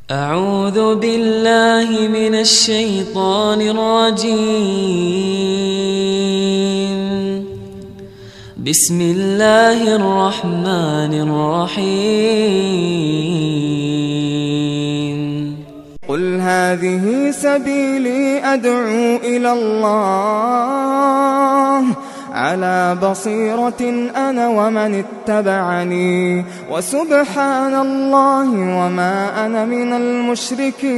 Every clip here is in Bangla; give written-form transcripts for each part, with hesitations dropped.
أعوذ بالله من الشيطان الرجيم. بسم الله الرحمن الرحيم. قل هذه سبيلي أدعو إلى الله على بصيرة أنا ومن اتبعني وسبحان الله وما أنا من المشركين.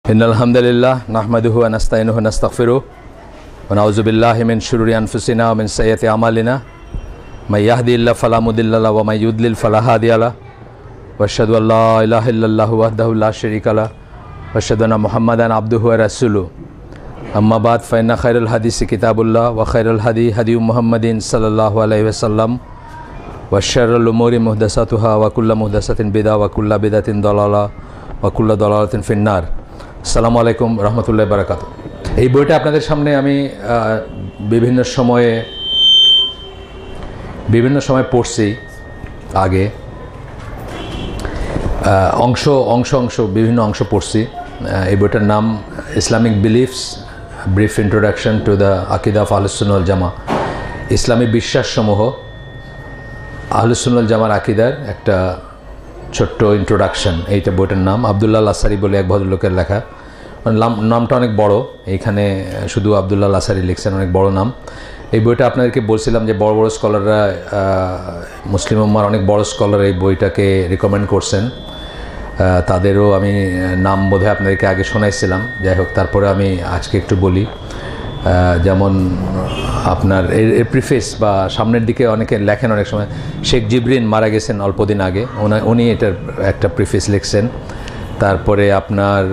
إن الحمد لله نحمده ونستعينه ونستغفره ونعوذ بالله من شرور أنفسنا ومن سيئات أعمالنا من يهدي الله فلا مضل له ومن يضلل فلا هادي له وأشهد أن لا إله إلا الله وحده لا شريك له وأشهد أن محمدا عبده ورسوله أما بعد فإن خير الحديث كتاب الله وخير الهدي هدي محمد صلى الله عليه وسلم وشر الأمور محدثاتها وكل محدثة بدعة وكل بدعة ضلالة وكل ضلالة في النار. আসসালামু আলাইকুম রহমতুল্লাহি বারাকাতুহু। এই বইটা আপনাদের সামনে আমি বিভিন্ন সময় পড়ছি আগে, বিভিন্ন অংশ পড়ছি। এই বইটার নাম Islamic beliefs brief introduction to the আকিদা অফ আহলুস সুন্নাহ ওয়াল জামাহ। ইসলামী বিশ্বাসসমূহ আহলুস সুন্নাহ ওয়াল জামার আকিদার একটা ছোট্ট ইন্ট্রোডাকশন, এইটা বইটার নাম। আবদুল্লাহ আসারি বলে এক ভদ্রলোকের লেখা। নামটা অনেক বড়, এইখানে শুধু আবদুল্লাহ আসারি লিখছেন, অনেক বড় নাম। এই বইটা আপনাদেরকে বলছিলাম যে বড় বড় স্কলাররা, মুসলিম উম্মার অনেক বড় স্কলার এই বইটাকে রিকমেন্ড করছেন। তাদেরও আমি নাম বোধহয় আপনাদেরকে আগে শোনাইছিলাম। যাই হোক, তারপরে আমি আজকে একটু বলি। যেমন আপনার এর প্রিফেস বা সামনের দিকে অনেকে লেখেন, অনেক সময় শেখ জিবরিন মারা গেছেন অল্পদিন আগে, উনি এটার একটা প্রিফেস লিখছেন। তারপরে আপনার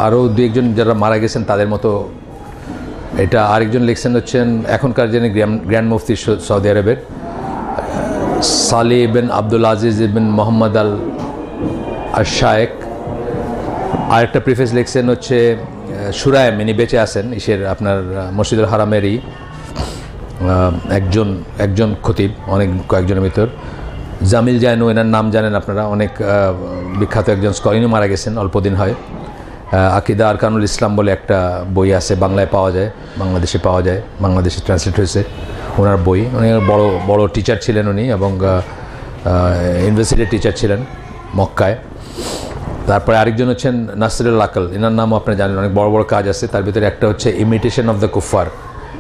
আরও দু একজন যারা মারা গেছেন তাদের মতো এটা আরেকজন লিখছেন হচ্ছেন এখনকার যিনি গ্র্যান্ড মুফতি সৌদি আরবের সালি ইবন আব্দুল আজিজ ইবন মোহাম্মদ আল শায়েক। আরেকটা প্রিফেস লিখছেন হচ্ছে সুরায়েম, ইনি বেঁচে আছেন, আপনার মসজিদুল হারামেরই একজন খতিব, কয়েকজনের ভিতর। জামিল জায়নু, এনার নাম জানেন আপনারা, অনেক বিখ্যাত একজন স্কলার, ইনি মারা গেছেন অল্পদিন হয়। আকিদা আরকানুল ইসলাম বলে একটা বই আছে, বাংলায় পাওয়া যায়, বাংলাদেশে পাওয়া যায়, বাংলাদেশে ট্রান্সলেট হয়েছে ওনার বই। উনি বড় টিচার ছিলেন উনি, এবং ইউনিভার্সিটির টিচার ছিলেন মক্কায়। তারপরে আরেকজন হচ্ছেন নাসিরুল আকল, এনার নামও আপনারা জানেন, অনেক বড় বড় কাজ আছে। তার ভিতরে একটা হচ্ছে ইমিটেশন অফ দ্য কুফার,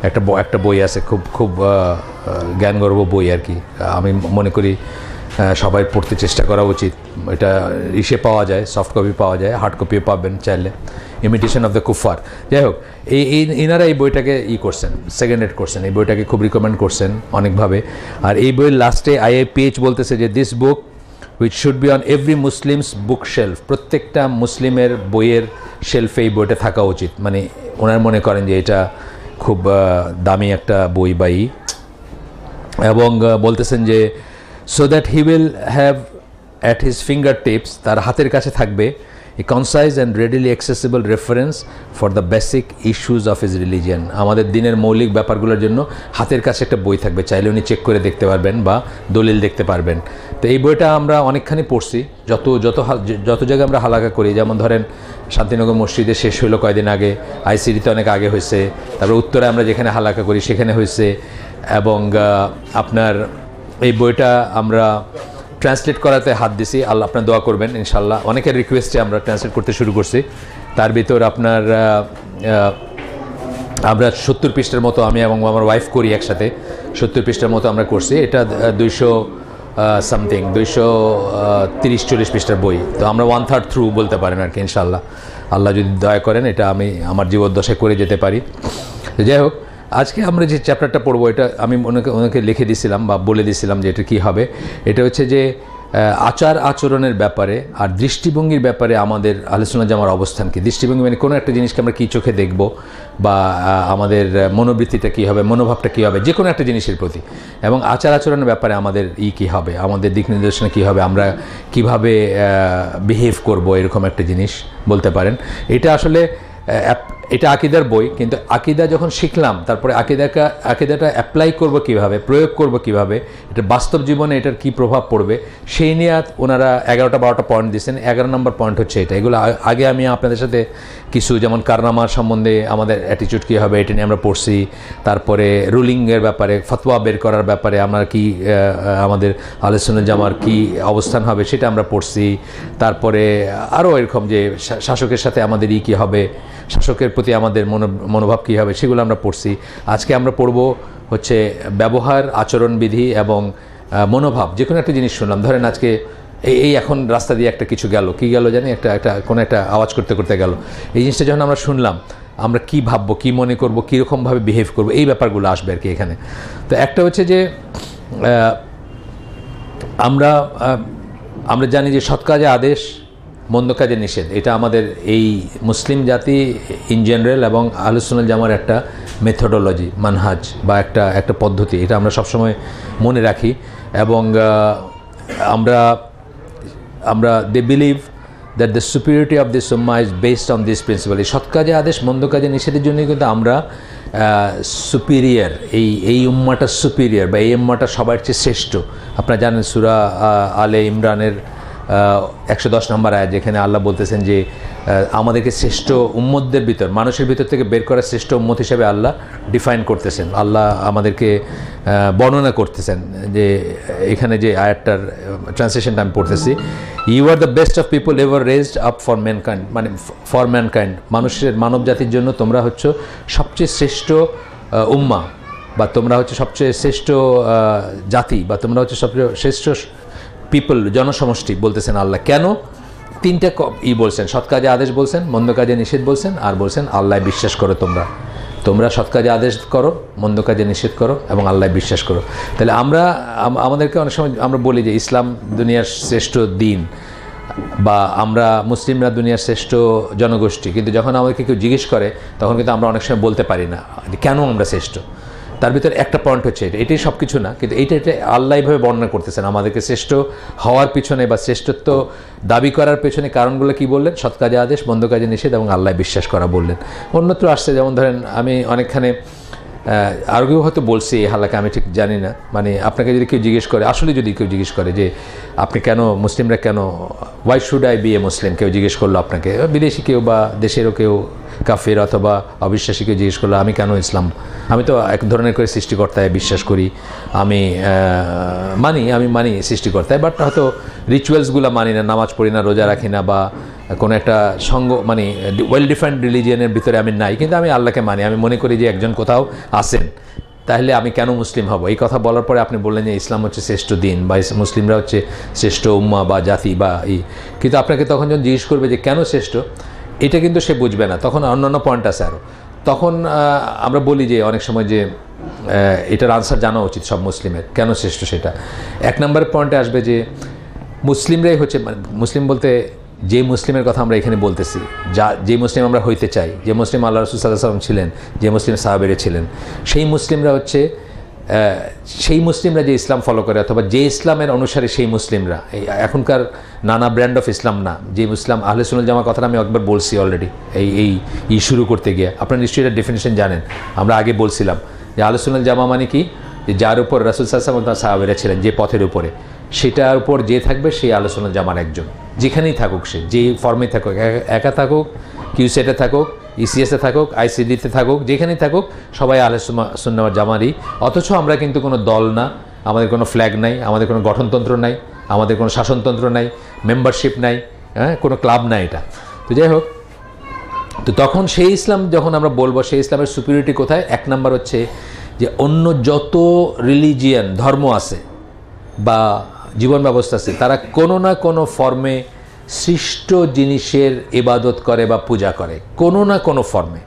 একটা বই আছে, খুব জ্ঞানগর্ভ বই আর কি। আমি মনে করি সবাই পড়তে চেষ্টা করা উচিত। এটা পাওয়া যায়, সফট কপি পাওয়া যায়, হার্ড কপিও পাবেন চাইলে, ইমিটেশন অফ দ্য কুফার। যাই হোক, এনারা এই বইটাকে করছেন, সেকেন্ড রেট করছেন, এই বইটাকে খুব রিকমেন্ড করছেন অনেকভাবে। আর এই বইয়ের লাস্টে IIPH বলতেছে যে this book which should be on every Muslim's bookshelf, প্রত্যেকটা মুসলিমের বইয়ের শেলফে এই বইটা থাকা উচিত। মানে ওনার মনে করেন যে এটা খুব দামি একটা বই বাই, এবং বলতেছেন যে so that he will have at his finger tips, তার হাতের কাছে থাকবে a concise and readily accessible reference for the basic issues of his religion. আমাদের দিনের মৌলিক ব্যাপারগুলোর জন্য হাতের কাছে একটা বই থাকবে, চাইলে উনি চেক করে দেখতে পারবেন বা দলিল দেখতে পারবেন। তো এই বইটা আমরা অনেকখানি পড়ছি, যত জায়গায় আমরা হালাকা করি। যেমন ধরেন শান্তিনগর মসজিদে শেষ হলো কয়েকদিন আগে, ICDতে অনেক আগে হয়েছে, তারপরে উত্তরে আমরা যেখানে হালাকা করি সেখানে হয়েছে। এবং আপনার এই বইটা আমরা ট্রান্সলেট করাতে হাত দিছি, আল্লাহ আপনার দোয়া করবেন ইনশাল্লাহ। অনেকের রিকোয়েস্টে আমরা ট্রান্সলেট করতে শুরু করছি। তার ভিতর আপনার আমরা 70 পৃষ্ঠার মতো, আমি এবং আমার ওয়াইফ করি একসাথে, 70 পৃষ্ঠার মতো আমরা করছি। এটা 230-40 পৃষ্ঠার বই। তো আমরা 1/3 থ্রু বলতে পারেন আর কি ইনশাল্লাহ, আল্লাহ যদি দয়া করেন এটা আমি আমার জীবদ্দশায় করে যেতে পারি। যাই হোক, আজকে আমরা যে চ্যাপ্টারটা পড়বো, এটা আমি ওনাকে লিখে দিয়েছিলাম বা বলে দিয়েছিলাম যে এটা কী হবে। এটা হচ্ছে যে আচার আচরণের ব্যাপারে আর দৃষ্টিভঙ্গির ব্যাপারে আমাদের আহলে সুন্নাত জামার অবস্থান কি। দৃষ্টিভঙ্গি মানে কোনো একটা জিনিসকে আমরা কী চোখে দেখব, বা আমাদের মনোবৃত্তিটা কী হবে, মনোভাবটা কী হবে যে কোনো একটা জিনিসের প্রতি, এবং আচার আচরণের ব্যাপারে আমাদের কী হবে, আমাদের দিক নির্দেশনা কী হবে, আমরা কিভাবে বিহেভ করব, এরকম একটা জিনিস বলতে পারেন। এটা আসলে এটা আকিদার বই, কিন্তু আকিদা যখন শিখলাম তারপরে আকিদাটা অ্যাপ্লাই করব কিভাবে, প্রয়োগ করব কিভাবে, এটা বাস্তব জীবনে এটার কি প্রভাব পড়বে সেই নিয়ে ওনারা 11-12টা পয়েন্ট দিয়েছেন। 11 নম্বর পয়েন্ট হচ্ছে এটা। এগুলো আগে আমি আপনাদের সাথে কিছু, যেমন কারনামার সম্বন্ধে আমাদের অ্যাটিটিউড কী হবে এটা নিয়ে আমরা পড়ছি। তারপরে রুলিংয়ের ব্যাপারে, ফতোয়া বের করার ব্যাপারে আমরা কি, আমাদের আহলে সুন্নাত জামার কি অবস্থান হবে সেটা আমরা পড়ছি। তারপরে আরও এরকম যে শাসকের সাথে আমাদের কী হবে, শাসকের প্রতি আমাদের মনোভাব কী হবে, সেগুলো আমরা পড়ছি। আজকে আমরা পড়ব হচ্ছে ব্যবহার, আচরণবিধি এবং মনোভাব। যে কোনো একটা জিনিস শুনলাম, ধরেন আজকে এই এখন রাস্তা দিয়ে একটা কিছু গেল, কী গেল জানি, কোনো একটা আওয়াজ করতে করতে গেল। এই জিনিসটা যখন আমরা শুনলাম, আমরা কি ভাববো, কি মনে করবো, কীরকমভাবে বিহেভ করবো, এই ব্যাপারগুলো আসবে আর কি এখানে। তো একটা হচ্ছে যে আমরা জানি যে সৎ কাজে আদেশ, মন্দ কাজে নিষেধ, এটা আমাদের এই মুসলিম জাতি ইন জেনারেল এবং আহলে সুন্নাত জামার একটা মেথোডোলজি, মানহাজ বা একটা পদ্ধতি, এটা আমরা সবসময় মনে রাখি। এবং আমরা they believe that the superiority of this উম্মাহ is based on this principle. এই সৎ কাজে আদেশ, মন্দ কাজে নিষেধের জন্য কিন্তু আমরা সুপিরিয়র, এই উম্মাটা সুপিরিয়র, বা এই উম্মাটা সবার চেয়ে শ্রেষ্ঠ। আপনারা জানেন সূরা আলে ইমরানের 110 নম্বর আয়াত, যেখানে আল্লাহ বলতেছেন যে আমাদেরকে শ্রেষ্ঠ উম্মতদের ভিতর, মানুষের ভিতর থেকে বের করা শ্রেষ্ঠ উম্মত হিসেবে আল্লাহ ডিফাইন করতেছেন, আল্লাহ আমাদেরকে বর্ণনা করতেছেন। যে এখানে যে আয়াতটার ট্রান্সলেশনটা আমি পড়তেছি, you are the best of people ever raised up for mankind, মানে ফর ম্যানকাইন্ড, মানব জাতির জন্য তোমরা হচ্ছে সবচেয়ে শ্রেষ্ঠ উম্মা, বা তোমরা হচ্ছে সবচেয়ে শ্রেষ্ঠ জাতি, বা তোমরা হচ্ছে সবচেয়ে শ্রেষ্ঠ পিপল, জনসমষ্টি বলতেছেন আল্লাহ। কেন? 3টা বলছেন, সৎ কাজে আদেশ বলছেন, মন্দ কাজে নিষেধ বলছেন, আর বলছেন আল্লাহ বিশ্বাস করো, তোমরা সৎ কাজে আদেশ করো, মন্দ কাজে নিষেধ করো এবং আল্লাহ বিশ্বাস করো। তাহলে আমাদেরকে অনেক সময় আমরা বলি যে ইসলাম দুনিয়ার শ্রেষ্ঠ দিন, বা আমরা মুসলিমরা দুনিয়ার শ্রেষ্ঠ জনগোষ্ঠী, কিন্তু যখন আমাদেরকে কেউ জিজ্ঞেস করে তখন কিন্তু আমরা অনেক সময় বলতে পারি না কেন আমরা শ্রেষ্ঠ। তার ভিতরে একটা পয়েন্ট হচ্ছে এটাই সব কিছু না, কিন্তু এটা আল্লাহ এইভাবে বর্ণনা করতেছেন আমাদেরকে শ্রেষ্ঠ হওয়ার পিছনে বা শ্রেষ্ঠত্ব দাবি করার পেছনে কারণগুলো কি বললেন? সৎ কাজে আদেশ, মন্দ কাজে নিষেধ এবং আল্লাহ বিশ্বাস করা বললেন। অন্যত্র আসছে, যেমন ধরেন আমি অনেকখানে আরও কেউ হয়তো বলছি এই হালাকে, আমি ঠিক জানি না, মানে আপনাকে যদি কেউ জিজ্ঞেস করে, আসলে যদি কেউ জিজ্ঞেস করে যে আপনি কেন, মুসলিমরা কেন, why should I B A মুসলিম, কেউ জিজ্ঞেস করলো আপনাকে, বিদেশি কেউ বা দেশেরও কেউ, কাফের অথবা অবিশ্বাসী কেউ জিজ্ঞেস করলো আমি কেন ইসলাম, আমি তো এক ধরনের করে সৃষ্টিকর্তায় বিশ্বাস করি, আমি মানি সৃষ্টিকর্তায়, বাট হয়তো রিচুয়ালসগুলো মানি না, নামাজ পড়ি না, রোজা রাখি না, বা কোনো একটা মানে ওয়েল ডিফাইন্ড রিলিজিয়নের ভিতরে আমি নাই, কিন্তু আমি আল্লাহকে মানি, আমি মনে করি যে একজন কোথাও আছেন, তাহলে আমি কেন মুসলিম হব? এই কথা বলার পরে আপনি বললেন যে ইসলাম হচ্ছে শ্রেষ্ঠ দিন, বা মুসলিমরা হচ্ছে শ্রেষ্ঠ উম্মা বা জাতি বা কিন্তু আপনাকে তখন যখন জিজ্ঞেস করবে যে কেন শ্রেষ্ঠ, এটা কিন্তু সে বুঝবে না, তখন অন্যান্য পয়েন্ট আছে আরও। তখন আমরা বলি যে অনেক সময় যে এটার আনসার জানা উচিত সব মুসলিমের, কেন শ্রেষ্ঠ সেটা। 1 নম্বরের পয়েন্টে আসবে যে মুসলিমরাই হচ্ছে, মুসলিম বলতে যে মুসলিমের কথা আমরা এখানে বলতেছি, যে মুসলিম আমরা হইতে চাই, যে মুসলিম আল্লাহ রাসূল সাল্লাল্লাহু আলাইহি ওয়াসাল্লাম ছিলেন, যে মুসলিম সাহাবীরা ছিলেন, সেই মুসলিমরা হচ্ছে সেই মুসলিমরা যে ইসলাম ফলো করে, অথবা যে ইসলামের অনুসারী সেই মুসলিমরা, এখনকার নানা ব্র্যান্ড অফ ইসলাম না, যে ইসলাম আহলে সুন্নাত জামার কথাটা আমি একবার বলছি অলরেডি এই শুরু করতে গিয়ে, আপনারা নিশ্চয়ই এটা ডেফিনেশন জানেন। আমরা আগে বলছিলাম যে আহলে সুন্নাত জামা মানে কি, যে যার উপর রাসূল সাল্লাল্লাহু আলাইহি ওয়াসাল্লাম সাহাবীরা ছিলেন, যে পথের উপরে, সেটার উপর যে থাকবে সেই আহলে সুন্নাত জামার একজন, যেখানেই থাকুক, সে যেই ফর্মে থাকুক, একা থাকুক, কিউসেটে থাকুক, ইসিএসে থাকুক, আইসিডিতে থাকুক, যেখানেই থাকুক, সবাই আহলে সুন্নাত জামারই। অথচ আমরা কিন্তু কোনো দল না, আমাদের কোনো ফ্ল্যাগ নাই, আমাদের কোনো গঠনতন্ত্র নাই, আমাদের কোনো শাসনতন্ত্র নাই, মেম্বারশিপ নাই, কোনো ক্লাব নাই, এটা তো যাই হোক। তো তখন সেই ইসলাম যখন আমরা বলবো, সেই ইসলামের সুপিরিয়রিটি কোথায়? 1 নম্বর হচ্ছে যে অন্য যত রিলিজিয়ান, ধর্ম আছে বা জীবন ব্যবস্থা আছে, তারা কোনো না কোনো ফর্মে সৃষ্ট জিনিসের ইবাদত করে বা পূজা করে, কোনো না কোনো ফর্মে,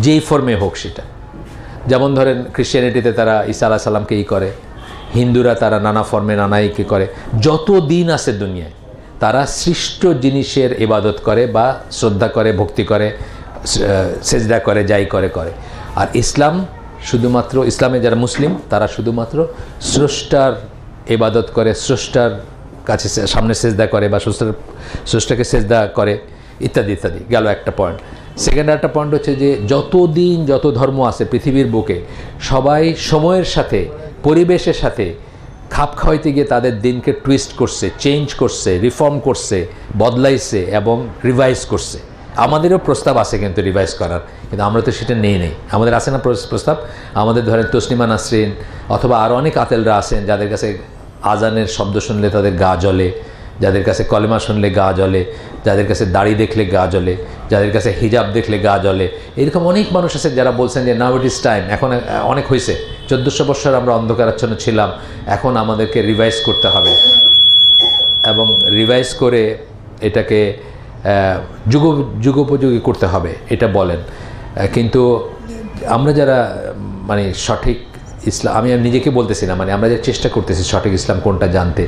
যেই ফর্মে হোক সেটা। যেমন ধরেন খ্রিশ্চানিটিতে তারা ঈসা আলাইহিস সালামকে করে, হিন্দুরা তারা নানা ফর্মে নানাইকে করে। যত দিন আছে দুনিয়ায় তারা সৃষ্ট জিনিসের ইবাদত করে বা শ্রদ্ধা করে, ভক্তি করে, সেজদা করে, যাই করে করে। আর ইসলাম শুধুমাত্র, ইসলামে যারা মুসলিম তারা শুধুমাত্র স্রষ্টার ইবাদত করে, স্রষ্টার কাছে সামনে সেজদা করে বা স্রষ্টাকে সেজদা করে, ইত্যাদি ইত্যাদি। গেল একটা পয়েন্ট। সেকেন্ড একটা পয়েন্ট হচ্ছে যে যত দিন যত ধর্ম আছে পৃথিবীর বুকে, সবাই সময়ের সাথে পরিবেশের সাথে খাপ খাওয়াইতে গিয়ে তাদের দিনকে টুইস্ট করছে, চেঞ্জ করছে, রিফর্ম করছে, বদলাইছে এবং রিভাইজ করছে। আমাদেরও প্রস্তাব আছে কিন্তু রিভাইজ করার, কিন্তু আমরা তো সেটা নেই। আমাদের আছে না প্রস্তাব? আমাদের ধরেন তসলিমা নাসরিন অথবা আরও অনেক আতেলরা আছেন যাদের কাছে আজানের শব্দ শুনলে তাদের গা জ্বলে, যাদের কাছে কলেমা শুনলে গা জ্বলে, যাদের কাছে দাড়ি দেখলে গা জ্বলে, যাদের কাছে হিজাব দেখলে গা জ্বলে। এরকম অনেক মানুষ আছে যারা বলছেন যে নাও ইট ইজ টাইম, এখন অনেক হয়েছে, 1400 বছর আমরা অন্ধকারাচ্ছন্ন ছিলাম, এখন আমাদেরকে রিভাইজ করতে হবে এবং রিভাইজ করে এটাকে যুগোপযোগী করতে হবে, এটা বলেন। কিন্তু আমরা যারা মানে সঠিক ইসলাম, আমি নিজেকে বলতেছি না, মানে আমরা যে চেষ্টা করতেছি সঠিক ইসলাম কোনটা জানতে,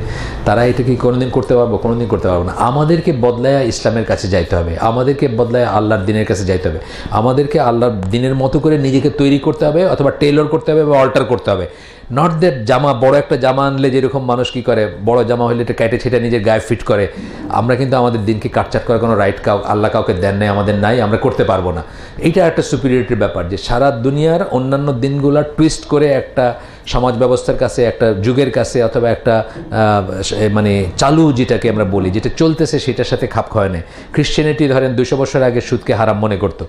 তারা এটা কি কোনোদিন করতে পারবো? কোনোদিন করতে পারবো না। আমাদেরকে বদলায়া ইসলামের কাছে যাইতে হবে, আমাদেরকে বদলায়া আল্লাহর দিনের কাছে যাইতে হবে, আমাদেরকে আল্লাহর দিনের মতো করে নিজেকে তৈরি করতে হবে অথবা টেইলর করতে হবে বা অল্টার করতে হবে। নট দ্যাট জামা, বড় একটা জামা আনলে যেরকম মানুষ কী করে, বড় জামা হলে এটা কেটে ছেটে নিজের গায়ে ফিট করে। আমরা কিন্তু আমাদের দিনকে কাটচাট করার কোনো রাইট আল্লাহ কাউকে দেন নাই, আমাদের নাই, আমরা করতে পারবো না। এটা একটা সুপিরিয়রিটির ব্যাপার যে সারা দুনিয়ার অন্যান্য দিনগুলো টুইস্ট করে একটা সমাজ ব্যবস্থার কাছে, একটা যুগের কাছে অথবা একটা মানে চালু যেটাকে আমরা বলি, যেটা চলতেছে সেটার সাথে খাপ খাওয়ায় নেয়। ক্রিশ্চিয়ানিটি ধরেন 200 বছর আগে সুদকে হারাম মনে করতো,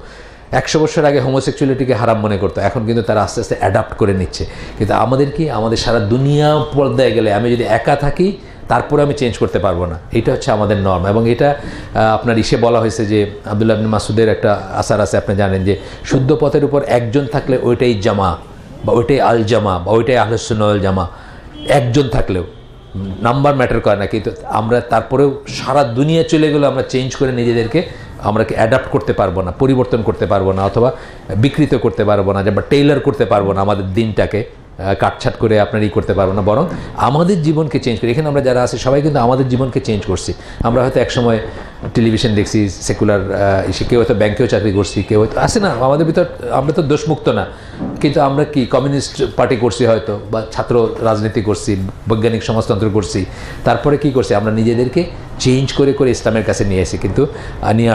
100 বছর আগে হোমোসেক্সুয়ালিটিকে হারাম মনে করতো, এখন কিন্তু তারা আস্তে আস্তে অ্যাডাপ্ট করে নিচ্ছে। কিন্তু আমাদের কি, আমাদের সারা দুনিয়া পর্দায় গেলে আমি যদি একা থাকি তারপরে আমি চেঞ্জ করতে পারবো না, এটা হচ্ছে আমাদের নর্ম। এবং এটা আপনার ইসে বলা হয়েছে যে আব্দুল্লাহ ইবনে মাসউদের একটা আসার আছে, আপনি জানেন যে শুদ্ধ পথের উপর একজন থাকলে ওইটাই জামা বা ওইটাই আল জামা বা ওইটাই আহলুস সুন্নাহ ওয়াল জামা। একজন থাকলেও নাম্বার ম্যাটার করে না, কিন্তু আমরা তারপরেও সারা দুনিয়া চলে গেলেও আমরা চেঞ্জ করে নিজেদেরকে আমরা অ্যাডাপ্ট করতে পারবো না, পরিবর্তন করতে পারবো না অথবা বিকৃত করতে পারবো না, বা টেইলার করতে পারবো না, আমাদের দিনটাকে কাটছাট করে আপনার করতে পারবো না, বরং আমাদের জীবনকে চেঞ্জ করি। এখানে আমরা যারা আছি সবাই কিন্তু আমাদের জীবনকে চেঞ্জ করছি। আমরা হয়তো একসময় টেলিভিশন দেখছি, সেকুলার কেউ হয়তো ব্যাংকেও চাকরি করছি, কেউ হয়তো আসে না, আমাদের ভিতর আমরা তো দোষমুক্ত না, কিন্তু আমরা কি কমিউনিস্ট পার্টি করছি হয়তো, বা ছাত্র রাজনীতি করছি, বৈজ্ঞানিক সমাজতন্ত্র করছি, তারপরে কি করছি আমরা নিজেদেরকে চেঞ্জ করে করে ইসলামের কাছে নিয়ে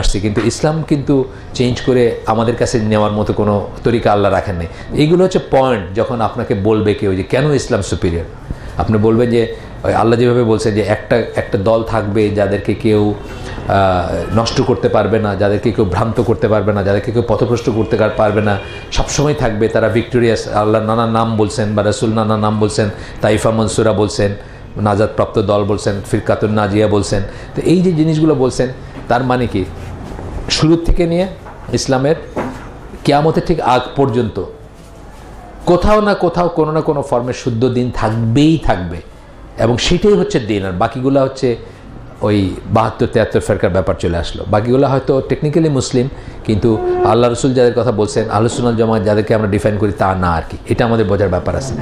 আসছি। কিন্তু ইসলাম কিন্তু চেঞ্জ করে আমাদের কাছে নেওয়ার মতো কোনো তরিকা আল্লাহ রাখেন নাই। এইগুলো হচ্ছে পয়েন্ট। যখন আপনাকে বলবে কেউ যে কেন ইসলাম সুপিরিয়র, আপনি বলবেন যে আল্লাহ যেভাবে বলছেন যে একটা দল থাকবে যাদেরকে কেউ নষ্ট করতে পারবে না, যাদেরকে কেউ ভ্রান্ত করতে পারবে না, যাদেরকে কেউ পথভ্রষ্ট করতে পারবে না, সবসময় থাকবে তারা ভিক্টোরিয়াস। আল্লাহ নানা নাম বলছেন বা রাসূল নানা নাম বলছেন, তাইফা মনসুরা বলছেন, নাজাতপ্রাপ্ত দল বলছেন, ফিরকাতুন নাজিয়া বলছেন। তো এই যে জিনিসগুলো বলছেন তার মানে কি, শুরুর থেকে নিয়ে ইসলামের কিয়ামতের ঠিক আগ পর্যন্ত কোথাও না কোথাও কোনো না কোনো ফর্মে শুদ্ধ দিন থাকবেই থাকবে, এবং সেটাই হচ্ছে দিন। আর বাকিগুলো হচ্ছে ওই 72-73 ফেরকার ব্যাপার চলে আসলো। বাকিগুলো হয়তো টেকনিক্যালি মুসলিম, কিন্তু আল্লাহ রসুল যাদের কথা বলছেন, আহলুস সুন্নাহ জামাত যাদেরকে আমরা ডিফাইন করি তা না আর কি। এটা আমাদের বোঝার ব্যাপার আছে।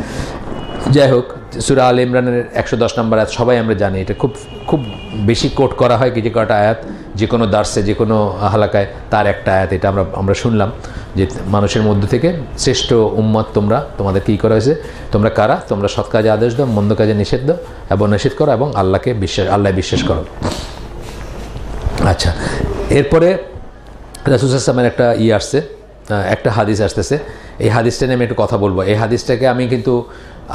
যাই হোক, সূরা আলে ইমরানের 110 নম্বর আয়াত সবাই আমরা জানি, এটা খুব খুব বেশি কোট করা হয় কিছু কটা আয়াত, যে কোনো দার্সে, যে কোনো হালাকায় তার একটা আয়াত। এটা আমরা শুনলাম যে মানুষের মধ্য থেকে শ্রেষ্ঠ উম্মত তোমাদের কী করা হয়েছে, তোমরা কারা, তোমরা সৎ কাজে আদেশ দাও, মন্দ কাজে নিষেধ দাও এবং নিষেধ করো, এবং আল্লাহ বিশ্বাস করো। আচ্ছা, এরপরে রাসূল সাল্লাল্লাহু আলাইহি ওয়াসাল্লামের একটা আসছে, একটা হাদিস আসতেছে। এই হাদিসটা নিয়ে আমি একটু কথা বলবো। এই হাদিসটাকে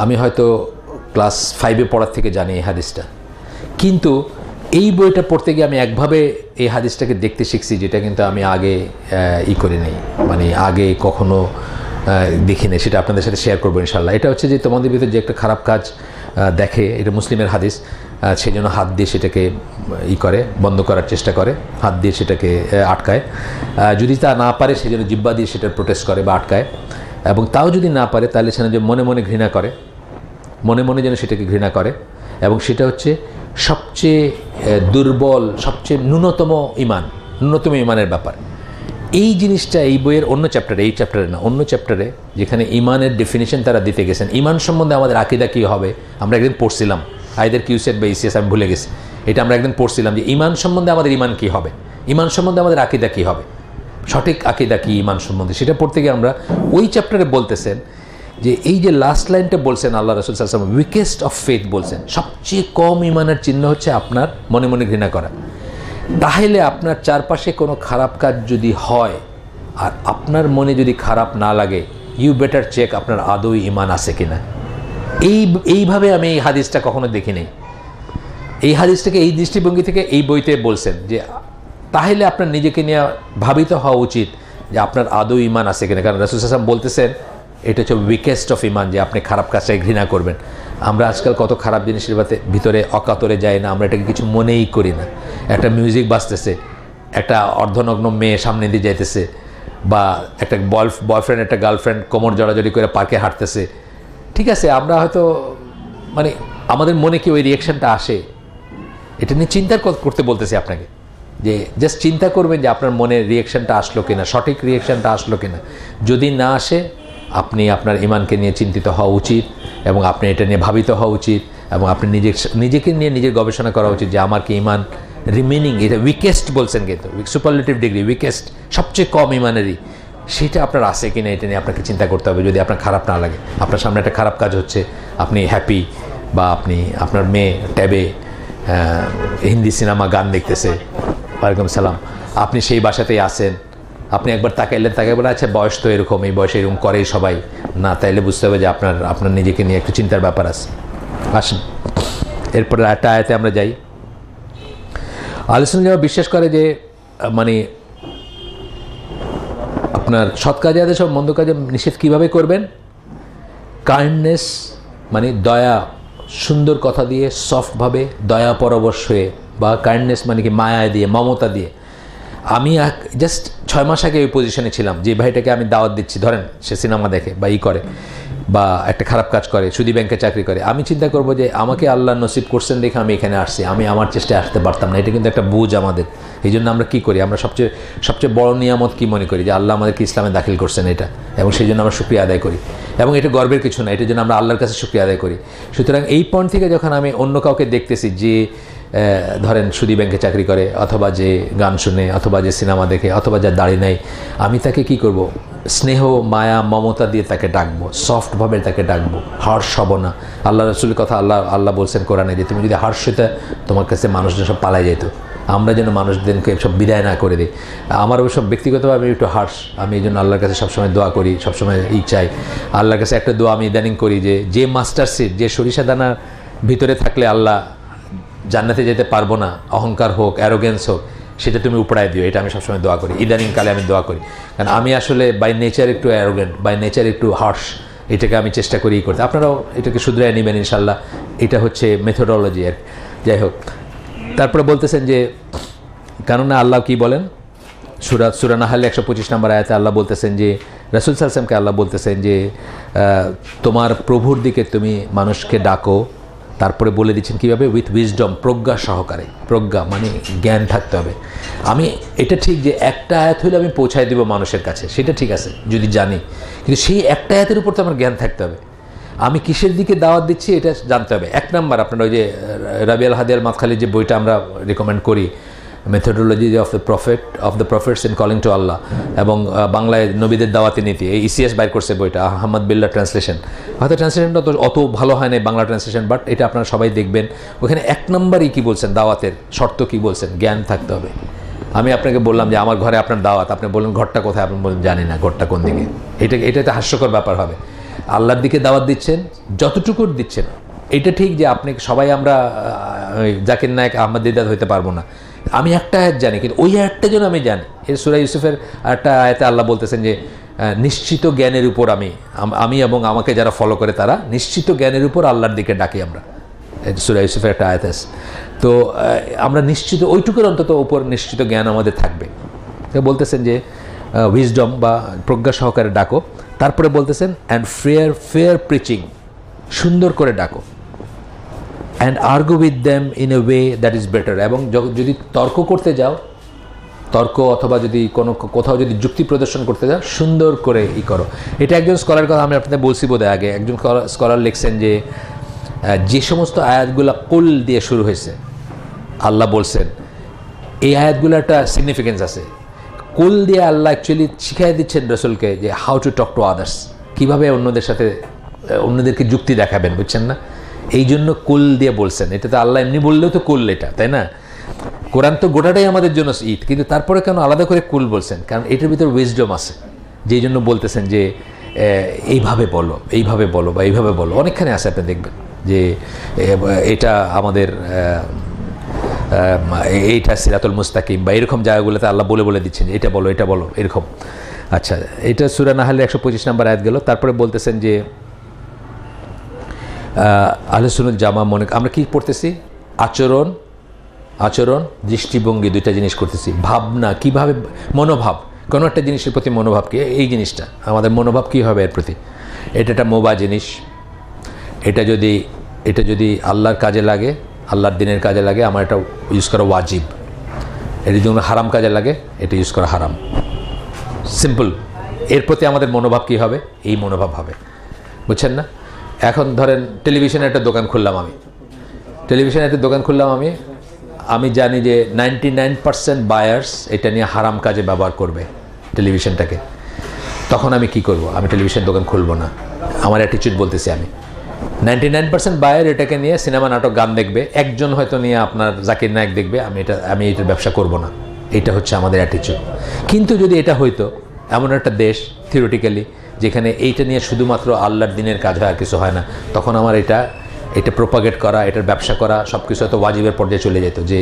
আমি হয়তো ক্লাস 5-এ পড়ার থেকে জানি এই হাদিসটা, কিন্তু এই বইটা পড়তে গিয়ে আমি একভাবে এই হাদিসটাকে দেখতে শিখছি যেটা কিন্তু আমি আগে করি নাই, মানে আগে কখনো দেখি নাই। সেটা আপনাদের সাথে শেয়ার করবো ইনশাল্লাহ। এটা হচ্ছে যে তোমাদের ভিতরে যে একটা খারাপ কাজ দেখে, এটা মুসলিমের হাদিস, সেই জন্য হাত দিয়ে সেটাকে করে বন্ধ করার চেষ্টা করে, হাত দিয়ে সেটাকে আটকায়। যদি তা না পারে সেই জন্য জিহ্বা দিয়ে সেটা প্রোটেস্ট করে বা আটকায়, এবং তাও যদি না পারে তাহলে সেটা যে মনে মনে ঘৃণা করে, মনে মনে যেন সেটাকে ঘৃণা করে। এবং সেটা হচ্ছে সবচেয়ে দুর্বল, সবচেয়ে ন্যূনতম ইমানের ব্যাপার। এই জিনিসটা এই বইয়ের অন্য চ্যাপ্টারে, এই চ্যাপ্টারে না, অন্য চ্যাপ্টারে যেখানে ইমানের ডেফিনেশন তারা দিতে গেছেন, ইমান সম্বন্ধে আমাদের আকীদা কী হবে আমরা একদিন পড়ছিলাম, আইদার কিউসেট বা ইসিএস, আমি ভুলে গেছি, এটা আমরা একদিন পড়ছিলাম যে ইমান সম্বন্ধে আমাদের ইমান কী হবে, ইমান সম্বন্ধে আমাদের আকীদা কী হবে, সঠিক আকীদা কী ইমান সম্বন্ধে, সেটা পড়তে গিয়ে আমরা ওই চ্যাপ্টারে বলতেছেন যে এই যে লাস্ট লাইনটা বলছেন আল্লাহ রাসূল সাল্লাল্লাহু আলাইহি ওয়াসাল্লাম, উইকেস্ট অফ ফেথ বলছেন, সবচেয়ে কম ইমানের চিহ্ন হচ্ছে আপনার মনে মনে ঘৃণা করা। তাহলে আপনার চারপাশে কোনো খারাপ কাজ যদি হয় আর আপনার মনে যদি খারাপ না লাগে, ইউ বেটার চেক আপনার আদৌ ইমান আছে কিনা। এইভাবে আমি এই হাদিসটা কখনো দেখি নাই। এই হাদিসটাকে এই দৃষ্টিভঙ্গি থেকে এই বইতে বলছেন যে তাহলে আপনার নিজেকে নিয়ে ভাবিত হওয়া উচিত যে আপনার আদৌ ইমান আছে কিনা। কারণ রাসূল সাল্লাল্লাহু আলাইহি ওয়াসাল্লাম বলতেছেন এটা হচ্ছে উইকেস্ট অফ ইমান, যে আপনি খারাপ কাজটাকে ঘৃণা করবেন। আমরা আজকাল কত খারাপ জিনিসের ভিতরে অকাতরে যাই না, আমরা এটাকে কিছু মনেই করি না। একটা মিউজিক বাজতেছে, একটা অর্ধনগ্ন মেয়ে সামনে দিয়ে যাইতেছে, বা একটা বয়ফ্রেন্ড একটা গার্লফ্রেন্ড কোমর জড়াজড়ি করে পার্কে হাঁটতেছে, ঠিক আছে, আমরা হয়তো মানে আমাদের মনে কি ওই রিয়াকশানটা আসে, এটা নিয়ে চিন্তা করতে বলতেছি আপনাকে, যে জাস্ট চিন্তা করবেন যে আপনার মনে রিয়াকশানটা আসলো কিনা, সঠিক রিয়াকশানটা আসলো কিনা। যদি না আসে আপনি আপনার ইমানকে নিয়ে চিন্তিত হওয়া উচিত, এবং আপনি এটা নিয়ে ভাবিত হওয়া উচিত, এবং আপনি নিজেকে নিয়ে নিজের গবেষণা করা উচিত যে আমার কি ইমান রিমেনিং, এটা উইকেস্ট বলছেন কিন্তু সুপারলেটিভ ডিগ্রি, উইকেস্ট সবচেয়ে কম ইমানেরই, সেটা আপনার আছে কিনা এটা নিয়ে আপনাকে চিন্তা করতে হবে। যদি আপনার খারাপ না লাগে, আপনার সামনে একটা খারাপ কাজ হচ্ছে, আপনি হ্যাপি, বা আপনার মেয়ে ট্যাবে হিন্দি সিনেমা গান দেখতেছে, ওয়ালাইকুম সালাম, আপনি সেই বাসাতেই আসেন, আপনি একবার তাকাইলেন, তাকাই বলে আচ্ছা বয়স তো এরকম, এই বয়সে এরকম করেই সবাই, না তাইলে বুঝতে হবে যে আপনার নিজেকে নিয়ে একটু চিন্তার ব্যাপার আছে। আসেন এরপরে একটা আয়াতে আমরা যাই। আলোচনা যারা বিশ্বাস করে যে মানে আপনার সৎ কাজে আদেশ সব মন্দ কাজে নিষেধ কীভাবে করবেন, কাইন্ডনেস মানে দয়া, সুন্দর কথা দিয়ে সফটভাবে দয়া পরবশ হয়ে, বা কাইন্ডনেস মানে কি মায়া দিয়ে, মমতা দিয়ে। আমি জাস্ট 6 মাস আগে ওই পজিশনে ছিলাম, যে ভাইটাকে আমি দাওয়াত দিচ্ছি, ধরেন সে সিনেমা দেখে বা করে বা একটা খারাপ কাজ করে, সুদী ব্যাংকে চাকরি করে, আমি চিন্তা করব যে আমাকে আল্লাহ নসিব করছেন দেখে আমি এখানে আসছি, আমি আমার চেষ্টায় আসতে পারতাম না। এটা কিন্তু একটা বুঝ আমাদের। এই জন্য আমরা কী করি, আমরা সবচেয়ে বড় নিয়ামত কী মনে করি, যে আল্লাহ আমাদেরকে ইসলামে দাখিল করছেন এটা, এবং সেই জন্য আমরা শুকরিয়া আদায় করি, এবং এটা গর্বের কিছু না, এটার জন্য আমরা আল্লাহর কাছে শুকরিয়া আদায় করি। সুতরাং এই পয়েন্ট থেকে যখন আমি অন্য কাউকে দেখতেছি যে ধরেন সুদী ব্যাংকে চাকরি করে, অথবা যে গান শুনে, অথবা যে সিনেমা দেখে, অথবা যার দাড়ি নাই, আমি তাকে কি করব, স্নেহ মায়া মমতা দিয়ে তাকে ডাকবো, সফটভাবে তাকে ডাকবো, হার্শ হব না। আল্লাহ রসুলের কথা আল্লাহ বলছেন কোরআনে যে তুমি যদি হার্শ হতে তোমার কাছে মানুষজন সব পালাই যেত। আমরা যেন মানুষদেরকে সব বিদায় না করে দিই। আমার সব ব্যক্তিগতভাবে আমি একটু হার্শ, আমি এই জন্য আল্লাহর কাছে সবসময় দোয়া করি, সবসময় চাই আল্লাহর কাছে একটা দোয়া আমি ইদানিং করি, যে মাস্টার সিড, যে সরিষা দানার ভিতরে থাকলে আল্লাহ জান্নাতে যেতে পারবো না, অহংকার হোক, অ্যারোগেন্স হোক, সেটা তুমি উপড়ায় দিও। এটা আমি সবসময় দোয়া করি, ইদানিংকালে আমি দোয়া করি, কারণ আমি আসলে বাই নেচার একটু অ্যারোগেন্ট, বাই নেচার একটু হার্শ, এটাকে আমি চেষ্টা করি করতে। আপনারাও এটাকে শুধরায় নেবেন ইনশাল্লাহ, এটা হচ্ছে মেথোডোলজি আর। যাই হোক, তারপরে বলতেছেন যে কেননা আল্লাহ কি বলেন, সূরা নাহলে 125 নম্বর আয়াতে আল্লাহ বলতেছেন যে রাসূল সাল্লাল্লাহু আলাইহি ওয়াসাল্লামকে আল্লাহ বলতেছেন যে তোমার প্রভুর দিকে তুমি মানুষকে ডাকো। তারপরে বলে দিচ্ছেন কীভাবে, উইথ উইজডম, প্রজ্ঞা সহকারে। প্রজ্ঞা মানে জ্ঞান থাকতে হবে। আমি এটা ঠিক যে একটা আয়াত হইলে আমি পৌঁছায় দিব মানুষের কাছে, সেটা ঠিক আছে যদি জানি, কিন্তু সেই একটা আয়াতের উপর তো আমার জ্ঞান থাকতে হবে। আমি কিসের দিকে দাওয়াত দিচ্ছি এটা জানতে হবে। এক নাম্বার, আপনার ওই যে রাবি আল হাদি আল মাদখালির যে বইটা আমরা রেকমেন্ড করি, methodology of the prophets in calling to Allah, এবং বাংলায় নবীদের দাওয়াতি নীতি, এই ইসিএস বাইর করছে বইটা, আহমদ বিল্লাহ ট্রান্সলেশন। হয়তো ট্রান্সলেশনটা তো অত ভালো হয় না বাংলা ট্রান্সলেশন, বাট এটা আপনারা সবাই দেখবেন। ওখানে এক নম্বরই কী বলছেন, দাওয়াতের শর্ত কী বলছেন, জ্ঞান থাকতে হবে। আমি আপনাকে বললাম যে আমার ঘরে আপনার দাওয়াত, আপনি বললেন ঘরটা কোথায়, আপনি বললেন জানি না ঘরটা কোন দিকে। এটাতে হাস্যকর ব্যাপার হবে। আল্লাহর দিকে দাওয়াত দিচ্ছেন, যতটুকু দিচ্ছেন, এটা ঠিক যে আপনি সবাই আমরা জাকির নায়েক আহমদ দিদাত হইতে পারবো না। আমি একটা আয়াত জানি, কিন্তু ওই আয়াতটা যেন আমি জানি। এর সূরা ইউসুফের একটা আয়াতে আল্লাহ বলতেছেন যে নিশ্চিত জ্ঞানের উপর আমি এবং আমাকে যারা ফলো করে তারা নিশ্চিত জ্ঞানের উপর আল্লাহর দিকে ডাকি আমরা। সূরা ইউসুফের একটা আয়াত আছে। তো আমরা নিশ্চিত ওইটুকুর অন্তত উপর নিশ্চিত জ্ঞান আমাদের থাকবে। বলতেছেন যে উইজডম বা প্রজ্ঞা সহকারে ডাকো। তারপরে বলতেছেন অ্যান্ড ফেয়ার প্রিচিং, সুন্দর করে ডাকো। And argue with them in a way that is better, এবং যদি তর্ক করতে যাও তর্ক অথবা যদি কোথাও যদি যুক্তি প্রদর্শন করতে যান সুন্দর করে করো। এটা একজন স্কলার কথা আমি আপনাদের বলছি বোধহয় আগে, একজন স্কলার লিখছেন যে সমস্ত আয়াতগুলো কুল দিয়ে শুরু হয়েছে, আল্লাহ বলছেন এই আয়াতগুলো একটা সিগনিফিকেন্স আছে। কুল দিয়ে আল্লাহ অ্যাকচুয়ালি শিখিয়ে দিচ্ছেন রসুলকে যে how to talk to others, কীভাবে অন্যদেরকে যুক্তি দেখাবেন, বুঝছেন না? এই জন্য কুল দিয়ে বলছেন। এটা তো আল্লাহ এমনি বললেও তো কুল, এটা তাই না? কোরআন তো গোটাটাই আমাদের জন্য ঈদ, কিন্তু তারপরে কেন আলাদা করে কুল বলছেন? কারণ এটার ভিতরে উইজডম আছে, যেই জন্য বলতেছেন যে এইভাবে বলো, এইভাবে বলো বা এইভাবে বলো। অনেকখানে আছে, আপনি দেখবেন যে এটা আমাদের এইটা সিরাতুল মুস্তাকিম বা এরকম জায়গাগুলোতে আল্লাহ বলে বলে দিচ্ছেন যে এটা বলো, এটা বলো, এরকম। আচ্ছা, এটা সূরা নাহলের 125 নম্বর আয়াত গেল। তারপরে বলতেছেন যে আহলে সুন্নাত জামা মনে, আমরা কি পড়তেছি? আচরণ দৃষ্টিভঙ্গি, দুইটা জিনিস করতেছি। ভাবনা, কিভাবে মনোভাব, কোনো একটা জিনিসের প্রতি মনোভাব কি, এই জিনিসটা আমাদের মনোভাব কী হবে এর প্রতি। এটা একটা মোবা জিনিস, এটা যদি আল্লাহর কাজে লাগে, আল্লাহর দিনের কাজে লাগে, আমার এটা ইউজ করা ওয়াজিব। এটা যদি হারাম কাজে লাগে, এটা ইউজ করা হারাম। সিম্পল। এর প্রতি আমাদের মনোভাব কী হবে? এই মনোভাব হবে, বুঝছেন না? এখন ধরেন টেলিভিশনের একটা দোকান খুললাম আমি, আমি জানি যে 99% বায়ার্স এটা নিয়ে হারাম কাজে ব্যবহার করবে টেলিভিশনটাকে। তখন আমি কি করব? আমি টেলিভিশন দোকান খুলবো না। আমার অ্যাটিচিউড বলতেছি, আমি 99% বায়ার এটাকে নিয়ে সিনেমা, নাটক, গান দেখবে, একজন হয়তো নিয়ে আপনার জাকির নায়ক দেখবে, আমি এটার ব্যবসা করব না। এটা হচ্ছে আমাদের অ্যাটিচিউড। কিন্তু যদি এটা হইতো এমন একটা দেশ থিওরিটিক্যালি যেখানে এইটা নিয়ে শুধুমাত্র আল্লাহর দিনের কাজ হয় আর কিছু হয় না, তখন আমার এটা প্রোপাগেট করা, এটার ব্যবসা করা সব কিছু হয়তো ওয়াজিবের পর্যায়ে চলে যেত, যে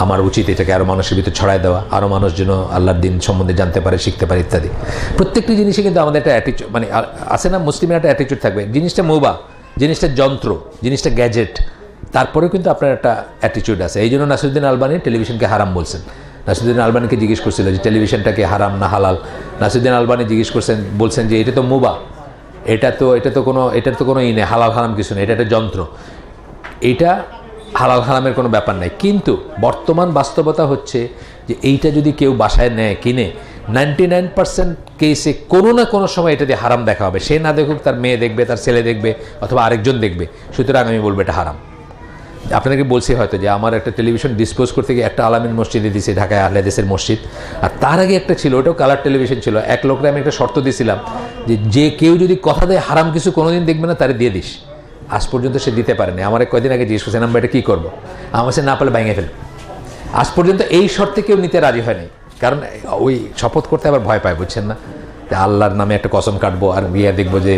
আমার উচিত এটাকে আরও মানুষের ভিতরে ছড়ায় দেওয়া, আরও মানুষ যেন আল্লাহর দিন সম্বন্ধে জানতে পারে, শিখতে পারে ইত্যাদি। প্রত্যেকটি জিনিসে কিন্তু আমাদের একটা অ্যাটিচিউড, মানে আছে না, মুসলিমের একটা অ্যাটিচিউড থাকবে। জিনিসটা মোবা, জিনিসটা যন্ত্র, জিনিসটা গ্যাজেট, তারপরেও কিন্তু আপনার একটা অ্যাটিচিউড আছে। এই জন্য নাসিরুদ্দিন আলবানী টেলিভিশনকে হারাম বলছেন। নাসিরুদ্দিন আলবানীকে জিজ্ঞেস করছিল যে টেলিভিশনটাকে হারাম না হালাল। নাসিরুদ্দিন আলবানী বলছেন যে এটা তো মোবা, এটার তো কোনো নেই, হালাল হারাম কিছু নেই, এটা একটা যন্ত্র, এটা হালাল হারামের কোনো ব্যাপার নাই। কিন্তু বর্তমান বাস্তবতা হচ্ছে যে এইটা যদি কেউ বাসায় নেয়, কিনে, 99% কেসে কোনো না কোনো সময় এটা দিয়ে হারাম দেখা হবে। সে না দেখুক, তার মেয়ে দেখবে, তার ছেলে দেখবে, অথবা আরেকজন দেখবে। সুতরাং আমি বলবো এটা হারাম। আপনাদেরকে বলছি হয়তো যে আমার একটা টেলিভিশন ডিসপোজ করতে গিয়ে একটা আলামিন মসজিদে দিয়েছি, ঢাকায় আহলে হাদিসের মসজিদ। আর তার আগে একটা ছিল, ওটাও কালার টেলিভিশন ছিল। এক লোকরে আমি একটা শর্ত দিয়েছিলাম যে কেউ যদি কথা দেয় হারাম কিছু কোনোদিন দেখবে না, তারে দিয়ে দিস। আজ পর্যন্ত সে দিতে পারেনি। আমার কয়েকদিন আগে জিজ্ঞেস করছেন, আমরা এটা কী করবো? আমার সে না পারলে ভেঙে ফেল। আজ পর্যন্ত এই শর্তে কেউ নিতে রাজি হয়নি, কারণ ওই শপথ করতে আবার ভয় পায়, বুঝছেন না? আল্লাহর নামে একটা কসম কাটবো আর গিয়ে দেখবো যে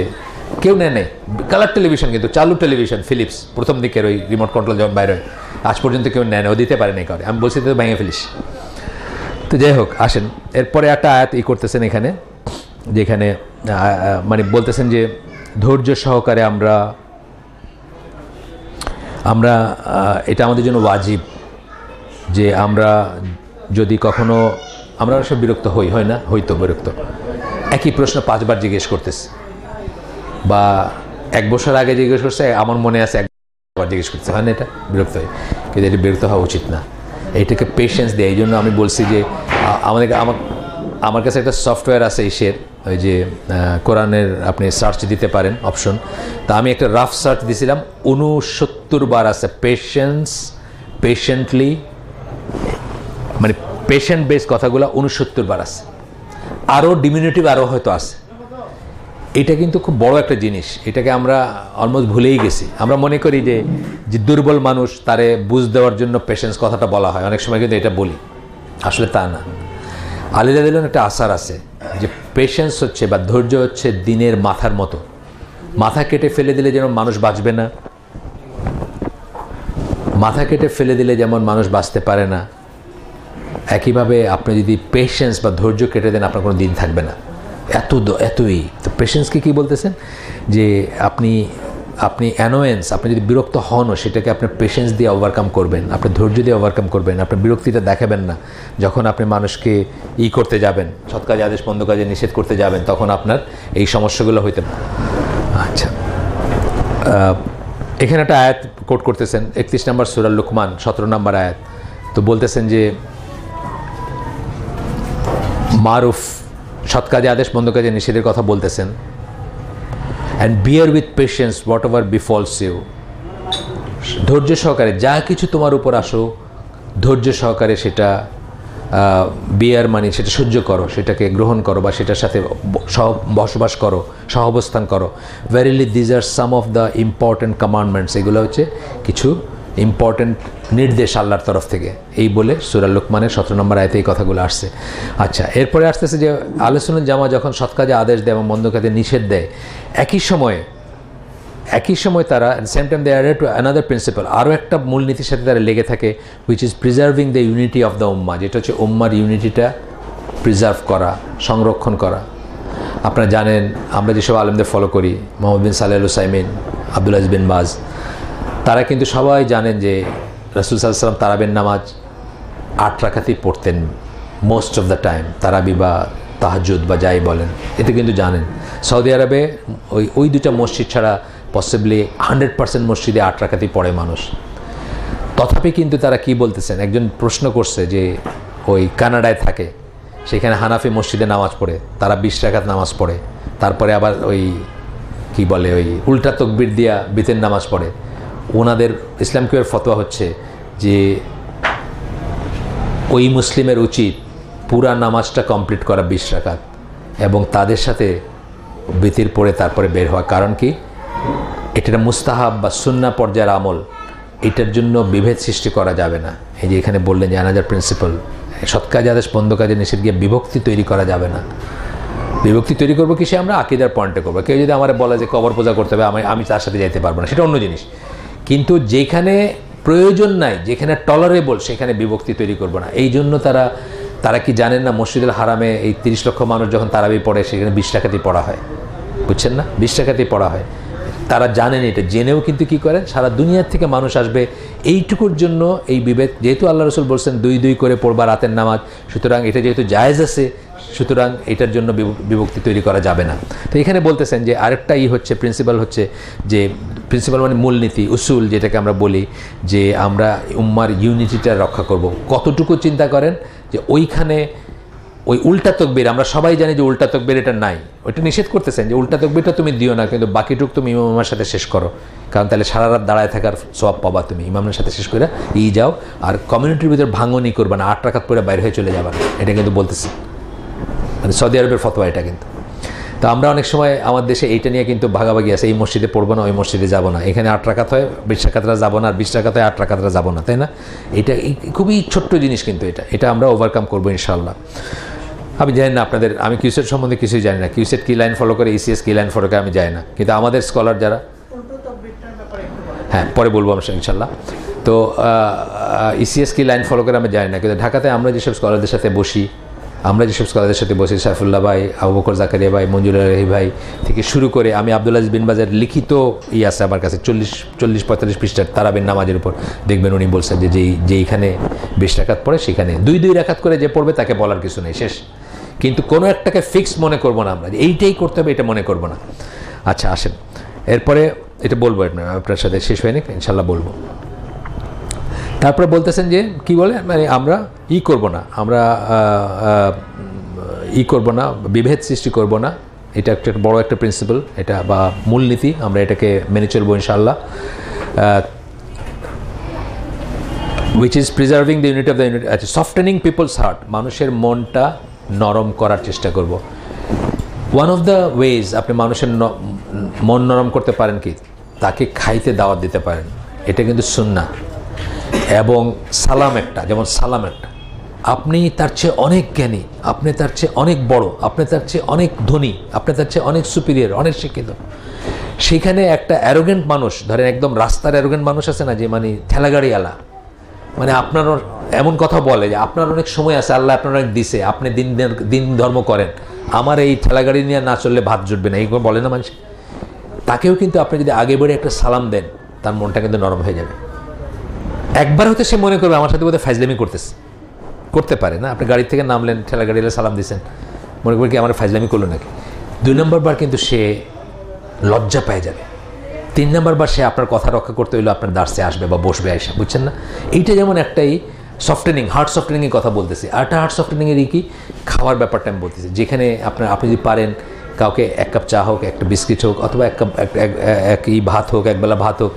কেউ নেয়। কালার টেলিভিশন কিন্তু চালু টেলিভিশন, ফিলিপস, প্রথম দিকের ওই রিমোট কন্ট্রোল যখন বাইরে হয়, আজ পর্যন্ত কেউ নেয় না, ও দিতে পারেনি কারণে। আমি বলছি তো ভেঙে ফেলিস। তো যাই হোক, আসেন এরপরে একটা আয়াত করতেছেন এখানে, যেখানে মানে বলতেছেন যে ধৈর্য সহকারে আমরা এটা আমাদের জন্য ওয়াজিব, যে আমরা যদি কখনো আমরা সব বিরক্ত হয় না, হয়তো বিরক্ত, একই প্রশ্ন 5 বার জিজ্ঞেস করতেছে, বা 1 বছর আগে জিজ্ঞেস করছে, আমার মনে আছে 1 বার জিজ্ঞেস করতে হয় না, এটা বিরক্ত হয়। কিন্তু এটা বিরক্ত হওয়া উচিত না, এইটাকে পেশেন্স দেয়। এই জন্য আমি বলছি যে আমার কাছে একটা সফটওয়্যার আছে ইসের, ওই যে কোরআনের আপনি সার্চ দিতে পারেন অপশন। তা আমি একটা রাফ সার্চ দিয়েছিলাম, 69 বার আছে পেশেন্টলি, মানে পেশেন্ট বেস কথাগুলো 69 বার আছে। আরও ডিমিনিটিভ আরও হয়তো আছে। এটা কিন্তু খুব বড় একটা জিনিস, এটাকে আমরা অলমোস্ট ভুলেই গেছি। আমরা মনে করি যে দুর্বল মানুষ, তারে বুঝ দেওয়ার জন্য পেশেন্স কথাটা বলা হয়, অনেক সময় কিন্তু এটা বলি, আসলে তা না। আলী রাদিয়াল্লাহু একটা আসার আছে যে পেশেন্স হচ্ছে বা ধৈর্য হচ্ছে দিনের মাথার মতো। মাথা কেটে ফেলে দিলে যেমন মানুষ বাঁচবে না, মাথা কেটে ফেলে দিলে যেমন মানুষ বাঁচতে পারে না, একইভাবে আপনি যদি পেশেন্স বা ধৈর্য কেটে দেন, আপনার কোনো দিন থাকবে না। এতই তো পেশেন্সকে কী বলতেছেন, যে আপনি অ্যানোয়েন্স, আপনি যদি বিরক্ত হনও, সেটাকে আপনি পেশেন্স দিয়ে ওভারকাম করবেন, আপনি ধৈর্য দিয়ে ওভারকাম করবেন। আপনি বিরক্তিটা দেখাবেন না। যখন আপনি মানুষকে করতে যাবেন, সৎ কাজে আদেশ, মন্দ কাজে নিষেধ করতে যাবেন, তখন আপনার এই সমস্যাগুলো হইতে পারে। আচ্ছা, এখানে একটা আয়াত কোট করতেছেন, 31 নম্বর সূরা লুকমান 17 নম্বর আয়াত। তো বলতেছেন যে মারুফ সৎ কাজে আদেশ বন্ধ কাজে নিষেধের কথা বলতেছেন। And bear with patience whatever befalls you, ধৈর্য সহকারে যা কিছু তোমার উপর আসো ধৈর্য সহকারে সেটা বিয়ার মানে সেটা সহ্য করো, সেটাকে গ্রহণ করো বা সেটার সাথে বসবাস করো, সহাবস্থান করো। Verily these are some of the important commandments, এগুলো হচ্ছে কিছু ইম্পর্ট্যান্ট নির্দেশ আল্লাহর তরফ থেকে। এই বলে সূরা লুকমানের 17 নম্বর আয়াতে এই কথাগুলো আসছে। আচ্ছা, এরপরে আসতেছে যে আহলে সুন্নাত জামাত যখন সৎ কাজে আদেশ দেয় এবং মন্দ কাজে নিষেধ দেয়, একই সময় তারা same time they are to another principle, আরও একটা মূলনীতির সাথে তারা লেগে থাকে, which is preserving the unity of the উম্মাহ, যেটা হচ্ছে উম্মার ইউনিটিটা প্রিজার্ভ করা, সংরক্ষণ করা। আপনারা জানেন আমরা যেসব আলেমদের ফলো করি, মোহাম্মদ বিন সালেহ আল উসাইমিন, আব্দুল আজিজ বিন বাজ, তারা কিন্তু সবাই জানেন যে রাসূল সাল্লাল্লাহু আলাইহি ওয়াসাল্লাম তারাবির নামাজ 8 রাকাতই পড়তেন মোস্ট অফ দ্য টাইম, তারাবি বা তাহাজ্জুদ বা যাই বলেন, এতে কিন্তু জানেন সৌদি আরবে ওই দুটা মসজিদ ছাড়া পসিবলি 100% মসজিদে 8 রাকাতই পড়ে মানুষ। তথাপি কিন্তু তারা কি বলতেছেন, একজন প্রশ্ন করছে যে ওই কানাডায় থাকে, সেখানে হানাফি মসজিদে নামাজ পড়ে, তারা 20 রাকাত নামাজ পড়ে, তারপরে আবার ওই কি বলে ওই উল্টা তকবির দিয়া বিতের নামাজ পড়ে। ওনাদের ইসলামীয় ফতোয়া হচ্ছে যে ওই মুসলিমের উচিত পুরা নামাজটা কমপ্লিট করা 20 রাকাত এবং তাদের সাথে বিতির পড়ে তারপরে বের হওয়া। কারণ কি, এটা মুস্তাহাব বা সুন্নাহ পর্যায়ের আমল, এটার জন্য বিভেদ সৃষ্টি করা যাবে না। এই যে এখানে বললেন যে অ্যানাদার প্রিন্সিপাল, সৎ কাজে আদেশ বন্ধ কাজে নিষেধ গিয়ে বিভক্তি তৈরি করা যাবে না। বিভক্তি তৈরি করবো কিসে, আমরা আকীদার পয়েন্টে করবো। কেউ যদি আমার বলে যে কবর পূজা করতে হবে, আমি তার সাথে যাইতে পারবো না, সেটা অন্য জিনিস। কিন্তু যেখানে প্রয়োজন নাই, যেখানে টলারেবল, সেখানে বিভক্তি তৈরি করবো না। এই জন্য তারা কি জানেন না, মসজিদুল হারামে এই 30 লক্ষ মানুষ যখন তারাবি পড়ে, সেখানে 20 রাকাতই পড়া হয়, বুঝছেন না, 20 রাকাতই পড়া হয়। তারা জানেন এটা, জেনেও কিন্তু কি করেন, সারা দুনিয়ার থেকে মানুষ আসবে এইটুকুর জন্য। এই বিভেদ, যেহেতু আল্লাহ রসুল বলছেন 2 করে পড়বা রাতের নামাজ, সুতরাং এটা যেহেতু জায়েজ আছে, সুতরাং এটার জন্য বিভক্তি তৈরি করা যাবে না। তো এখানে বলতেছেন যে আরেকটা হচ্ছে প্রিন্সিপাল, হচ্ছে যে প্রিন্সিপাল মানে মূলনীতি, উসুল যেটাকে আমরা বলি, যে আমরা উম্মার ইউনিটিটা রক্ষা করব। কতটুকু চিন্তা করেন যে ওইখানে ওই উল্টা তকবীর, আমরা সবাই জানি যে উল্টা তকবীর এটা নাই, ওইটা নিষেধ করতেছেন যে উল্টা তকবীরটা তুমি দিও না, কিন্তু বাকিটুক তুমি ইমামের সাথে শেষ করো, কারণ তাহলে সারা রাত দাঁড়ায় থাকার সওয়াব পাবা তুমি। ইমামের সাথে শেষ করে যাও, আর কমিউনিটির ভিতরে ভাঙনি করবে না, 8 রাকাত পরে বাইরে হয়ে চলে যাবা, এটা কিন্তু বলতেছে, মানে সৌদি আরবের ফতোয়া এটা কিন্তু। তো আমরা অনেক সময় আমার দেশে এইটা নিয়ে কিন্তু ভাগাভাগি আছে, এই মসজিদে পড়বো না, ওই মসজিদে যাবো না, এখানে 8 রাকাত হয় 20 রাকাতরা যাবো না, আর 20 রাকাত হয় 8 রাকাতরা যাবো না, তাই না? এটা খুবই ছোট্ট জিনিস, কিন্তু এটা আমরা ওভারকাম করবো ইনশাআল্লাহ। আমি জানি না আপনাদের, আমি কিউসেট সম্বন্ধে কিছুই জানি না, কিউসেট কী লাইন ফলো করে, ইসিএস কী লাইন ফলো করে আমি জানি না, কিন্তু আমাদের স্কলার যারা, হ্যাঁ পরে বলবো আমরা ইনশাল্লাহ। তো ইসিএস কী লাইন ফলো করে আমি জানি না, কিন্তু ঢাকাতে আমরা যেসব স্কলারদের সাথে বসি, সাইফুল্লাহ ভাই, আবু বকর জাকারিয়া ভাই, মঞ্জুর আলহী ভাই থেকে শুরু করে, আমি আব্দুল আজিজ বিন বাজের লিখিত আছে আমার কাছে 40-45 পৃষ্ঠার তারাবির নামাজের উপর, দেখবেন উনি বলছেন যে যেইখানে 20 রাকাত পড়ে সেখানে 2 রাকাত করে যে পড়বে তাকে বলার কিছু নেই, শেষ। কিন্তু কোনো একটাকে ফিক্স মনে করবো না আমরা, এইটাই করতে হবে এটা মনে করবো না। আচ্ছা আসেন, এরপরে এটা বলবো আপনার সাথে, শেষ হয়নি ইনশাল্লাহ বলবো। তারপরে বলতেছেন যে কি বলে, মানে আমরা করব না, আমরা করব না, বিভেদ সৃষ্টি করব না, এটা একটা বড় একটা প্রিন্সিপাল, এটা বা মূলনীতি, আমরা এটাকে মেনে চলবো ইনশাআল্লাহ। which is preserving the unity of the unity, আচ্ছা, softening people's heart, মানুষের মনটা নরম করার চেষ্টা করব। ওয়ান অফ দ্য ওয়েজ আপনি মানুষের মন নরম করতে পারেন কি, তাকে খাইতে দাওয়াত দিতে পারেন, এটা কিন্তু সুন্নাহ। এবং সালাম একটা, যেমন সালাম একটা, আপনি তার চেয়ে অনেক জ্ঞানী, আপনি তার চেয়ে অনেক বড়, আপনি তার চেয়ে অনেক ধনী, আপনি তার চেয়ে অনেক সুপিরিয়র, অনেক শিক্ষিত, সেখানে একটা অ্যারোগেন্ট মানুষ, ধরেন একদম রাস্তার অ্যারোগেন্ট মানুষ আছে না, যে মানে ঠেলাগাড়িওয়ালা, মানে আপনার এমন কথা বলে যে আপনার অনেক সময় আছে, আল্লাহ আপনার অনেক দিছে, আপনি দিন ধর্ম করেন, আমার এই ঠেলাগাড়ি নিয়ে না চললে ভাত জুটবে না, এইগুলো বলে না মানুষ। তাকেও কিন্তু আপনি যদি আগে বেড়ে একটা সালাম দেন, তার মনটা কিন্তু নরম হয়ে যাবে। একবার হতে সে মনে করবে আমার সাথে বোধহয় ফাজলামি করতে পারে না, আপনি গাড়ি থেকে নামলেন, ঠেলা গাড়ি সালাম দিয়েছেন, মনে করবে কি আমার ফাজলামি করলো নাকি। 2 নম্বর বার কিন্তু সে লজ্জা পেয়ে যাবে। 3 নম্বর বার সে আপনার কথা রক্ষা করতে হইলে আপনার দার্সে আসবে বা বসবে, আসা, বুঝছেন না? এইটা যেমন একটাই সফটেনিং, হার্ট সফটেনিংয়ের কথা বলতেছি। আরেকটা হার্ট সফটেনিংয়ের কি খাওয়ার ব্যাপারটা আমি বলতেছি, যেখানে আপনি যদি পারেন কাউকে 1 কাপ চা হোক, একটা বিস্কিট হোক, অথবা এক ভাত হোক, একবেলা ভাত হোক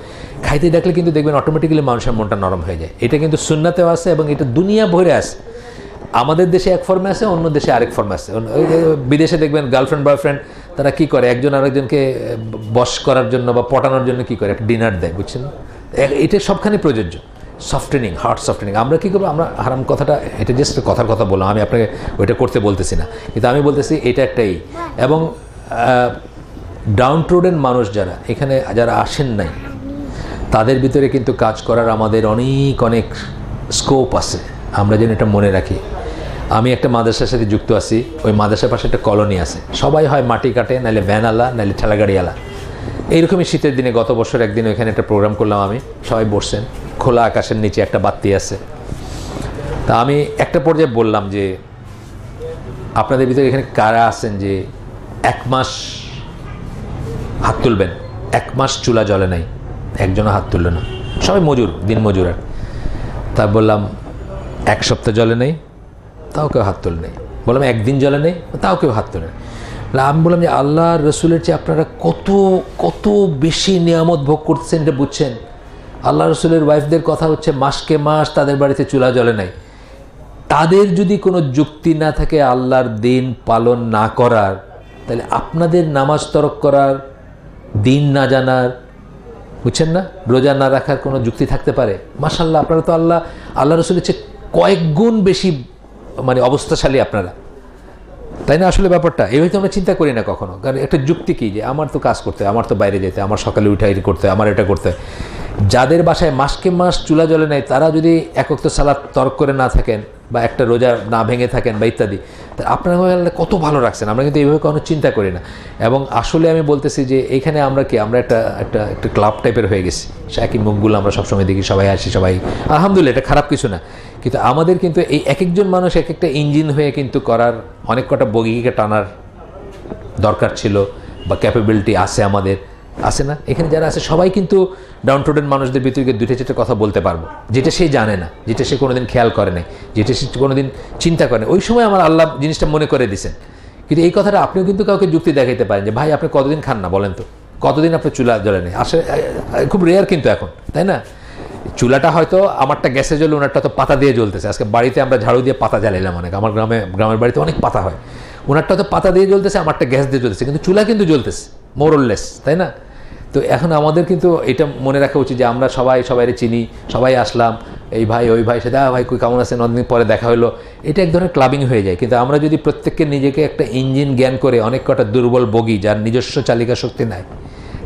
খাইতে দেখলে কিন্তু দেখবেন অটোমেটিক্যালি মানুষের মনটা নরম হয়ে যায়। এটা কিন্তু সুন্নাতেও আছে এবং এটা দুনিয়া ভরে আছে। আমাদের দেশে এক ফর্মে আছে, অন্য দেশে আরেক ফর্মে আছে। বিদেশে দেখবেন গার্লফ্রেন্ড বয়ফ্রেন্ড তারা কী করে, একজন আরেকজনকে বশ করার জন্য বা পটানোর জন্য কী করে, একটা ডিনার দেয়, বুঝছেন? এটা সবখানে প্রযোজ্য। সফটেনিং, হার্ট সফটেনিং। আমরা কী করবো, আমরা হারাম কথাটা, এটা জাস্ট কথার কথা বললাম, আমি আপনাকে ওইটা করতে বলতেছি না, কিন্তু আমি বলতেছি এটা একটাই। এবং ডাউন ট্রোডেন মানুষ এখানে যারা আসেন নাই, তাদের ভিতরে কিন্তু কাজ করার আমাদের অনেক স্কোপ আছে। আমরা যেন এটা মনে রাখি। আমি একটা মাদ্রাসার সাথে যুক্ত আছি, ওই মাদ্রাসার পাশে একটা কলোনি আছে, সবাই হয় মাটি কাটে, নাহলে ভ্যানওয়ালা, নাহলে ঠেলাগাড়িওয়ালা। এইরকমই শীতের দিনে গত বছর একদিন ওইখানে একটা প্রোগ্রাম করলাম আমি, সবাই বসছেন, খোলা আকাশের নিচে একটা বাতি আছে। তা আমি একটা পর্যায়ে বললাম যে আপনাদের ভিতরে এখানে কারা আছেন যে 1 মাস হাত তুলবেন, 1 মাস চুলা জ্বলে নাই? একজনও হাত তুলল না, সবাই মজুর, দিন মজুর। আর তা বললাম 1 সপ্তাহ জ্বলে নেই, তাও কেউ হাত তোলে নেই। বললাম 1 দিন জ্বলে নেই, তাও কেউ হাত তোলে। আমি বললাম যে আল্লাহ রসুলের চেয়ে আপনারা কত বেশি নিয়ামত ভোগ করতেছেন এটা বুঝছেন? আল্লাহ রসুলের ওয়াইফদের কথা হচ্ছে মাসকে মাস তাদের বাড়িতে চুলা জ্বলে নাই। তাদের যদি কোনো যুক্তি না থাকে আল্লাহর দিন পালন না করার, তাহলে আপনাদের নামাজ তরক করার, দিন না জানার, বুঝছেন না, রোজা না রাখার কোনো যুক্তি থাকতে পারে? মাশাআল্লাহ, আপনারা তো আল্লাহ রসুলের চেয়ে কয়েক গুণ বেশি অবস্থাশালী আপনারা, তাই না? আসলে ব্যাপারটা এইভাবে তো আমরা চিন্তা করি না কখনো। কারণ একটা যুক্তি কি, যে আমার তো কাজ করতে হয়, আমার তো বাইরে যেতে, আমার সকালে উঠে করতে হয়, আমার এটা করতে হয়। যাদের বাসায় মাসকে মাস চুলা জ্বলে নেয়, তারা যদি এক ওয়াক্ত সালাত তরক করে না থাকেন, বা একটা রোজা না ভেঙে থাকেন, বা ইত্যাদি, তা আপনারা কত ভালো রাখছেন। আমরা কিন্তু এইভাবে কখনো চিন্তা করি না। এবং আসলে আমি বলতেছি যে এইখানে আমরা একটা ক্লাব টাইপের হয়ে গেছি। একই মুখগুলো আমরা সবসময় দেখি, সবাই আসি, সবাই আলহামদুলিল্লাহ, এটা খারাপ কিছু না। কিন্তু আমাদের কিন্তু এই একজন মানুষ একটা ইঞ্জিন হয়ে কিন্তু করার, অনেক কটা বগিকে টানার দরকার ছিল, বা ক্যাপাবিলিটি আছে আমাদের, আছে না? এখানে যারা আছে সবাই কিন্তু ডাউন ট্রোডেন মানুষদের ভিতরে 2-4টা কথা বলতে পারবো, যেটা সে জানে না, যেটা সে কোনোদিন খেয়াল করে নাই, যেটা সে কোনোদিন চিন্তা করে না। ওই সময় আমার আল্লাহ জিনিসটা মনে করে দিয়েছেন। কিন্তু এই কথাটা আপনিও কিন্তু কাউকে যুক্তি দেখাইতে পারেন যে ভাই আপনি কতদিন খান না বলেন তো, কতদিন আপনি চুলা জ্বলে নেই? আসলে খুব রেয়ার কিন্তু এখন, তাই না? চুলাটা হয়তো আমারটা গ্যাসে জ্বলে, ওনারটা তো পাতা দিয়ে জ্বলতেছে। আজকে বাড়িতে আমরা ঝাড়ু দিয়ে পাতা জ্বালাইলাম অনেক, আমার গ্রামের বাড়িতে অনেক পাতা হয়, ওনারটা তো পাতা দিয়ে জ্বলতেছে, আমারটা গ্যাস দিয়ে জ্বলতেছে, কিন্তু চুলা কিন্তু জ্বলতেছে মোরলেস, তাই না? তো এখন আমাদের কিন্তু এটা মনে রাখা উচিত যে আমরা সবাই চিনি, সবাই আসলাম, এই ভাই ওই ভাই, সেটা ভাই কই কেমন আছেন, অনেকদিন পরে দেখা হলো, এটা এক ধরনের ক্লাবিং হয়ে যায়। কিন্তু আমরা যদি প্রত্যেককে নিজেকে একটা ইঞ্জিন জ্ঞান করে, অনেক কটা দুর্বল বগি যার নিজস্ব চালিকা শক্তি নাই,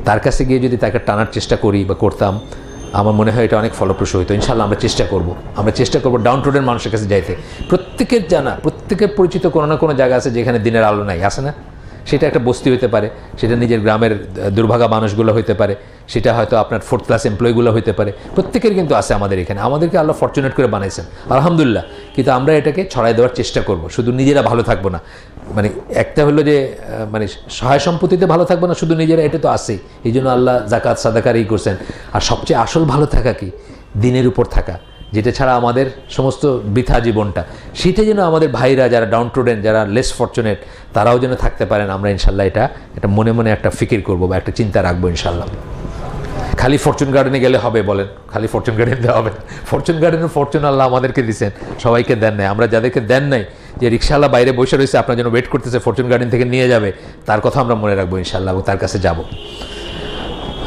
তার কাছে গিয়ে যদি তাকে টানার চেষ্টা করি বা করতাম, আমার মনে হয় এটা অনেক ফলপ্রসূ হতো। ইনশাআল্লাহ আমরা চেষ্টা করব ডাউন ট্রোডেন মানুষের কাছে যাইতে। প্রত্যেকের জানা, প্রত্যেকের পরিচিত কোনো না কোনো জায়গা আছে যেখানে দিনের আলো নাই, আছে না? সেটা একটা বস্তি হতে পারে, সেটা নিজের গ্রামের দুর্ভাগা মানুষগুলো হতে পারে, সেটা হয়তো আপনার 4th ক্লাস এমপ্লয়িগুলো হতে পারে। প্রত্যেকের কিন্তু আছে আমাদের এখানে। আমাদেরকে আল্লাহ ফরচুনেট করে বানাইছেন, আলহামদুলিল্লাহ। কিন্তু আমরা এটাকে ছড়াই দেওয়ার চেষ্টা করব। শুধু নিজেরা ভালো থাকবো না, মানে একটা হলো যে মানে সহায় সম্পত্তিতে ভালো থাকবো না, শুধু নিজেরা, এটা তো আছেই। এই জন্য আল্লাহ জাকাত সাদাকার করছেন। আর সবচেয়ে আসল ভালো থাকা কি? দিনের উপর থাকা, যেটা ছাড়া আমাদের সমস্ত বৃথা জীবনটা, সেটা যেন আমাদের ভাইরা যারা ডাউন ট্রোডেন, যারা লেস ফরচুনেট, তারাও যেন থাকতে পারেন। আমরা ইনশাল্লাহ এটা মনে মনে একটা ফিকির করবো বা একটা চিন্তা রাখবো ইনশাল্লাহ। খালি ফরচুন গার্ডেনে গেলে হবে বলেন? খালি ফরচুন গার্ডেন দেওয়া হবে? ফরচুন গার্ডেনের ফরচুন আল্লাহ আমাদেরকে দিচ্ছেন, সবাইকে দেন নাই। আমরা যাদেরকে দেন নাই, যে রিক্সাওয়ালা বাইরে বসে রয়েছে আপনার জন্য ওয়েট করতেছে ফরচুন গার্ডেন থেকে নিয়ে যাবে, তার কথা আমরা মনে রাখবো ইনশাল্লাহ, তার কাছে যাব।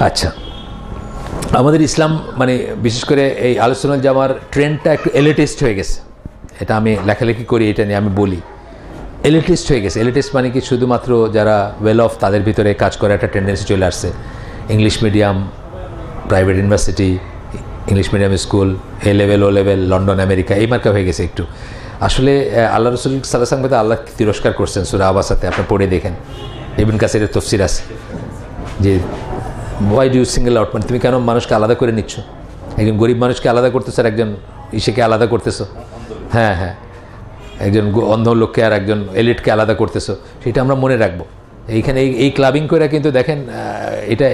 আচ্ছা, আমাদের ইসলাম মানে বিশেষ করে এই আহলে সুন্নাত জামার ট্রেন্ডটা একটু এলিটিস্ট হয়ে গেছে। এটা আমি লেখালেখি করি, এটা নিয়ে আমি বলি, এলিটিস্ট হয়ে গেছে। এলিটিস্ট মানে কি? শুধুমাত্র যারা ওয়েল অফ তাদের ভিতরে কাজ করে একটা টেন্ডেন্সি চলে আসছে। English medium, private university, English medium school, A level, O level, London, America, এই মার্কা হয়ে গেছে একটু। আসলে আল্লাহ রসুল সাল্লাল্লাহু আলাইহি ওয়াসাল্লাম আল্লাহ তিরস্কার করছেন সূরা আবাসাতে, আপনি পড়ে দেখেন। ইবনে কাসিরের তাফসীর আছে যে why do you single out, মানে তুমি কেন মানুষকে আলাদা করে নিচ্ছ? একজন গরিব মানুষকে আলাদা করতেছো আর একজন ইসেকে আলাদা করতেছো। হ্যাঁ, একজন অন্ধ লোককে আর একজন এলিটকে আলাদা করতেছো, সেটা আমরা মনে রাখবো। এইখানে এই ক্লাবিং করে কিন্তু দেখেন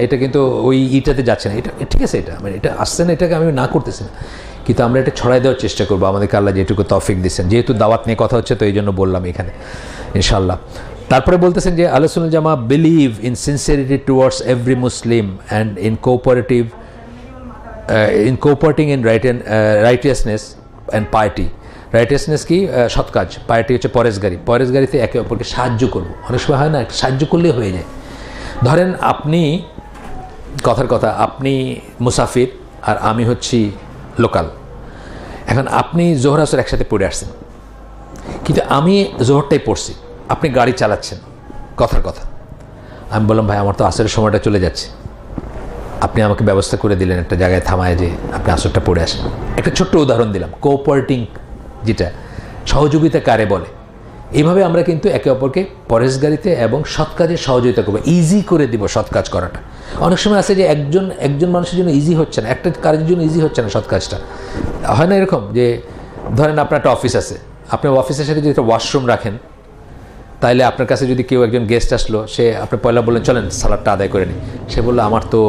এটা কিন্তু ওই ইটাতে যাচ্ছে না। এটা ঠিক আছে, এটা মানে এটা আসছে না, এটাকে আমি না করতেছি না, কিন্তু আমরা এটা ছড়াই দেওয়ার চেষ্টা করবো, আমাদেরকে আল্লাহ যেটুকু তৌফিক দিচ্ছেন। যেহেতু দাওয়াত নিয়ে কথা হচ্ছে তো এই জন্য বললাম এখানে ইনশাআল্লাহ। তারপরে বলতেছেন যে আহলে সুন্নাত জামা believe in sincerity towards every Muslim and in cooperating in righteousness and পাইটি। রাইটিয়াসনেস কি? সৎ কাজ। পাইটি হচ্ছে পরেশগারিতে একে অপরকে সাহায্য করবো। অনেক সময় হয় না, সাহায্য করলেই হয়ে যায়। ধরেন আপনি, কথার কথা, আপনি মুসাফির আর আমি হচ্ছি লোকাল। এখন আপনি জোহর আসর একসাথে পড়ে আসছেন, কিন্তু আমি জোহরটাই পড়ছি, আপনি গাড়ি চালাচ্ছেন। কথার কথা, আমি বললাম ভাই আমার তো আসরের সময়টা চলে যাচ্ছে, আপনি আমাকে ব্যবস্থা করে দিলেন একটা জায়গায় থামায় যে আপনি আসরটা পড়ে আসেন। একটা ছোট্ট উদাহরণ দিলাম, কোঅপারেটিং, যেটা সহযোগিতা কারে বলে। এইভাবে আমরা কিন্তু একে অপরকে পরেশগারিতে এবং সৎ কাজে সহযোগিতা করবো, ইজি করে দিব সৎ কাজ করাটা। অনেক সময় আছে যে একজন মানুষের জন্য ইজি হচ্ছে না, একটা কাজের জন্য ইজি হচ্ছে না সৎ কাজটা। হয় না এরকম যে ধরেন আপনার একটা অফিস আছে, আপনি অফিসের সাথে যদি একটা ওয়াশরুম রাখেন, তাইলে আপনার কাছে যদি কেউ একজন গেস্ট আসলো, সে আপনি পয়লা বললেন চলেন সালাদটা আদায় করে নিই, সে বললো আমার তো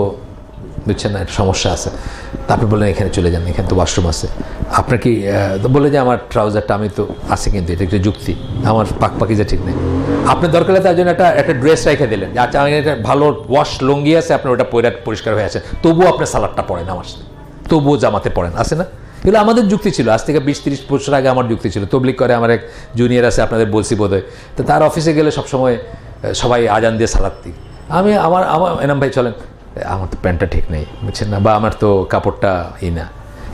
বুঝছেন না একটা সমস্যা আছে, তা আপনি বললেন এখানে চলে যান, এখানে তো ওয়াশরুম আছে। আপনার কি বলে যে আমার ট্রাউজারটা আমি তো আছে, কিন্তু এটা একটা যুক্তি, আমার পাকপাকিজা ঠিক নেই। আপনি দরকার হলে তার জন্য একটা ড্রেস রেখে দিলেন, আচ্ছা আমি একটা ভালো ওয়াশ লুঙ্গি আছে, আপনার ওটা পরিষ্কার হয়ে আছে, তবুও আপনি সালাদটা পড়েন আমার সাথে, তবুও জামাতে পড়েন, আছে না? এগুলো আমাদের যুক্তি ছিল, আজ থেকে 20-30 বছর আগে আমার যুক্তি ছিল। তবলিগ করে আমার এক জুনিয়র আছে, আপনাদের বলছি বোধহয়, তো তার অফিসে গেলে সবসময় সবাই আজান দিয়ে সালাদ দিই। আমার এনাম ভাই চলেন, আমার তো প্যান্টটা ঠিক নেই, বুঝছেন না, বা আমার তো কাপড়টা না।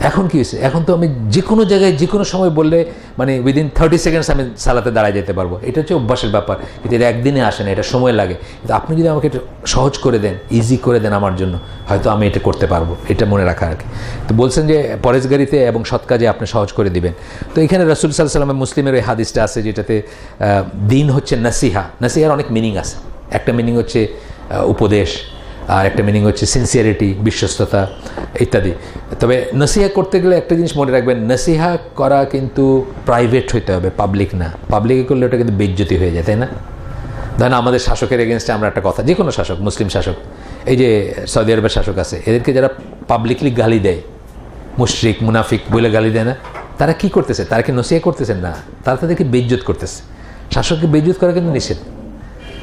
এখন কি হয়েছে, এখন তো আমি যে কোনো জায়গায় যে কোনো সময় বললে মানে উইদিন 30 সেকেন্ডস আমি সালাতে দাঁড়ায় যেতে পারবো। এটা হচ্ছে অভ্যাসের ব্যাপার, কিন্তু এটা একদিনে আসে না, এটা সময় লাগে। কিন্তু আপনি যদি আমাকে এটা সহজ করে দেন, ইজি করে দেন আমার জন্য, হয়তো আমি এটা করতে পারবো, এটা মনে রাখা আর কি। তো বলছেন যে পরেশগারিতে এবং সৎ কাজে আপনি সহজ করে দিবেন। তো এখানে রাসূল সাল্লাল্লাহু আলাইহি ওয়াসাল্লামের মুসলিমের ওই হাদিসটা আছে যেটাতে দিন হচ্ছে নাসিহা। নাসিহার অনেক মিনিং আছে। একটা মিনিং হচ্ছে উপদেশ, আর একটা মিনিং হচ্ছে সিনসিয়ারিটি, বিশ্বস্ততা ইত্যাদি। তবে নসিহা করতে গেলে একটা জিনিস মনে রাখবেন, নসিহা করা কিন্তু প্রাইভেট হইতে হবে, পাবলিক না। পাবলিকে করলে ওটা কিন্তু বেইজ্জতি হয়ে যায়, তাই না? ধরেন আমাদের শাসকের এগেনস্টে আমরা একটা কথা, যে কোনো শাসক, মুসলিম শাসক, এই যে সৌদি আরবের শাসক আছে, এদেরকে যারা পাবলিকলি গালি দেয়, মুশরিক মুনাফিক বলে গালি দেয় না, তারা কি করতেছে? তারা কি নসিহা করতেছেন? না, তারা তাদেরকে বেইজ্জত করতেছে। শাসককে বেইজ্জত করা কিন্তু নিষেধ।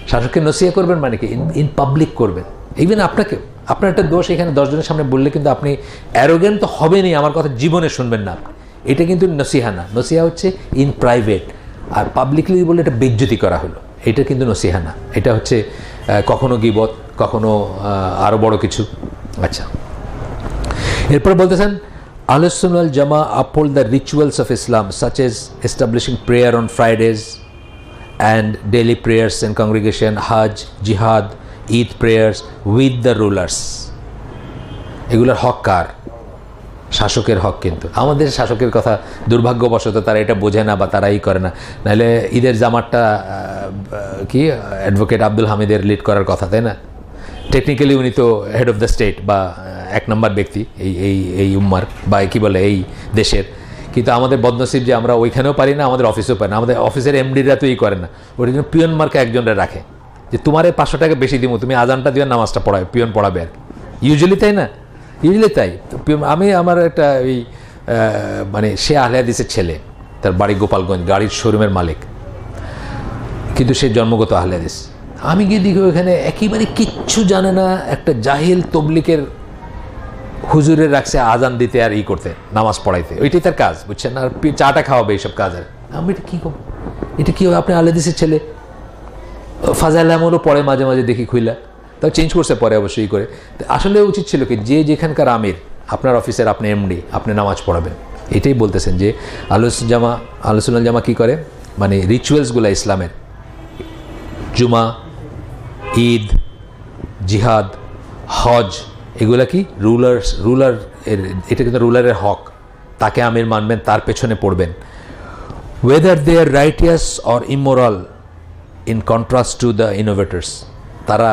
শাসককে নসিহা করবেন মানে কি? ইন পাবলিক করবেন। ইভেন আপনাকে, আপনার একটা দোষ এখানে 10 জনের সামনে বললে কিন্তু আপনি অ্যারোগেন্ট তো হবেনই, আমার কথা জীবনে শুনবেন না। এটা কিন্তু নসিহা না। নসিহা হচ্ছে ইন প্রাইভেট, আর পাবলিকলি বললে এটা বেইজ্জতি করা হলো, এটা কিন্তু নসিহা না। এটা হচ্ছে কখনো গীবত, কখনো আরও বড় কিছু। আচ্ছা, এরপর বলতেছেন আহলে সুন্নাহ ওয়াল জামা uphold the rituals of Islam such as establishing prayer on Fridays and daily prayers in congregation, Hajj, Jihad, Eid prayers with the rulers. এগুলোর হক কার? শাসকের হক। কিন্তু আমাদের শাসকের কথা দুর্ভাগ্যবশত তারা এটা বোঝে না বা তারাই করে না। নাহলে ঈদের জামাতটা কি অ্যাডভোকেট আব্দুল হামিদের লিড করার কথা, তাই না? টেকনিক্যালি উনি তো হেড অফ দ্য স্টেট বা 1 নম্বর ব্যক্তি এই উম্মার বা কি বলে এই দেশের। কিন্তু আমাদের বদনসিব যে আমরা ওইখানেও পারি না, আমাদের অফিসেও পারি না। আমাদের অফিসের এমডিরা তো করে না, ওটার জন্য পিয়ন মার্কা একজনরা রাখে যে তোমার 500 টাকা বেশি দিব, তুমি আজানটা দিবেন, নামাজটা পড়াবে, পিয়ন পড়াবে আর কি। ইউজুয়ালি তাই না? ইউজুয়ালি তাই। আমি আমার একটা ওই মানে সে আহলে হাদিসের ছেলে, তার বাড়ি গোপালগঞ্জ, গাড়ির শোরুমের মালিক, কিন্তু সে জন্মগত আহলে হাদিস। আমি গিয়ে দেখি ওখানে একেবারে কিচ্ছু জানে না একটা জাহিল তবলিকের হুজুরের রাখছে আজান দিতে আর করতে, নামাজ পড়াইতে, ওইটাই তার কাজ, বুঝছেন? আর চাটা খাওয়াবে এইসব কাজ। আর আমি এটা কী করবো? এটা কী হবে? আপনি আহলে হাদিসের ছেলে। ফাজাইল আমলও পড়ে মাঝে মাঝে দেখি খুইলা, তাও চেঞ্জ করছে পরে অবশ্যই করে। আসলে উচিত ছিল কি, যে যেখানকার আমির, আপনার অফিসের আপনি এমডি, আপনি নামাজ পড়াবেন। এটাই বলতেছেন যে আহলে সুন্নাহ জামা কী করে, মানে রিচুয়ালসগুলো ইসলামের, জুমা, ঈদ, জিহাদ, হজ, এগুলা কি রুলার এটা কিন্তু রুলারের হক। তাকে আমির মানবেন, তার পেছনে পড়বেন। Whether they are righteous or immoral in contrast to the innovators. তারা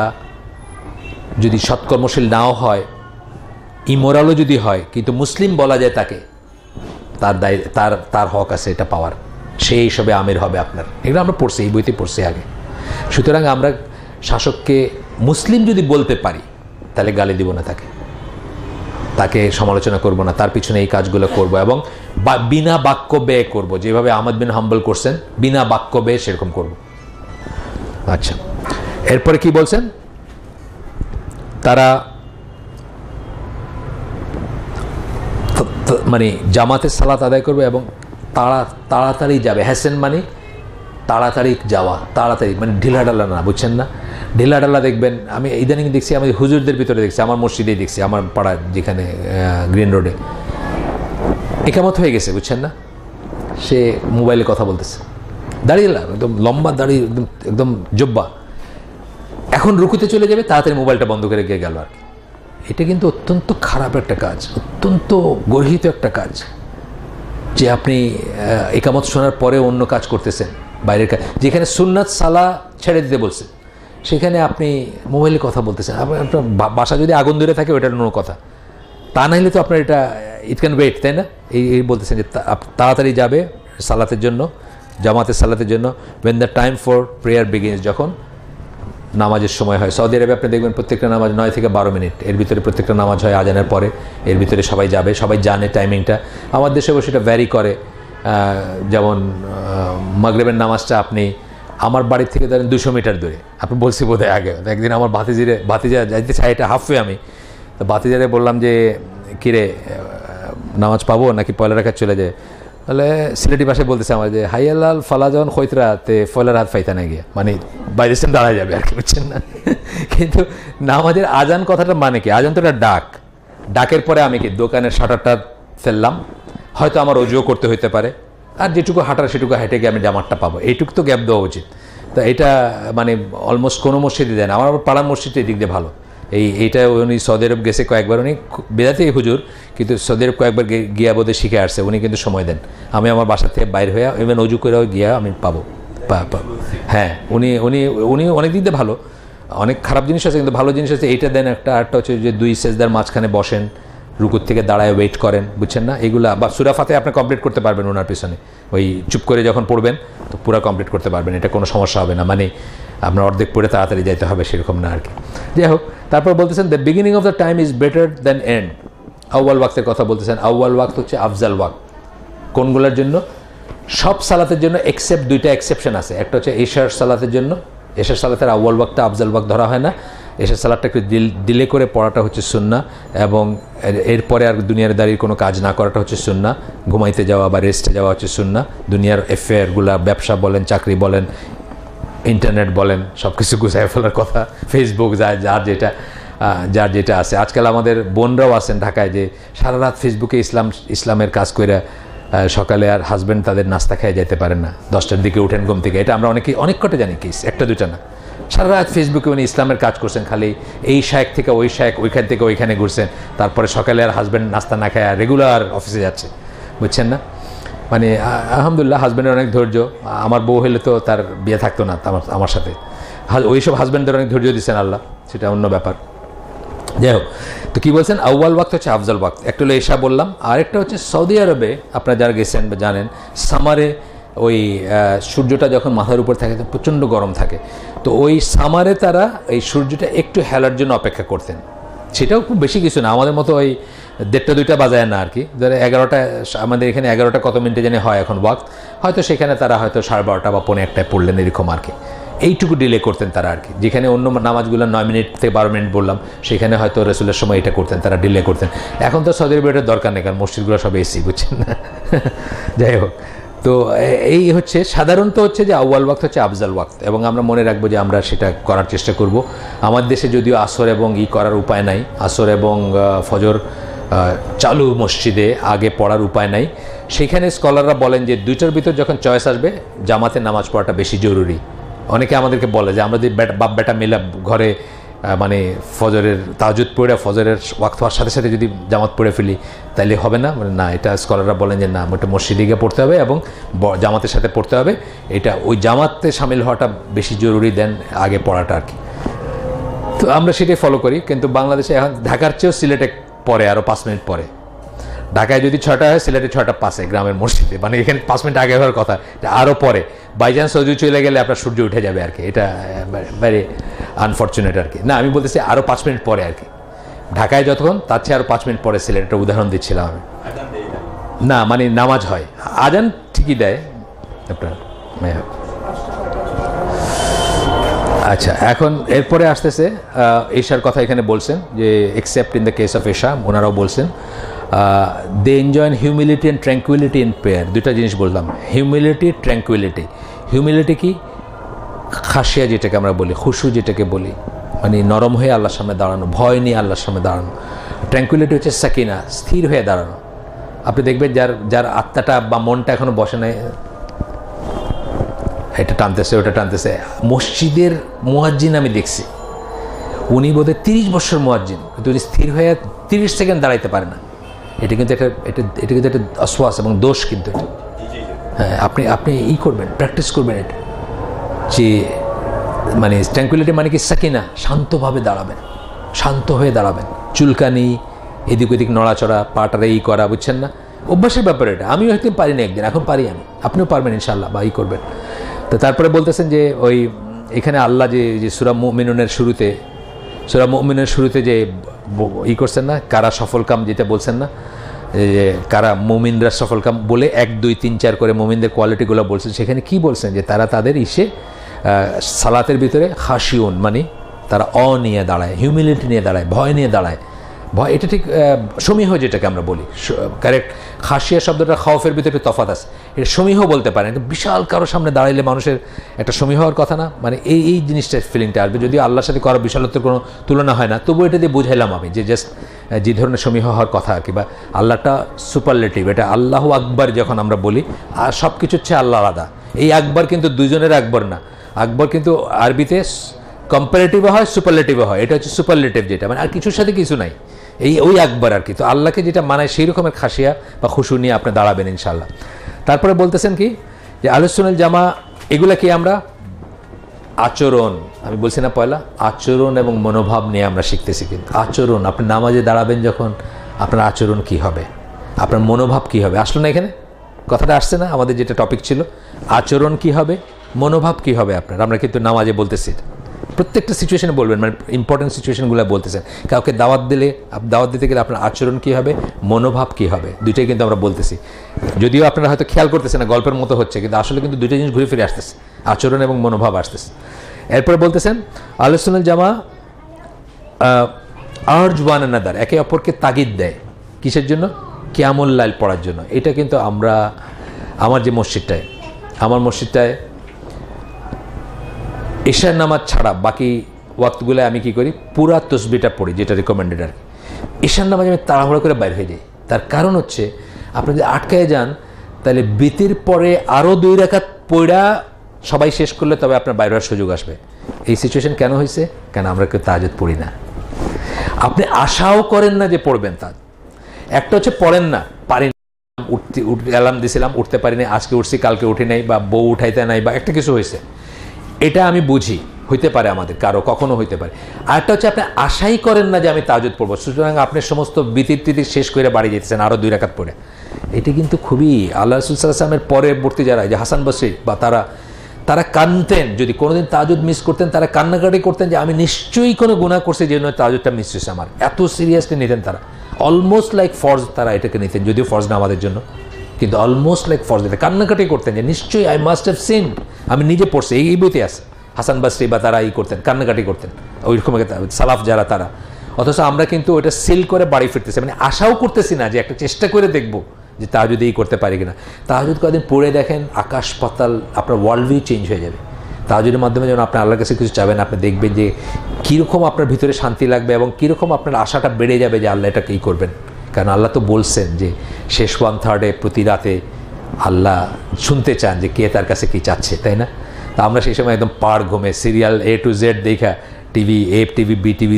যদি সৎকর্মশীল নাও হয়, ইমোরালও যদি হয়, কিন্তু মুসলিম বলা যায় তাকে, তার হক আছে এটা পাওয়ার, সে এইসবে আমির হবে আপনার। এগুলো আমরা পড়ছি, এই বইতে পড়ছি আগে। সুতরাং আমরা শাসককে মুসলিম যদি বলতে পারি, তাহলে গালি দিব না তাকে। তাকে সমালোচনা করব না, তার পিছনে এই কাজগুলো করব এবং বিনা বাক্য ব্যয় করব, যেভাবে আহমদ বিন হাম্বল করছেন বিনা বাক্য ব্যয় সেরকম করব। আচ্ছা, এরপরে কি বলছেন, তারা মানে জামাতের সালাত আদায় করবে এবং তাড়াতাড়ি যাবে। হ্যাসেন মানে তাড়াতাড়ি যাওয়া, তাড়াতাড়ি মানে ঢিলাঢালা না, বুঝছেন না? ঢিলাঢালা দেখবেন, আমি ইদানিং দেখছি আমাদের হুজুরদের ভিতরে দেখছি, আমার মসজিদেই দেখছি, আমার পাড়ার যেখানে গ্রিন রোডে একামত হয়ে গেছে, বুঝছেন না? সে মোবাইলে কথা বলতেছে, দাঁড়িয়ে একদম লম্বা দাঁড়িয়ে একদম জব্বা, এখন রুকুতে চলে যাবে, তাড়াতাড়ি মোবাইলটা বন্ধ করে গিয়ে গেল আর কি। এটা কিন্তু অত্যন্ত খারাপ একটা কাজ, অত্যন্ত গর্হিত একটা কাজ, যে আপনি একামত শোনার পরে অন্য কাজ করতেছেন, বাইরের কাজ। যেখানে সুন্নাত সালা ছেড়ে দিতে বলছে সেখানে আপনি মোবাইলে কথা বলতেছেন। আপনার বাসা যদি আগুন ধরে থাকে ওইটার অন্য কথা, তা নাহলে তো আপনার এটা ইট ক্যান ওয়েট, তাই না? এই বলতেছেন যে তাড়াতাড়ি যাবে সালাতের জন্য, জামাতের সালাতের জন্য। When the time for prayer begins, যখন নামাজের সময় হয়। সৌদি আরবে আপনি দেখবেন প্রত্যেকটা নামাজ 9 থেকে 12 মিনিট, এর ভিতরে প্রত্যেকটা নামাজ হয় আজানের পরে, এর ভিতরে সবাই যাবে, সবাই জানে টাইমিংটা। আমার দেশে অবশ্যই এটা ভ্যারি করে, যেমন মাগরিবের নামাজটা আপনি আমার বাড়ির থেকে ধরেন 200 মিটার দূরে, আপনি বলছি বোধহয় আগে, একদিন আমার ভাতিজা যাইতে চাই, এটা হাফওয়ে আমি, তো ভাতিজারে বললাম যে কিরে নামাজ পাবো নাকি পয়লা রাখাত চলে যায়? তাহলে সিলেটি ভাষায় বলতেছে আমার যে হাইয়ালাল ফালাজন খৈতরাতে ফয়লার হাত ফাইতা না গিয়ে, মানে বাইরে সেন দাঁড়ায় যাবে আর কি, বুঝছেন না? কিন্তু নামাজের আজান কথাটা মানে কি? আজান তো একটা ডাকের পরে আমি কি দোকানের শাটারটা ফেললাম, হয়তো আমার অজুও করতে হইতে পারে, আর যেটুকু হাঁটার সেটুকু হেঁটে গিয়ে আমি জামাতটা পাবো, এইটুকু তো গ্যাপ দেওয়া উচিত। তো এটা মানে অলমোস্ট কোনো মসজিদে দেয় না, আমার পাড়ার মসজিদটা এই দিক দিয়ে ভালো। এইটা উনি সৌদি আরব গেছে কয়েকবার, উনি বেদাতেই হুজুর, কিন্তু সৌদি আরব কয়েকবার গিয়া বোধে শিখে আসছে, উনি কিন্তু সময় দেন। আমি আমার বাসা থেকে বাইর হয়ে ইভেন অজু করেও গিয়া আমি পাবো। হ্যাঁ, উনি অনেক দিক দিয়ে ভালো, অনেক খারাপ জিনিস আছে কিন্তু ভালো জিনিস আছে, এইটা দেন একটা। আরটা হচ্ছে যে 2 সেজদার মাঝখানে বসেন, রুকুর থেকে দাঁড়ায় ওয়েট করেন, বুঝছেন না? এগুলা বা সূরা ফাতিহা আপনি কমপ্লিট করতে পারবেন ওনার পিছনে, ওই চুপ করে যখন পড়বেন তো পুরো কমপ্লিট করতে পারবেন, এটা কোনো সমস্যা হবে না। মানে আপনার অর্ধেক পড়ে তাড়াতাড়ি যাইতে হবে সেরকম না আর কি। যাই হোক, তারপর বলতেছেন the beginning of the time is better than end. আউয়াল ওয়াক্তের কথা বলতেছেন। আউয়াল ওয়াক্ত হচ্ছে আফজাল ওয়াক্ত। কোনগুলোর জন্য? সব সালাতের জন্য এক্সেপ্ট 2টা এক্সেপশন আছে। একটা হচ্ছে এশার সালাতের জন্য, এশার সালাতের আউয়াল ওয়াক্তটা আফজাল ওয়াক্ত ধরা হয় না, এশার সালাতটা একটু ডিলে করে পড়াটা হচ্ছে সুন্নাহ, এবং এরপরে আর দুনিয়ার দাঁড়িয়ে কোনো কাজ না করাটা হচ্ছে সুন্নাহ। ঘুমাইতে যাওয়া বা রেস্টে যাওয়া হচ্ছে সুন্নাহ। দুনিয়ার অ্যাফেয়ারগুলা, ব্যবসা বলেন, চাকরি বলেন, ইন্টারনেট বলেন, সব কিছু গুছায় ফেলার কথা। ফেসবুক যার যেটা আছে। আজকাল আমাদের বোনরাও আছেন ঢাকায়, যে সারা রাত ফেসবুকে ইসলামের কাজ করে সকালে আর হাজব্যান্ড তাদের নাস্তা খেয়ে যেতে পারেন না, 10টার দিকে উঠেন ঘুম থেকে। এটা আমরা অনেক কটা জানি, কেস 1-2টা না। সারা রাত ফেসবুকে উনি ইসলামের কাজ করছেন, খালি এই শায়েক থেকে ওই শায়েক, ওইখান থেকে ওইখানে ঘুরছেন, তারপরে সকালে আর হাজব্যান্ড নাস্তা না খায় রেগুলার অফিসে যাচ্ছে, বুঝছেন না? মানে আলহামদুলিল্লাহ হাজব্যান্ডের অনেক ধৈর্য। আমার বউ হলে তো তার বিয়ে থাকতো না আমার সাথে। ওইসব হাজব্যান্ডদের অনেক ধৈর্য দিচ্ছেন আল্লাহ, সেটা অন্য ব্যাপার। যাই হোক, তো কী বলছেন? আউয়াল ওয়াক্ত হচ্ছে আফজাল ওয়াক্ত। একটা হলো এশা বললাম, আরেকটা হচ্ছে সৌদি আরবে আপনারা যারা গেছেন বা জানেন, সামারে ওই সূর্যটা যখন মাথার উপর থাকে তো প্রচণ্ড গরম থাকে, তো ওই সামারে তারা এই সূর্যটা একটু হেলার জন্য অপেক্ষা করতেন। সেটাও খুব বেশি কিছু না, আমাদের মতো ওই 1:30-2টা বাজায় না আর কি। ধরে 11টা, আমাদের এখানে 11টা কত মিনিটে জানি হয় এখন ওয়াক্ত, হয়তো সেখানে তারা হয়তো 12:30 বা 1:45 পড়লেন এরকম আর কি। এইটুকু ডিলে করতেন তারা আর কি। যেখানে অন্য নামাজগুলো 9 মিনিট থেকে 12 মিনিট বললাম, সেখানে হয়তো রসুলের সময় এটা করতেন, তারা ডিলে করতেন। এখন তো সৌদি আরবে এটার দরকার নেই, কারণ মসজিদগুলো সব এসি, বুঝছেন না? যাই হোক, তো এই হচ্ছে সাধারণত হচ্ছে যে আউয়াল ওয়াক্ত হচ্ছে আফজাল ওয়াক্ত, এবং আমরা মনে রাখবো যে আমরা সেটা করার চেষ্টা করব। আমার দেশে যদিও আসর এবং করার উপায় নাই, আসর এবং ফজর চালু মসজিদে আগে পড়ার উপায় নাই, সেখানে স্কলাররা বলেন যে 2টার ভিতর যখন চয়েস আসবে জামাতে নামাজ পড়াটা বেশি জরুরি। অনেকে আমাদেরকে বলে যে আমরা যদি বাপ বেটা মিলে ঘরে মানে ফজরের তাহাজ্জুদ পড়ে ফজরের ওয়াক্ত হওয়ার সাথে সাথে যদি জামাত পড়ে ফেলি তাহলে হবে না, মানে না, এটা স্কলাররা বলেন যে না, ওটা মসজিদে গিয়ে পড়তে হবে এবং জামাতের সাথে পড়তে হবে। এটা ওই জামাতে সামিল হওয়াটা বেশি জরুরি দেন আগে পড়াটা আর কি। তো আমরা সেটাই ফলো করি, কিন্তু বাংলাদেশে এখন ঢাকার চেয়েও সিলেটে পরে আরও 5 মিনিট পরে। ঢাকায় যদি 6টা হয়, সিলেটে 6টা 5-এ গ্রামের মসজিদে, মানে এখানে 5 মিনিট আগে হওয়ার কথা, এটা আরও পরে। বাইচান্স সজু চলে গেলে আপনার সূর্য উঠে যাবে আর কি, এটা ভেরি আনফর্চুনেট আর কি। না, আমি বলতেছি আরও 5 মিনিট পরে আর কি। ঢাকায় যতক্ষণ তার চেয়ে আরও 5 মিনিট পরে ছিলেন, একটা উদাহরণ দিচ্ছিলাম আমি। না মানে নামাজ হয়, আজান ঠিকই দেয় আপনার। আচ্ছা, এখন এরপরে আসতেছে এশার কথা এখানে বলছেন যে except in the case of এশা, ওনারাও বলছেন they enjoy humility and tranquility in prayer. দুটা জিনিস বললাম, হিউমিলিটি, ট্র্যাঙ্কুইলিটি। হিউমিলিটি কি? খাসিয়া যেটাকে আমরা বলি, খুশু যেটাকে বলি, মানে নরম হয়ে আল্লাহর সামনে দাঁড়ানো, ভয় নিয়ে আল্লাহর সামনে দাঁড়ানো। ট্র্যাঙ্কুইলিটি হচ্ছে সাকিনা, স্থির হয়ে দাঁড়ানো। আপনি দেখবেন যার আত্মাটা বা মনটা এখনো বসে নাই, এটা টানতেছে ওটা টানতেছে। মসজিদের মুয়াজ্জিন আমি দেখছি, উনি বোধহয় 30 বছর মুয়াজ্জিন, কিন্তু উনি স্থির হয়ে 30 সেকেন্ড দাঁড়াইতে পারে না। এটা কিন্তু এটা কিন্তু একটা অশ্বাস এবং দোষ কিন্তু এটা। হ্যাঁ, আপনি করবেন, প্র্যাকটিস করবেন এটা, যে মানে ট্র্যাঙ্কুইলিটি মানে কি? সাকিনা, শান্তভাবে দাঁড়াবেন, শান্ত হয়ে দাঁড়াবেন। চুলকানি, এদিক ওদিক নড়াচড়া, পাটারে করা, বুঝছেন না? অভ্যাসের ব্যাপার এটা। আমিও হয়তো পারি না একদিন, এখন পারি আমি, আপনিও পারবেন ইনশাআল্লাহ, বা করবেন। তো তারপরে বলতেছেন যে ওই এখানে আল্লাহ যে সূরা মুমিনুনের শুরুতে যে করছেন না, কারা সফলকাম, যেটা বলছেন না যে কারা মুমিনরা সফলকাম বলে 1 2 3 4 করে মুমিনদের কোয়ালিটিগুলো বলছেন। সেখানে কি বলছেন? যে তারা তাদের সালাতের ভিতরে খাশিউন, মানে তারা নিয়ে দাঁড়ায়, হিউমিলিটি নিয়ে দাঁড়ায়, ভয় নিয়ে দাঁড়ায়। ভয় এটা ঠিক সমীহ যেটাকে আমরা বলি, কারেক্ট। খাসিয়া শব্দটা খাওফের ভিতরে তফাৎ আছে, এটা সমীহ বলতে পারেন। এটা বিশাল কারোর সামনে দাঁড়াইলে মানুষের একটা সমীহ হওয়ার কথা না, মানে এই জিনিসটার ফিলিংটা আসবে। যদিও আল্লাহর সাথে কারো বিশালত্বের কোনো তুলনা হয় না, তবু এটা দিয়ে বুঝাইলাম আমি যে জাস্ট যে ধরনের সমীহ হওয়ার কথা আর কি, বা আল্লাহটা সুপারলেটিভ। এটা আল্লাহু আকবার যখন আমরা বলি, আর সব কিছু হচ্ছে আল্লাহ আলাদা। এই আকবার কিন্তু দুজনের আকবর না, আকবর কিন্তু আরবিতে কম্পারেটিভও হয়, সুপারলেটিভও হয়। এটা হচ্ছে সুপারলেটিভ, যেটা মানে আর কিছুর সাথে কিছু নাই, ওই আকবর আর কি। তো আল্লাহকে যেটা মানায় সেই রকমের খাসিয়া বা খুশু নিয়ে আপনি দাঁড়াবেন ইনশাআল্লাহ। তারপরে বলতেছেন কি যে আহলুস সুন্নাহ জামা, এগুলা কি আমরা আচরণ, আমি বলছি না পয়লা, আচরণ এবং মনোভাব নিয়ে আমরা শিখতেছি। কিন্তু আচরণ, আপনি নামাজে দাঁড়াবেন যখন, আপনার আচরণ কি হবে, আপনার মনোভাব কি হবে? আসলো না এখানে কথাটা আসছে না? আমাদের যেটা টপিক ছিল, আচরণ কি হবে, মনোভাব কি হবে আপনার। আমরা কিন্তু নামাজে বলতেছি, প্রত্যেকটা সিচুয়েশনে বলবেন, মানে ইম্পর্টেন্ট সিচুয়েশনগুলো বলতেছেন। কাউকে দাওয়াত দিতে গেলে আপনার আচরণ কী হবে, মনোভাব কী হবে, দুইটাই কিন্তু আমরা বলতেছি। যদিও আপনারা হয়তো খেয়াল করতেছেন না, গল্পের মতো হচ্ছে, কিন্তু আসলে কিন্তু দুইটা জিনিস ঘুরে ফিরে আসতেছে, আচরণ এবং মনোভাব আসতেছে। এরপরে বলতেছেন আহলুস সুন্নাহ জামা আরজ ওয়ান আনাদার, একে অপরকে তাগিদ দেয়। কিসের জন্য? কিয়ামুল লাইল পড়ার জন্য। এটা কিন্তু আমার মসজিদটায় এশার নামাজ ছাড়া বাকি ওয়াক্তগুলো আমি কি করি, পুরা তসবিটা পড়ি, যেটা রিকমেন্ডেড আর কি। এশার নামাজ আমি তাড়াহুড়ো করে বাইরে হয়ে যাই। তার কারণ হচ্ছে, আপনি যদি আটকায় যান, তাহলে বিতির পরে আরও 2 রাকাত পড়া সবাই শেষ করলে তবে আপনার বাইরে হওয়ার সুযোগ আসবে। এই সিচুয়েশন কেন হয়েছে? কেন আমরা কেউ তাহাজ্জুদ পড়ি না। আপনি আশাও করেন না যে পড়বেন। একটা হচ্ছে পড়েন না, পারি না, অ্যালার্ম দিয়েছিলাম, উঠতে পারিনি, আজকে উঠছি কালকে উঠি নাই, বা বউ উঠাইতে নাই, বা একটা কিছু হয়েছে, এটা আমি বুঝি, হইতে পারে আমাদের কারো, কখনো হইতে পারে। আরেকটা হচ্ছে আপনি আশাই করেন না যে আমি তাহাজ্জুদ পড়বো, সুতরাং আপনি সমস্ত বিতির শেষ করে বাড়ি যেতেছেন আরও 2 রাকাত পড়ে। এটি কিন্তু খুবই আল্লাহ রাসূল সাল্লাল্লাহু আলাইহি ওয়াসাল্লামের পরবর্তী যারা, যে হাসান বসরি বা তারা কাঁদতেন, যদি কোনোদিন তাহাজ্জুদ মিস করতেন, তারা কান্নাকাটি করতেন যে আমি নিশ্চয়ই কোনো গুনাহ করছি যে জন্য তাহাজ্জুদটা মিস হয়েছে আমার। এত সিরিয়াসলি নিতেন তারা, অলমোস্ট লাইক ফরজ তারা এটাকে নিতেন, যদিও ফরজ না আমাদের জন্য, কিন্তু অলমোস্ট লাইক ফরজ দিতে কান্নাকাটি করতেন যে নিশ্চয়ই আই মাস্ট হ্যাভ সিন, আমি নিজে পড়ছি। এই বইতে আছে হাসান বসরি বা তারা করতেন, কান্নাকাটি করতেন, ওইরকম সালাফ যারা তারা। অথচ আমরা কিন্তু ওটা সিল করে বাড়ি ফিরতেছি, মানে আশাও করতেছি না যে একটা চেষ্টা করে দেখবো যে তাহাজ্জুদ করতে পারি কিনা। তাহাজ্জুদ কদিন পড়ে দেখেন, আকাশ পাতাল, আপনার ওয়ার্ল্ড ভিউ চেঞ্জ হয়ে যাবে। তাহাজ্জুদের মাধ্যমে যখন আপনি আল্লাহর কাছে কিছু চাবেন, আপনি দেখবেন যে কীরকম আপনার ভিতরে শান্তি লাগবে এবং কীরকম আপনার আশাটা বেড়ে যাবে যে আল্লাহ এটাকেই করবেন। কারণ আল্লাহ তো বলছেন যে শেষ 1/3 প্রতি রাতে আল্লাহ শুনতে চান যে কে তার কাছে কী চাচ্ছে, তাই না? তা আমরা সেই সময় একদম পাড় ঘুমে সিরিয়াল A to Z দেখা, TV, A TV, B TV,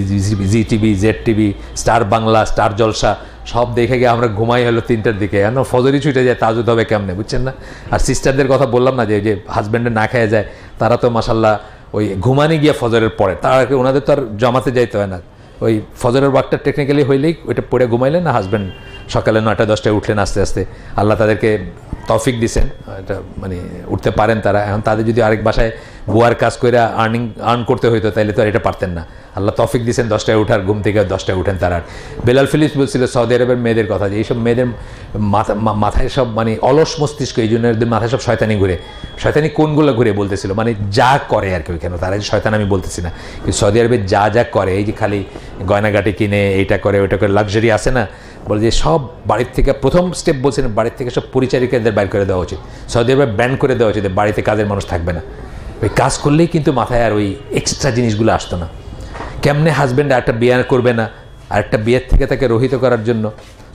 Z TV, Z TV, star Bangla, star Jalsha সব দেখে গিয়ে আমরা ঘুমাই হলো 3টার দিকে। কেন ফজরই ছুটে যায়, তাহাজ্জুদ হবে কেমনে, বুঝছেন না? আর সিস্টারদের কথা বললাম না, যে হাজব্যান্ডে না খেয়ে যায়, তারা তো মাশাল্লাহ ওই ঘুমানি গিয়ে ফজরের পরে, তারা ওনাদের তো আর জমাতে যাইতে হয় না, ওই ফজরের ওয়াক্তটা টেকনিক্যালি হইলেই ওইটা পড়ে ঘুমাইলেন না, হাজব্যান্ড সকালে 9টা 10টায় উঠলেন আস্তে আস্তে। আল্লাহ তাদেরকে তৌফিক দিছেন, এটা মানে উঠতে পারেন তারা। এখন তাদের যদি আরেক বাসায় গোয়ার কাজ করে আর্ন করতে হইতো, তাইলে তো আর এটা পারতেন না। আল্লাহ তৌফিক দিয়েছেন 10টায় ওঠার, ঘুম থেকে 10টায় উঠেন তারা। বেলাল ফিলিপস বলছিল সৌদি আরবের মেয়েদের কথা, যে এইসব মেয়েদের মাথায় সব মানে অলস মস্তিষ্ক, এই জন্য এদের মাথায় সব শয়তানি ঘুরে। শয়তানি কোনগুলো ঘুরে বলতেছিল, মানে যা করে আর কি ওইখানে, তারা শয়তান আমি বলতেছি না, কিন্তু সৌদি আরবে যা যা করে, এই যে খালি গয়নাগাটি কিনে এইটা করে ওইটা করে, লাক্সারি আছে না, বলে যে সব বাড়ির থেকে প্রথম স্টেপ বলছেন বাড়ির থেকে সব পরিচারিকাদের বাইর করে দেওয়া উচিত, সৌদি আরবে ব্যান করে দেওয়া উচিত, বাড়িতে কাজের মানুষ থাকবে না। ওই কাজ করলেই কিন্তু মাথায় আর ওই এক্সট্রা জিনিসগুলো আসতো না। কেমনে হাজব্যান্ড আরেকটা বিয়ে করবে না, আরেকটা বিয়ের থেকে তাকে রহিত করার জন্য।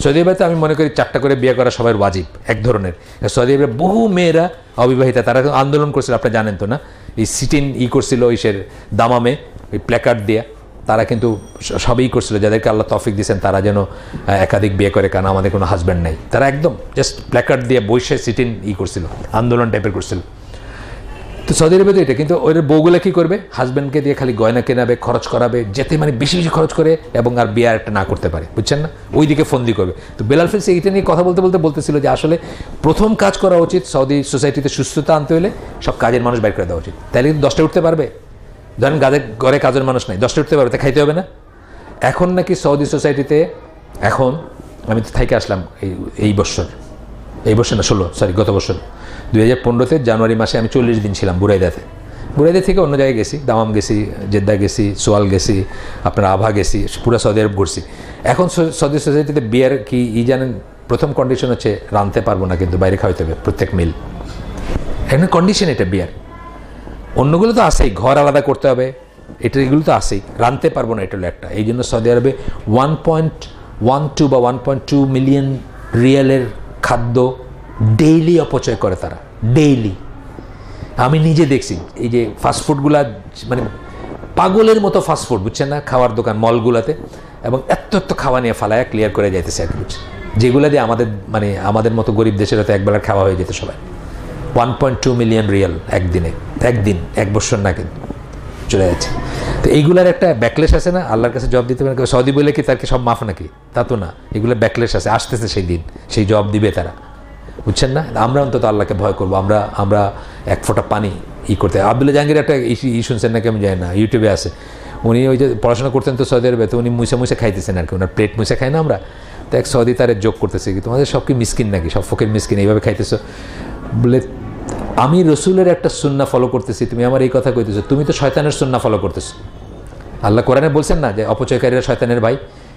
সৌদি আরবে আমি মনে করি 4টা করে বিয়ে করা সবার ওয়াজিব এক ধরনের। সৌদি আরবে বহু মেয়েরা অবিবাহিতা, তারা আন্দোলন করছিল, আপনি জানেন তো না, এই সিটিন করছিল ইসের দামামে, ওই প্ল্যাকার্ড দিয়ে তারা কিন্তু সবই করছিল, যাদেরকে আল্লাহ তৌফিক দিয়েছেন তারা যেন একাধিক বিয়ে করে, কারণ আমাদের কোনো হাজব্যান্ড নাই। তারা একদম জাস্ট প্ল্যাকার্ড দিয়ে বসে সিটিন করছিল, আন্দোলন টাইপের করছিল। তো সৌদি আরবে তো এটা, কিন্তু ওই বউগুলো কী করবে, হাজব্যান্ডকে দিয়ে খালি গয়না কেনাবে, খরচ করাবে, যেতে মানে বেশি বেশি খরচ করে, এবং আর বিয়ে একটা না করতে পারে, বুঝছেন না, ওই দিকে ফন্দি করবে। তো বেলাল ফিলিপস এইটা নিয়ে কথা বলতে বলতেছিল যে আসলে প্রথম কাজ করা উচিত, সৌদি সোসাইটিতে সুস্থতা আনতে হলে সব কাজের মানুষ বাইর করে দেওয়া উচিত। তাহলে কিন্তু 10টায় উঠতে পারবে। ধরেন ঘরে কাজের মানুষ নাই, 10টায় উঠতে পারবে, তা খাইতে হবে না। এখন নাকি সৌদি সোসাইটিতে, এখন আমি তো থাইকে আসলাম এই বছর না গত বছর 2015-তে জানুয়ারি মাসে আমি 40 দিন ছিলাম বুরাইদাতে। বুরাইদা থেকে অন্য জায়গায় গেছি, দামাম গেছি, জেদ্দা গেছি, সোয়াল গেছি, আপনার আভা গেছি, পুরো সৌদি আরব ঘুরছি। এখন সৌদি সোসাইটিতে বিয়ার কি জানেন, প্রথম কন্ডিশন হচ্ছে রাঁধতে পারবো না, কিন্তু বাইরে খাওয়াইতে হবে প্রত্যেক মিল। এখানে কন্ডিশন এটা বিয়ার। অন্যগুলো তো আসেই, ঘর আলাদা করতে হবে, এগুলো তো আসেই, রাঁধতে পারবো না, এটা হলো একটা। এই জন্য সৌদি আরবে 1.12 বা 1.2 মিলিয়ন রিয়ালের খাদ্য ডেইলি অপচয় করে তারা, ডেইলি। আমি নিজে দেখছি এই যে ফাস্টফুডগুলা, মানে পাগলের মতো ফাস্টফুড, বুঝছেন না, খাওয়ার দোকান মলগুলাতে, এবং এত খাওয়া নিয়ে ফালায়া ক্লিয়ার করে যাইতেছে আর কি, যেগুলো দিয়ে আমাদের মতো গরিব দেশের হয়তো একবেলার খাওয়া হয়ে যেত সবাই। 1.2 মিলিয়ন রিয়াল একদিন, এক বছর না, কিন্তু চলে যাচ্ছে। তো এইগুলার একটা ব্যাকলেশ আছে না, আল্লাহর কাছে জবাব দিতে পারে। সৌদি বলে কি তাকে সব মাফ নাকি? তা তো না, এগুলো ব্যাকলেশ আছে, আসতেছে সেই দিন, সেই জবাব দিবে তারা, বুঝছেন না। আমরা অন্তত আল্লাহকে ভয় করবো, আমরা এক ফোঁটা পানি করতে। আব্দুল্লাহ জাহাঙ্গীর একটা শুনছেন নাকি আমি জানি না, ইউটিউবে আছে, উনি ওই যে পড়াশোনা করতেন তো সৌদি আরবে, তো উনি মুছে খাইতেছেন আর কি, ওনার প্লেট মুছে খায় না আমরা, তো এক সৌদি তারে যোগ করতেছে কি তোমাদের সব কি মিসকিন নাকি, সব ফকির মিসকিন এইভাবে খাইতেছো বলে। আমি রসুলের একটা সুন্নাহ ফলো করতেছি, তুমি আমার এই কথা কইতেছো, তুমি তো শয়তানের সুন্নাহ ফলো করতেছো। আল্লাহ কোরআনে বলছেন না যে অপচয়কারীরা শয়তানের ভাই,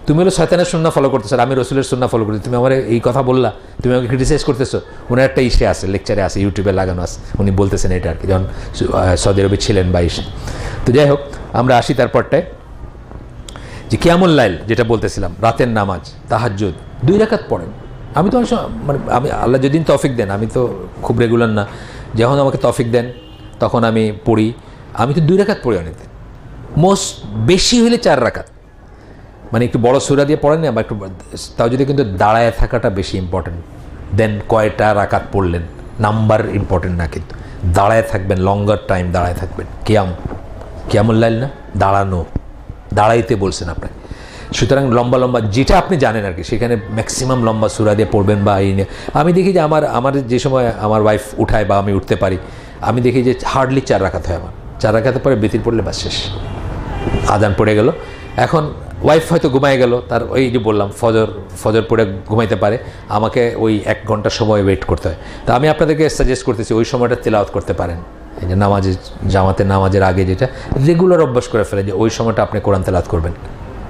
তুমি হলো শয়তানের সুন্নাহ ফলো করতেছো, আমি রসুলের সুন্নাহ ফলো করতেছি, তুমি আমার এই কথা বললা, তুমি আমাকে ক্রিটিসাইজ করতেছো। ওনার একটা আছে, লেকচারে আছে, ইউটিউবে লাগানো আছে, উনি বলতেছেন এটা আর কি, যখন সৌদি আরবে ছিলেন বা তো যাই হোক, আমরা আসি তারপরটায় যে কিয়ামুল লাইল, যেটা বলতেছিলাম, রাতের নামাজ, তাহাজ্জুদ 2 রাকাত পড়েন। আমি তো আমি আল্লাহ যেদিন তৌফিক দেন, আমি তো খুব রেগুলার না, যখন আমাকে তৌফিক দেন তখন আমি পড়ি। আমি তো 2 রাকাত পড়ি অনেকদিন, বেশি হলে 4 রাকাত, মানে একটু বড় সূরা দিয়ে পড়েন না, বা একটু তাও যদি, কিন্তু দাঁড়ায় থাকাটা বেশি ইম্পর্টেন্ট দেন কয়টা রাকাত পড়লেন, নাম্বার ইম্পর্টেন্ট না, কিন্তু দাঁড়ায় থাকবেন, লঙ্গার টাইম দাঁড়ায় থাকবেন। কিয়ামুল লাইল না, দাঁড়াইতে বলছেন আপনাকে। সুতরাং লম্বা যেটা আপনি জানেন আর কি, সেখানে ম্যাক্সিমাম লম্বা সূরা দিয়ে পড়বেন। বা এই নিয়ে আমি দেখি যে আমার যে সময় আমার ওয়াইফ উঠায় বা আমি উঠতে পারি, আমি দেখি যে হার্ডলি 4 রাকাত হয় আমার। 4 রাকাতের পরে বিতির পড়লে বাস শেষ, আজান পড়ে গেল। এখন ওয়াইফ হয়তো ঘুমায় গেল, তার ওই যে বললাম ফজর পড়ে ঘুমাইতে পারে, আমাকে ওই 1 ঘন্টা সময় ওয়েট করতে হয়। তা আমি আপনাদেরকে সাজেস্ট করতেছি ওই সময়টা তেলাওয়াত করতে পারেন, এই যে নামাজের আগে যেটা রেগুলার অভ্যাস করে ফেলে, যে ওই সময়টা আপনি কোরআন তেলাওয়াত করবেন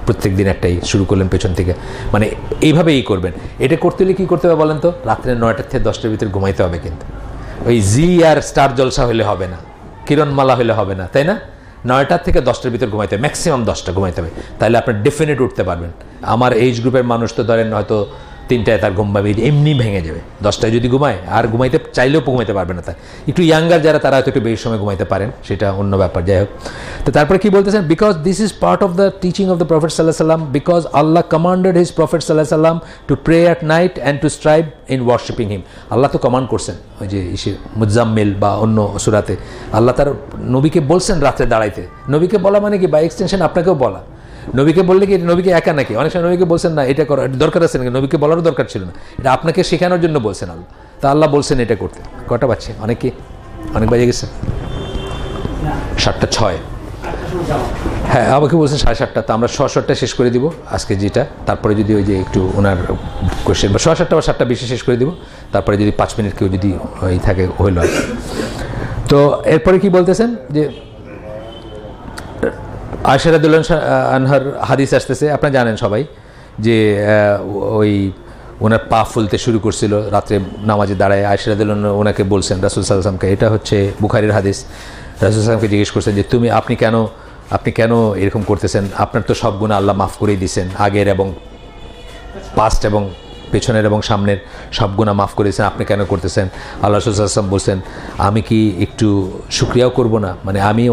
প্রত্যেক দিন, একটাই শুরু করলেন পেছন থেকে, মানে এইভাবেই করবেন। এটা করতে হলে কী করতে হবে বলেন তো, রাত্রে 9টা থেকে 10টার ভিতরে ঘুমাইতে হবে, কিন্তু ওই জি আর স্টার জলসা হলে হবে না, কিরণমালা হলে হবে না, তাই না? 9টা থেকে 10টার ভিতরে ঘুমাইতে হবে, ম্যাক্সিমাম 10টা ঘুমাইতে হবে, তাহলে আপনি ডেফিনেট উঠতে পারবেন। আমার এইজ গ্রুপের মানুষ তো ধরেন হয়তো 3টায় তার ঘুম পাবে, এমনি ভেঙে যাবে। 10টায় যদি ঘুমায়, আর ঘুমাইতে চাইলেও ঘুমাইতে পারবে না। তাই একটু ইয়াঙ্গার যারা, তারা হয়তো একটু বেশি সময় ঘুমাইতে পারেন, সেটা অন্য ব্যাপার। যাই হোক, তো তারপরে কি বলতেছেন, because this is part of the teaching of the prophet সাল্লাল্লাহু আলাইহি ওয়াসাল্লাম, because Allah commanded his prophet সাল্লাল্লাহু আলাইহি ওয়াসাল্লাম to pray at night and to strive in worshipping him. আল্লাহ তো কমান্ড করছেন, ওই যে মুজাম্মিল বা অন্য সূরাতে আল্লাহ তার নবীকে বলছেন রাত্রে দাঁড়াইতে। নবীকে বলা মানে কি, বাই এক্সটেনশন আপনাকেও বলা। নবীকে বললে কি নবীকে একা নাকি? অনেক সময় নবীকে বলছেন না এটা করা দরকার আছে নাকি, নবীকে বলারও দরকার ছিল না, এটা আপনাকে শেখানোর জন্য বলছেন আল্লাহ। তা আল্লাহ বলছেন এটা করতে। কটা বাজছে? অনেক বাজে গেছে। 7:06। হ্যাঁ, আমাকে বলছেন 7:30, তো আমরা 7:15 শেষ করে দিব আজকে যেটা, তারপরে যদি ওই যে একটু ওনার কোয়েশ্চেন বা 7:30 বা 7:20 শেষ করে দিব, তারপরে যদি 5 মিনিট কেউ যদি ওই থাকে হইল। তো এরপরে কি বলতেছেন যে আয়েশা রাদিয়াল্লাহু আনহার হাদিস আসতেছে, আপনারা জানেন সবাই যে ওই ওনার পা ফুলতে শুরু করছিল রাত্রে নামাজে দাঁড়ায়। আয়েশা রাদিয়াল্লাহু আনহা ওনাকে বলছেন রাসূল সাল্লাল্লাহু আলাইহি ওয়াসাল্লামকে, এটা হচ্ছে বুখারীর হাদিস, রাসূল সাল্লাল্লাহু আলাইহি ওয়াসাল্লামকে জিজ্ঞেস করছেন যে আপনি কেন এরকম করতেছেন, আপনার তো সব গুনাহ আল্লাহ মাফ করেই দিয়েছেন, আগের এবং পাস্ট এবং পেছনের এবং সামনের সব গুনাহ মাফ করে দিয়েছেন, আপনি কেন করতেছেন? আল্লাহ রাসূল সাল্লাল্লাহু আলাইহি ওয়াসাল্লাম বলছেন, আমি কি একটু শুকরিয়াও করব না? মানে আমি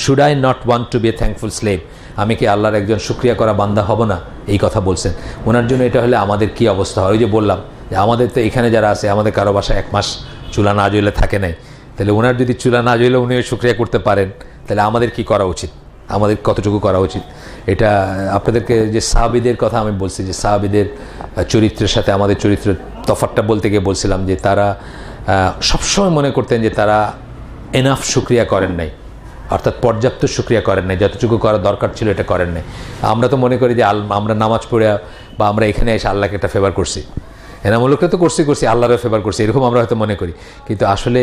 should I not want to be a thankful slave, আমি কি আল্লাহর একজন শুকরিয়া করা বান্দা হব না? এই কথা বলছেন। ওনার জন্য এটা হলে আমাদের কি অবস্থা হয়? ওই যে বললাম যে আমাদের তো এখানে যারা আছে, আমাদের কারো বাসায় 1 মাস চুলা না জ্বলে থাকে নাই, তাহলে ওনার যদি চুলা না জ্বলে উনি শুকরিয়া করতে পারেন, তাহলে আমাদের কি করা উচিত, আমাদের কতটুকু করা উচিত? এটা আপনাদেরকে যে সাহাবীদের কথা আমি বলছি, যে সাহাবীদের চরিত্রের সাথে আমাদের চরিত্রের তফাৎটা বলতে গিয়ে বলছিলাম যে তারা সবসময় মনে করতেন যে তারা এনাফ শুকরিয়া করেন নাই, অর্থাৎ পর্যাপ্ত শুকরিয়া করেন নাই, যতটুকু করা দরকার ছিল এটা করেন নাই। আমরা তো মনে করি যে আমরা নামাজ পড়ে বা আমরা এখানে এসে আল্লাহকে একটা ফেভার করছি, এনামূলকটা তো করছি আল্লাহরও ফেভার করছি, এরকম আমরা হয়তো মনে করি। কিন্তু আসলে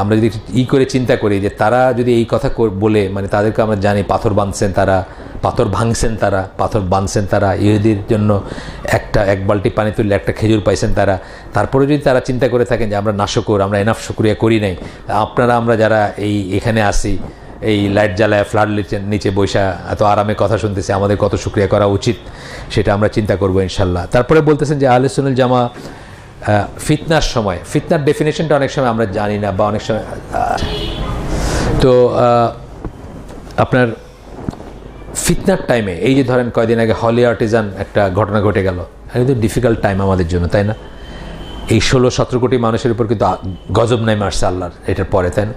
আমরা যদি করে চিন্তা করি যে তারা যদি এই কথা বলে, মানে তাদেরকে আমরা জানি পাথর ভাঙছেন তারা ইহুদির জন্য এক বালতি পানি তুললে একটা খেজুর পাইছেন তারা, তারপরে যদি তারা চিন্তা করে থাকেন যে আমরা নাশকর, আমরা এনাফ শুকরিয়া করি নাই, আমরা যারা এখানে আসি এই লাইট জ্বালায় ফ্ল্যাট নিচে বৈশা এত আরামে কথা শুনতেছি, আমাদের কত শুকরিয়া করা উচিত সেটা আমরা চিন্তা করবো ইনশাল্লাহ। তারপরে বলতেছেন যে আহলে সুন্নাত জামা ফিতনার সময়, ফিতনার ডেফিনেশনটা অনেক সময় আমরা জানি না, বা অনেক সময় তো আপনার ফিতনার টাইমে এই যে ধরেন কয়দিন আগে হলি আর্টিজান একটা ঘটনা ঘটে গেল, একদম ডিফিকাল্ট টাইম আমাদের জন্য, তাই না? এই 16-17 কোটি মানুষের উপর কিন্তু গজব নেমে আসছে আল্লাহর এটার পরে, তাই না?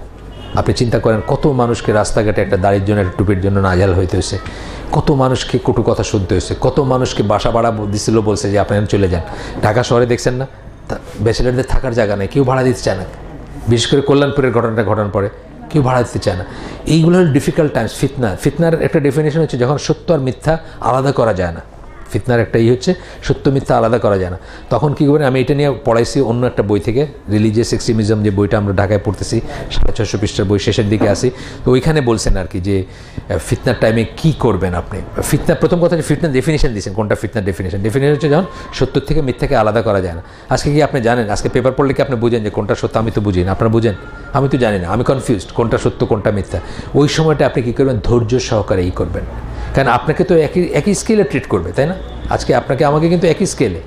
আপনি চিন্তা করেন কত মানুষকে রাস্তাঘাটে একটা দাড়ির জন্য, একটা টুপির জন্য নাজেহাল হইতে হয়েছে, কত মানুষকে কটু কথা শুনতে হয়েছে, কত মানুষকে বাসা ভাড়া দিছিল, বলছে যে আপনি চলে যান। ঢাকা শহরে দেখছেন না, ব্যাচেলারদের থাকার জায়গা নেই, কেউ ভাড়া দিতে চায় না, বিশেষ করে কল্যাণপুরের ঘটনাটা ঘটার পরে কেউ ভাড়া দিতে চায় না। এইগুলো হল ডিফিকাল্ট টাইমস। ফিতনার একটা ডেফিনেশন হচ্ছে যখন সত্য আর মিথ্যা আলাদা করা যায় না। ফিতনার একটা হচ্ছে সত্য মিথ্যা আলাদা করা যায় না। তখন কী করবেন, আমি এটা নিয়ে পড়াইছি অন্য একটা বই থেকে, রিলিজিয়াস এক্সট্রিমিজম যে বইটা আমরা ঢাকায় পড়তেছি, 650 পৃষ্ঠার বই, শেষের দিকে আসি। তো ওইখানে বলছেন আর কি যে ফিতনার টাইমে কি করবেন আপনি। ফিতনা প্রথম কথা যে ফিতনার ডেফিনেশন দিয়েছেন, কোনটা ফিতনার ডেফিনেশন হচ্ছে যখন সত্য থেকে মিথ্যাকে আলাদা করা যায় না। আজকে কি আপনি জানেন, আজকে পেপার পড়লে কি আপনি বুঝেন যে কোনটা সত্য? আমি তো বুঝি না, আপনারা বুঝেন? আমি তো জানি না, আমি কনফিউজড কোনটা সত্য কোনটা মিথ্যা। ওই সময়টা আপনি কী করবেন, ধৈর্য সহকারে এই করবেন, কারণ আপনাকে তো একই স্কেলে ট্রিট করবে, তাই না? আজকে আপনাকে আমাকে কিন্তু একই স্কেলে,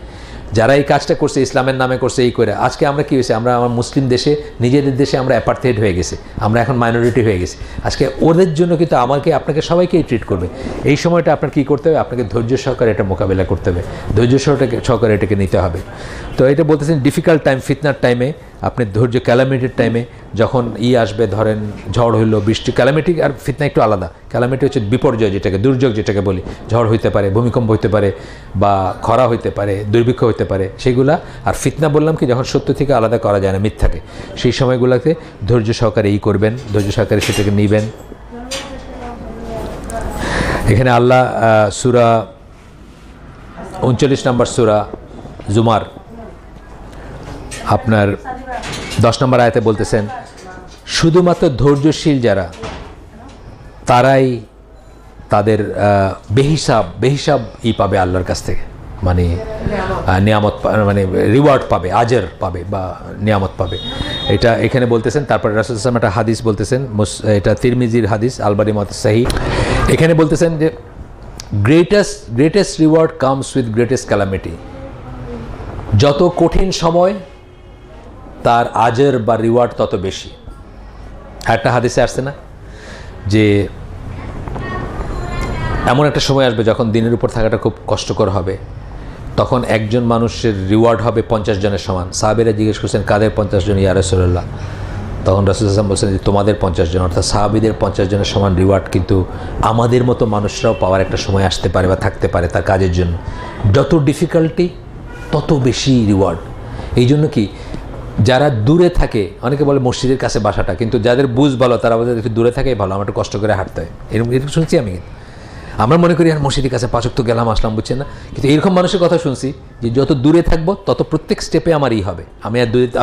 যারা এই কাজটা করছে ইসলামের নামে করছে এই করে, আজকে আমরা কী হয়েছে, আমরা আমার মুসলিম দেশে নিজেদের দেশে আমরা অ্যাপার্থেড হয়ে গেছি, আমরা এখন মাইনরিটি হয়ে গেছি। আজকে ওদের জন্য কিন্তু আপনাকে সবাইকেই ট্রিট করবে। এই সময়টা আপনার কী করতে হবে, আপনাকে ধৈর্য সহকারে এটা মোকাবেলা করতে হবে, ধৈর্য সহকারে এটাকে নিতে হবে। তো এটা বলতেছেন ডিফিকাল্ট টাইম, ফিতনার টাইমে আপনি ধৈর্য, ক্যালামিটির টাইমে যখন আসবে, ধরেন ঝড় হইলো, বৃষ্টি, ক্যালামিটি আর ফিতনা একটু আলাদা। ক্যালামিটি হচ্ছে বিপর্যয়, যেটাকে দুর্যোগ যেটাকে বলি, ঝড় হইতে পারে, ভূমিকম্প হইতে পারে, বা খরা হইতে পারে, দুর্ভিক্ষ হইতে পারে, সেইগুলা। আর ফিতনা বললাম কি, যখন সত্য থেকে আলাদা করা যায় না, মিথ্যাকে, সেই সময়গুলোতে ধৈর্য সহকারে করবেন, ধৈর্য সহকারে সেটাকে নিবেন। এখানে আল্লাহ সূরা 39 নম্বর সূরা জুমার আপনার 10 নম্বর আয়াতে বলতেছেন, শুধুমাত্র ধৈর্যশীল যারা, তারাই তাদের বেহিসাব পাবে আল্লাহর কাছ থেকে, মানে নিয়ামত, মানে রিওয়ার্ড পাবে, আজর পাবে বা নিয়ামত পাবে। এটা এখানে বলতেছেন। তারপরে রাসূল সাল্লাল্লাহু আলাইহি ওয়াসাল্লাম একটা হাদিস বলতেছেন, এটা তিরমিজির হাদিস, আলবানি মত সহিহ। এখানে বলতেছেন যে greatest reward comes with greatest calamity. যত কঠিন সময় তার আজর বা রিওয়ার্ড তত বেশি। একটা হাদিসে আসছে না যে এমন একটা সময় আসবে যখন দিনের উপর থাকাটা খুব কষ্টকর হবে, তখন একজন মানুষের রিওয়ার্ড হবে 50 জনের সমান। সাহাবীরা জিজ্ঞেস করছেন, কাদের 50 জন ইয়া রাসূলুল্লাহ? তখন রাসূল সাল্লাল্লাহু আলাইহি ওয়াসাল্লাম বলছেন যে তোমাদের 50 জন, অর্থাৎ সাহাবীদের 50 জনের সমান রিওয়ার্ড কিন্তু আমাদের মতো মানুষরাও পাওয়ার একটা সময় আসতে পারে বা থাকতে পারে তার কাজের জন্য। যত ডিফিকাল্টি তত বেশি রিওয়ার্ড। এই জন্য কি যারা দূরে থাকে, অনেকে বলে মসজিদের কাছে বাসাটা, কিন্তু যাদের বুঝ ভালো তারা বলে একটু দূরে থাকেই ভালো, আমার একটু কষ্ট করে হাঁটতে হয়, এরকম শুনছি আমি। আমরা মনে করি আর মসজিদের কাছে 5 ওয়াক্ত গেলাম আসলাম, বুঝছেন না? কিন্তু এরকম মানুষের কথা শুনছি যে যত দূরে থাকবো তত প্রত্যেক স্টেপে আমারই হবে,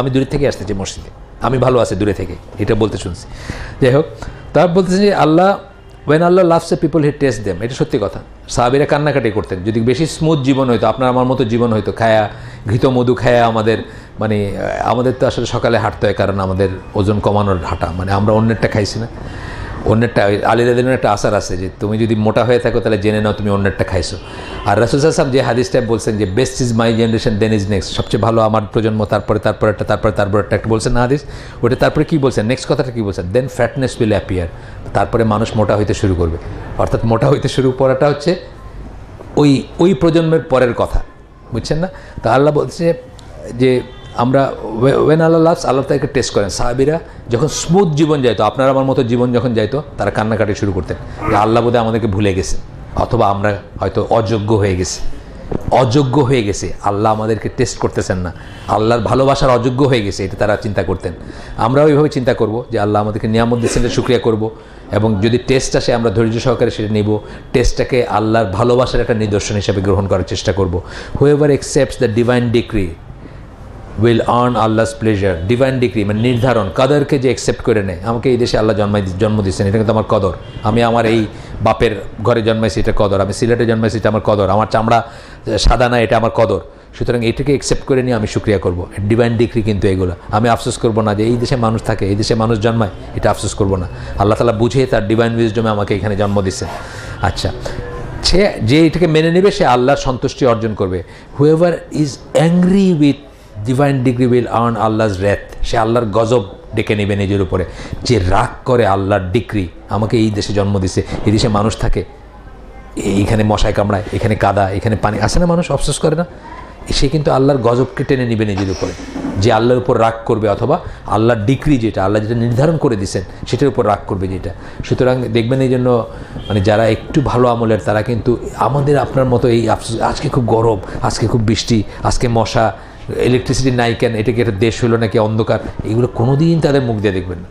আমি দূরে থেকে আসতেছি মসজিদে, আমি ভালো আছি দূরে থেকে, এটা বলতে শুনছি। যাই হোক, তার বলতেছেন যে আল্লাহ when Allah loves a people he tests them, এটা সত্যি কথা। সাহাবীরা কান্নাকাটি করতেন, যদি বেশি স্মুথ জীবন হইতো, আপনার আমার মতো জীবন হইতো, খায়া ঘৃত মধু খায়া আমাদের তো আসলে সকালে হাঁটতে হয়, কারণ আমাদের ওজন কমানোর হাঁটা, আমরা অন্যেরটা খাইছি না, অন্যেরটা। আলী রাদিয়াল্লাহু একটা আসার আছে যে তুমি যদি মোটা হয়ে থাকো তাহলে জেনে নাও তুমি অন্যেরটা খাইছো। আর রাসূল সাল্লাল্লাহু আলাইহি ওয়াসাল্লাম যে হাদিসটা বলছেন যে best is my generation then is next, সবচেয়ে ভালো আমার প্রজন্ম, তারপরে একটা বলছেন না হাদিস, ওটা তারপরে কি বলছেন, নেক্সট কথাটা কি বলছেন, দেন ফ্যাটনেস উইল অ্যাপিয়ার, তারপরে মানুষ মোটা হইতে শুরু করবে। অর্থাৎ মোটা হইতে শুরু করাটা হচ্ছে ওই প্রজন্মের পরের কথা, বুঝছেন না? তা আল্লাহ বলছে যে আমরা ওয়েন আল্লাহ লাভস, আল্লাহ তাকে টেস্ট করেন। সাহাবীরা যখন স্মুথ জীবন যাইতো, আপনার আমার মতো জীবন যখন যাইতো, তারা কান্নাকাটি শুরু করতেন যে আল্লাহ বোধহয় আমাদেরকে ভুলে গেছে, অথবা আমরা হয়তো অযোগ্য হয়ে গেছে, আল্লাহ আমাদেরকে টেস্ট করতেছেন না, আল্লাহর ভালোবাসার অযোগ্য হয়ে গেছে, এটা তারা চিন্তা করতেন। আমরাও এইভাবে চিন্তা করব যে আল্লাহ আমাদেরকে নিয়ামত দিয়েছেন, শুকরিয়া করব, এবং যদি টেস্ট আসে আমরা ধৈর্য সহকারে সেটা নেব, টেস্টটাকে আল্লাহর ভালোবাসার একটা নিদর্শন হিসেবে গ্রহণ করার চেষ্টা করব। Whoever accepts the divine decree will earn আল্লাহস pleasure. Divine decree মানে নির্ধারণ, কদরকে যে অ্যাকসেপ্ট করে নেয়, আমাকে এই দেশে আল্লাহ জন্ম দিচ্ছেন, এটা কিন্তু আমার কদর, আমি আমার এই বাপের ঘরে জন্মাইছি, এটা কদর, আমি সিলেটে জন্মাইছি, এটা আমার কদর, আমার চামড়া সাদা না, এটা আমার কদর, সুতরাং এটাকে অ্যাকসেপ্ট করে নিয়ে আমি শুকরিয়া করব। ডিভাইন ডিক্রি কিন্তু এগুলো, আমি আফসোস করব না যে এই দেশে মানুষ থাকে, এই দেশে মানুষ জন্মায়, এটা আফসোস করব না। আল্লাহ তাআলা বুঝে তার ডিভাইন উইজডমে আমাকে এখানে জন্ম দিচ্ছেন। আচ্ছা, সে যে এটাকে মেনে নেবে সে আল্লাহর সন্তুষ্টি অর্জন করবে। Whoever is angry with divine degree will earn Allah's wrath, সে আল্লাহর গজব ডেকে নেবে নিজের উপরে। যে রাগ করে আল্লাহর ডিগ্রি, আমাকে এই দেশে জন্ম দিছে, এই দেশে মানুষ থাকে, এইখানে মশায় কামড়ায়, এখানে কাদা, এখানে পানি, আসে না, মানুষ অফসোস করে না, সে কিন্তু আল্লাহর গজবকে টেনে নেবে নিজের উপরে। যে আল্লাহর উপর রাগ করবে, অথবা আল্লাহর ডিগ্রি যেটা আল্লাহ যেটা নির্ধারণ করে দিয়েছেন সেটার উপর রাগ করবে যেটা। সুতরাং দেখবেন এই জন্য যারা একটু ভালো আমলের তারা কিন্তু আমাদের আপনার মতো এই আফসোস, আজকে খুব গরম, আজকে খুব বৃষ্টি, আজকে মশা, ইলেকট্রিসিটি নাই কেন, এটাকে একটা দেশ হলো নাকি অন্ধকার, এগুলো কোনো দিন তাদের মুখ দিয়ে দেখবেন না।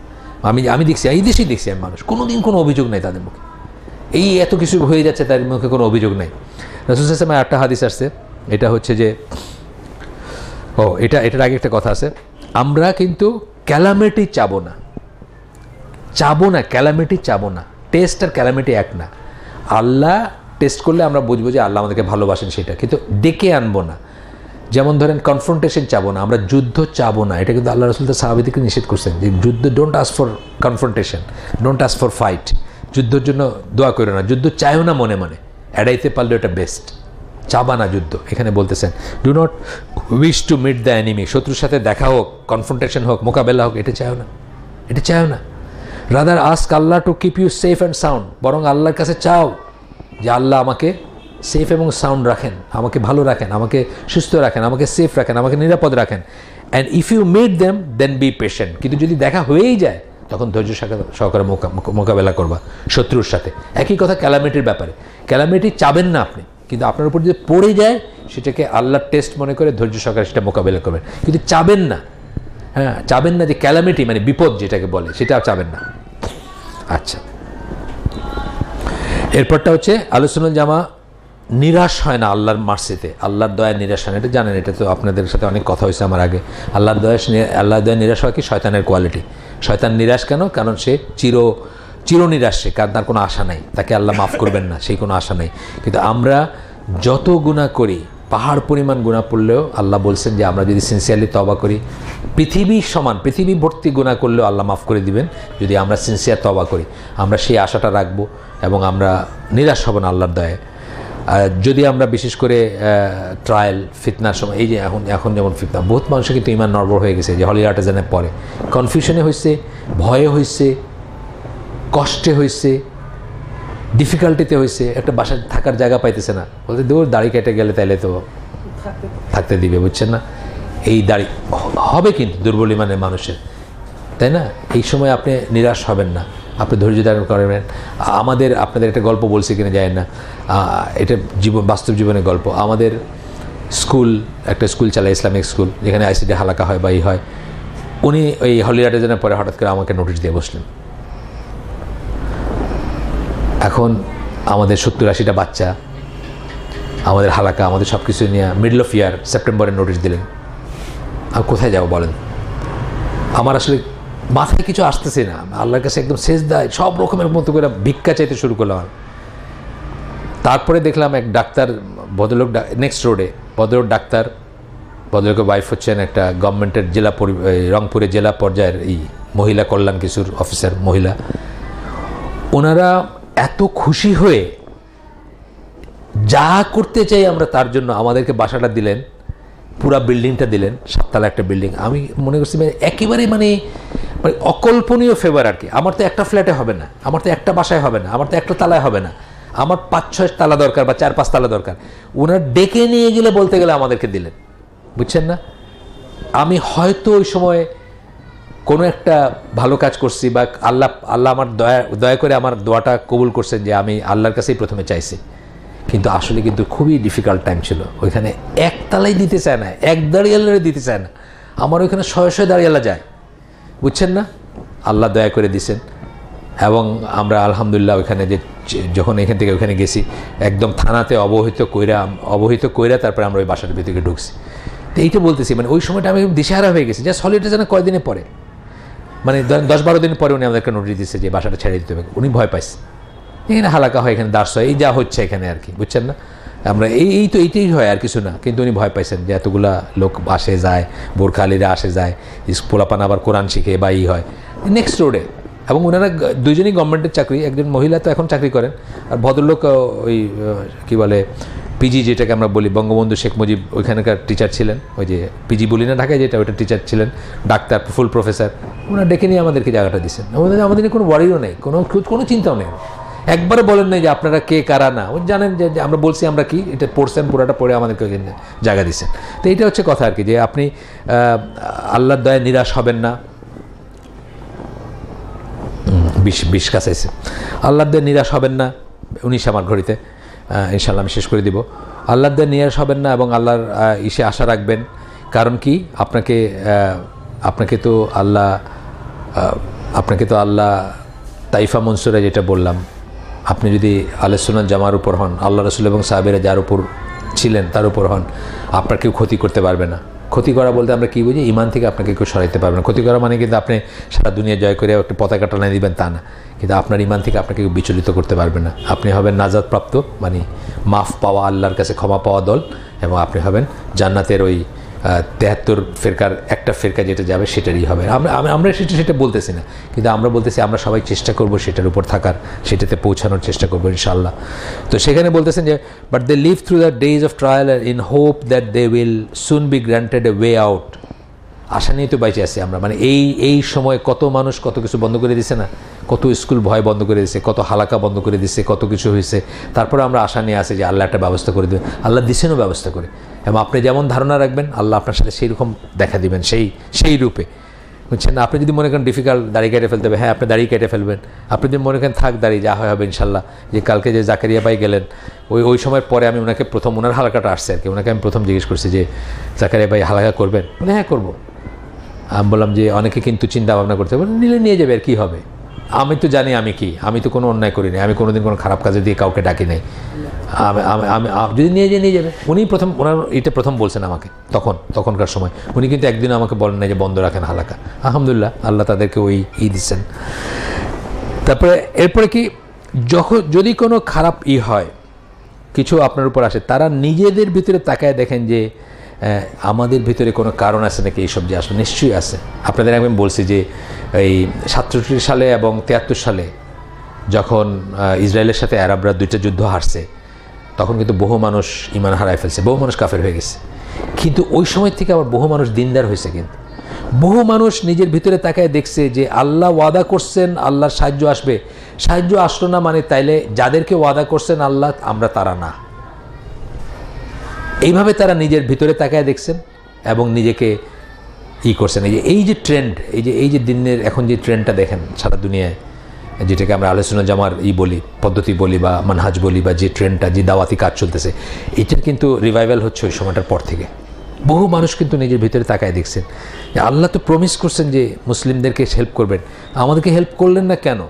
আমি দেখছি, এই দেশেই দেখছি আমি, মানুষ কোনো দিন কোনো অভিযোগ নেই তাদের মুখে, এই এত কিছু হয়ে যাচ্ছে তাদের মুখে কোনো অভিযোগ নেই। রাসূল সাল্লাল্লাহু আলাইহি ওয়াসাল্লাম একটা হাদিস আসছে, এটা হচ্ছে যে এটার আগে একটা কথা আছে, আমরা কিন্তু ক্যালামিটি চাবো না, ক্যালামিটি চাবো না। টেস্ট আর ক্যালামিটি এক না। আল্লাহ টেস্ট করলে আমরা বুঝবো যে আল্লাহ আমাদেরকে ভালোবাসেন, সেটা কিন্তু ডেকে আনবো না। যেমন ধরেন কনফ্রন্টেশন চাবো না, আমরা যুদ্ধ চাবো না, এটা কিন্তু আল্লাহ রাসূল তার সাহাবীদেরকে নিষেধ করছেন যে যুদ্ধ, don't ask for confrontation, don't ask for fight, যুদ্ধের জন্য দোয়া করো না, যুদ্ধ চাইও না মনে মনে, এড়াইতে পারলে ওটা বেস্ট, চাবা না যুদ্ধ। এখানে বলতেছেন do not wish to meet the enemy, শত্রুর সাথে দেখা হোক, কনফ্রন্টেশন হোক, মোকাবেলা হোক, এটা চাও না, rather ask Allah to keep you safe and sound, বরং আল্লাহর কাছে চাও যে আল্লাহ আমাকে সেফ এবং সাউন্ড রাখেন, আমাকে ভালো রাখেন, আমাকে সুস্থ রাখেন, আমাকে সেফ রাখেন, আমাকে নিরাপদ রাখেন। And if you meet them then be patient, কিন্তু যদি দেখা হয়েই যায় তখন ধৈর্য সহকারে মোকাবেলা করবা শত্রুর সাথে। একই কথা ক্যালামিটির ব্যাপারে, ক্যালামিটি চাবেন না আপনি, কিন্তু আপনার উপর যদি পড়ে যায় সেটাকে আল্লাহর টেস্ট মনে করে ধৈর্য সহকারে সেটা মোকাবেলা করবেন, কিন্তু চাবেন না, চাবেন না যে ক্যালামিটি মানে বিপদ যেটাকে বলে সেটা চাবেন না। আচ্ছা, এরপরটা হচ্ছে আলোচনার জামা, নিরাশ হয় না আল্লাহর মার্সিতে, আল্লাহর দয়া নিরাশ হয় না, এটা জানেন, এটা তো আপনাদের সাথে অনেক কথা হয়েছে আমার আগে। আল্লাহর দয়া নিরাশ হয় কি শয়তানের কোয়ালিটি। শয়তান নিরাশ কেন? কারণ সে চির নিরাশ, সে কারণ তার কোনো আশা নাই, তাকে আল্লাহ মাফ করবেন না, সেই কোনো আশা নেই। কিন্তু আমরা যত গুনাহ করি, পাহাড় পরিমাণ গুনাহ পড়লেও আল্লাহ বলছেন যে আমরা যদি সিনসিয়ারলি তওবা করি, পৃথিবী ভর্তি গুনাহ করলেও আল্লাহ মাফ করে দিবেন যদি আমরা সিনসিয়ার তওবা করি। আমরা সেই আশাটা রাখবো এবং আমরা নিরাশ হব না আল্লাহর দয়ায়। যদি আমরা বিশেষ করে ট্রায়াল ফিতনার সময়, এই যে এখন যেমন ফিতনা, বহুত মানুষের কিন্তু ইমান নড়বড় হয়ে গেছে যে হলি আর্টিজানের পরে, কনফিউশনে হয়েছে, ভয়ে হয়েছে, কষ্টে হয়েছে, ডিফিকাল্টিতে হয়েছে, একটা বাসায় থাকার জায়গা পাইতেছে না, বলতে দূর দাড়ি কেটে গেলে তাইলে তো থাকতে দিবে, বুঝছেন না? এই দাড়ি হবে কিন্তু দুর্বল ইমানের মানুষের, তাই না? এই সময় আপনি নিরাশ হবেন না, আপনি ধৈর্য ধারণ করবেন। আপনাদের একটা গল্প বলছি কিনা জানেন না, এটা বাস্তব জীবনের গল্প। আমাদের একটা স্কুল চালায়, ইসলামিক স্কুল, যেখানে আইসিটি হালাকা হয় বা হয়। উনি ওই হলি আর্টিজানের পরে হঠাৎ করে আমাকে নোটিশ দিয়ে বসলেন। এখন আমাদের 70-80টা বাচ্চা, আমাদের হালাকা, আমাদের সব কিছু নিয়ে মিডল অফ ইয়ার সেপ্টেম্বরে নোটিশ দিলেন। আর কোথায় যাবো বলেন? আমার আসলে মাথায় কিছু আসতেছে না, আল্লাহর কাছে একদম সেজদায় সব রকমের মতো করে ভিক্ষা চাইতে শুরু করলাম। তারপরে দেখলাম এক ডাক্তার, ভদ্রলোক, নেক্সট রোডে ভদ্রলোক ডাক্তার, ভদ্রলোকের ওয়াইফ হচ্ছেন একটা গভর্নমেন্টের রংপুরের জেলা পর্যায়ের এই মহিলা কল্যাণ কিছুর অফিসার মহিলা। ওনারা এত খুশি হয়ে যা করতে চাই আমরা তার জন্য আমাদেরকে বাসাটা দিলেন, পুরা বিল্ডিংটা দিলেন, 7 তলা একটা বিল্ডিং। আমি মনে করছি একেবারে মানে অকল্পনীয় ফেভার আর কি। আমার তো একটা ফ্ল্যাটে হবে না, আমার তো একটা বাসায় হবে না, আমার তো একটা তালায় হবে না, আমার 5-6 তালা দরকার বা 4-5 তালা দরকার। ওনার ডেকে নিয়ে গেলে বলতে গেলে আমাদেরকে দিলেন, বুঝছেন না? আমি হয়তো ওই সময় কোনো একটা ভালো কাজ করছি বা আল্লাহ আমার দয়া করে আমার দোয়াটা কবুল করছেন যে আমি আল্লাহর কাছেই প্রথমে চাইছি। কিন্তু আসলে কিন্তু খুবই ডিফিকাল্ট টাইম ছিল। ওইখানে এক তালাই দিতে চায় না, এক দাঁড়িয়াল্লারে দিতে চায় না, আমার ওইখানে 100 দাঁড়িয়াল্লা যায়, বুঝছেন না? আল্লাহ দয়া করে দিছেন। এবং আমরা আলহামদুলিল্লাহ ওইখানে যে যখন এখান থেকে ওইখানে গেছি একদম থানাতে অবহিত কইরা তারপরে আমরা ওই বাসার ভিতরে ঢুকছি। তো এইটা বলতেছি মানে ওই সময়টা আমি দিশেহারা হয়ে গেছি। যা সলিটা যেন কয়দিনে পরে, মানে 10-12 দিন পরে উনি আমাদেরকে নোটিশ দিচ্ছে যে বাসাটা ছেড়ে দিতে হবে। উনি ভয় পাইছে, এখানে হালাকা হয়, এখানে দাস হয়, এই যা হচ্ছে এখানে আর কি, বুঝছেন না? আমরা এইটাই হয় আর কিছু না। কিন্তু উনি ভয় পাইছেন যে এতগুলা লোক আসে যায়, বোরখালিরা আসে যায়, পোলাপান আবার কোরআন শিখে বা হয় নেক্সট রোডে। এবং ওনারা দুজনই গভর্নমেন্টের চাকরি, একজন মহিলা তো এখন চাকরি করেন, আর ভদ্রলোক ওই কী বলে পিজি, যেটাকে আমরা বলি বঙ্গবন্ধু শেখ মুজিব, ওইখানকার টিচার ছিলেন। ওই যে পিজি বলি না ঢাকায় যেটা, ওইটা টিচার ছিলেন, ডাক্তার, ফুল প্রফেসর। ওনারা ডেকে নিয়ে আমাদেরকে জায়গাটা দিচ্ছেন। আমাদের কোনো ওয়ারিও নেই, কোনো চিন্তাও নেই। একবারে বলেন নাই যে আপনারা কে কারা না, ওই জানেন যে আমরা বলছি আমরা কি, এটা পড়ছেন, পুরাটা পড়ে আমাদেরকে জায়গা দিচ্ছেন। তো এইটা হচ্ছে কথা আর কি, যে আপনি আল্লাহর দয়ায় নিরাশ হবেন না। বিশ কাছাইছে, আল্লাহর দয়ায় নিরাশ হবেন না। 19 আমার ঘড়িতে, ইনশাআল্লাহ আমি শেষ করে দিব। আল্লাহর দয়ায় নিরাশ হবেন না এবং আল্লাহর ইসে আশা রাখবেন। কারণ কি, আপনাকে তো আল্লাহ তাইফা মনসুরে যেটা বললাম, আপনি যদি আহলে সুন্নাত জামার উপর হন, আল্লাহ রাসূল এবং সাহাবীরা যার উপর ছিলেন তার উপর হন, আপনার কেউ ক্ষতি করতে পারবে না। ক্ষতি করা বলতে আমরা কী বুঝি? ঈমান থেকে আপনাকে কেউ সরাইতে পারবে না। ক্ষতি করা মানে কিন্তু আপনি সারা দুনিয়া জয় করে একটা পতাকা টানিয়ে দিবেন তা না, কিন্তু আপনার ঈমান থেকে আপনাকে কেউ বিচলিত করতে পারবে না। আপনি হবেন নাজাতপ্রাপ্ত, মানে মাফ পাওয়া, আল্লাহর কাছে ক্ষমা পাওয়া দল, এবং আপনি হবেন জান্নাতের ওই 73 ফেরকার একটা ফেরকা যেটা যাবে সেটারই হবে। আমরা সেটা বলতেছি না, কিন্তু আমরা বলতেছি আমরা সবাই চেষ্টা করব সেটার উপর থাকার, সেটাতে পৌঁছানোর চেষ্টা করবো ইনশাআল্লাহ। তো সেখানে বলতেছেন যে but they live through the days of trial in hope that they will soon be granted a way out. আশা নিয়ে তো বাইচে আছি আমরা, মানে এই সময় কত মানুষ কত কিছু বন্ধ করে দিছে না, কত স্কুল ভয় বন্ধ করে দিছে, কত হালাকা বন্ধ করে দিছে, কত কিছু হয়েছে। তারপরে আমরা আশা নিয়ে আসি যে আল্লাহ একটা ব্যবস্থা করে দেবে। আল্লাহ দিছেনও ব্যবস্থা করে, এবং আপনি যেমন ধারণা রাখবেন আল্লাহ আপনার সাথে সেই রকম দেখা দিবেন, সেই রূপে, বুঝছেন না? আপনি যদি মনে করেন ডিফিকাল্ট দাড়ি কেটে ফেলতে হবে, হ্যাঁ আপনি দাড়ি কেটে ফেলবেন। আপনি যদি মনে করেন থাক দাড়ি, যা হয় হবে ইনশাল্লাহ। যে কালকে যে জাকারিয়া ভাই গেলেন, ওই সময়ের পরে আমি ওনাকে ওনার হালাকাটা আসছে আর কি, ওনাকে আমি প্রথম জিজ্ঞেস করছি যে জাকারিয়া ভাই হালাকা করবেন? মানে হ্যাঁ করবো। আমি বললাম যে অনেকে কিন্তু চিন্তা ভাবনা করতে পারে, নিলে নিয়ে যাবে আর কী হবে। আমি তো জানি আমি তো কোনো অন্যায় করি নাই, আমি কোনোদিন কোনো খারাপ কাজে দিয়ে কাউকে ডাকি নাই। আমি যদি নিয়ে যাবে। উনি ওনার এটা প্রথম বলছেন আমাকে, তখনকার সময়। উনি কিন্তু একদিনও আমাকে বলেন না যে বন্ধ রাখেন হালাকা। আলহামদুলিল্লাহ, আল্লাহ তাদেরকে ওই দিচ্ছেন। তারপরে এরপরে কি, যদি কোনো খারাপ হয়, কিছু আপনার উপর আসে, তারা নিজেদের ভিতরে তাকায় দেখেন যে আমাদের ভিতরে কোনো কারণ আছে নাকি এইসব যে আসলে নিশ্চয়ই আছে। আপনাদের আমি বলছি যে এই 67 সালে এবং 73 সালে যখন ইসরায়েলের সাথে আরবরা 2টা যুদ্ধ হারছে, তখন কিন্তু বহু মানুষ ঈমান হারায় ফেলছে, বহু মানুষ কাফের হয়ে গেছে। কিন্তু ওই সময় থেকে আবার বহু মানুষ দিনদার হয়েছে। কিন্তু বহু মানুষ নিজের ভিতরে তাকায় দেখছে যে আল্লাহ ওয়াদা করছেন আল্লাহর সাহায্য আসবে, সাহায্য আসলো না মানে তাইলে যাদেরকে ওয়াদা করছেন আল্লাহ, আমরা তারা না। এইভাবে তারা নিজের ভিতরে তাকায় দেখছেন এবং নিজেকে করছেন। এই যে ট্রেন্ড, এই যে দিনের এখন যে ট্রেন্ডটা দেখেন সারা দুনিয়ায়, যেটাকে আমরা আহলে সুন্নাত জামার বলি, পদ্ধতি বলি বা মানহাজ বলি, বা যে ট্রেন্ডটা, যে দাওয়াতি কাজ চলতেছে, এটার কিন্তু রিভাইভাল হচ্ছে ওই সময়টার পর থেকে। বহু মানুষ কিন্তু নিজের ভিতরে তাকায় দেখছেন যে আল্লাহ তো প্রমিস করছেন যে মুসলিমদেরকে হেল্প করবেন, আমাদেরকে হেল্প করলেন না কেন?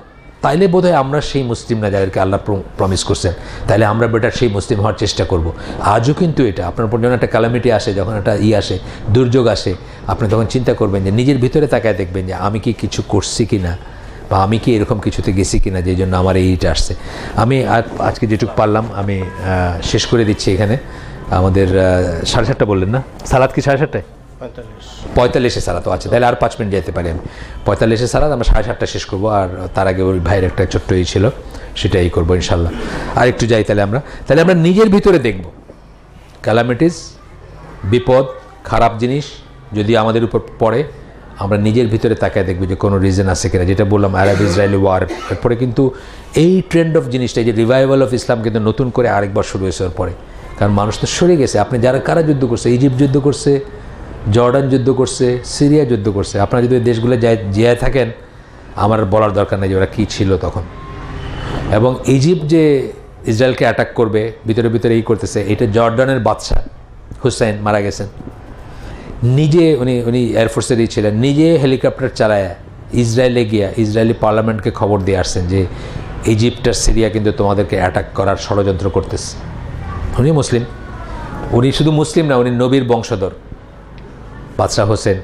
তাইলে বোধহয় আমরা সেই মুসলিম না যাদেরকে আল্লাহ প্রমিস করছেন, তাইলে আমরা বেটার সেই মুসলিম হওয়ার চেষ্টা করব। আজও কিন্তু এটা আপনার উপর যখন একটা ক্যালামিটি আসে, যখন একটা আসে, দুর্যোগ আসে, আপনি তখন চিন্তা করবেন যে নিজের ভিতরে তাকায় দেখবেন যে আমি কি কিছু করছি কি না, বা আমি কি এরকম কিছুতে গেছি কিনা যেই জন্য আমার এইটা আসছে। আমি আজকে যেটুকু পারলাম আমি শেষ করে দিচ্ছি এখানে। আমাদের 7:30 বললেন না, সালাদ কি 7:30? 45 সালাত আছে, তাহলে আর 5 মিনিট যেতে পারি আমি। 45 সালাত আমরা 7:30 শেষ করবো, আর তার আগে ওই ভাইয়ের একটা ছোট্ট ছিল, সেটাই করবো ইনশাল্লাহ। আর একটু যাই তাহলে আমরা নিজের ভিতরে দেখব ক্যালামিটিস, বিপদ, খারাপ জিনিস যদি আমাদের উপর পড়ে, আমরা নিজের ভিতরে তাকায় দেখব যে কোনো রিজন আছে কিনা। যেটা বললাম আরব ইসরায়েলি ওয়ার, এরপরে কিন্তু এই ট্রেন্ড অফ জিনিসটা, যে রিভাইভাল অফ ইসলাম কিন্তু নতুন করে আরেকবার শুরু হয়েছে ওর পরে। কারণ মানুষ তো সরে গেছে। আপনি কারা যুদ্ধ করছে, ইজিপ্ট যুদ্ধ করছে, জর্ডান যুদ্ধ করছে, সিরিয়া যুদ্ধ করছে। আপনারা যদি ওই দেশগুলো যেয়ে থাকেন, আমার বলার দরকার নেই যে ওরা কী ছিল তখন। এবং ইজিপ্ট যে ইসরায়েলকে অ্যাটাক করবে, ভিতরে ভিতরে এই করতেছে, এটা জর্ডানের বাদশা হুসাইন মারা গেছেন, নিজে উনি এয়ারফোর্সেরই ছিলেন, নিজে হেলিকপ্টার চালায় ইসরায়েলে গিয়া ইসরায়েলি পার্লামেন্টকে খবর দিয়ে আসছেন যে ইজিপ্ট আর সিরিয়া কিন্তু তোমাদেরকে অ্যাটাক করার ষড়যন্ত্র করতেছে। উনি মুসলিম, উনি শুধু মুসলিম না, উনি নবীর বংশধর। বাদশাহ হোসেন,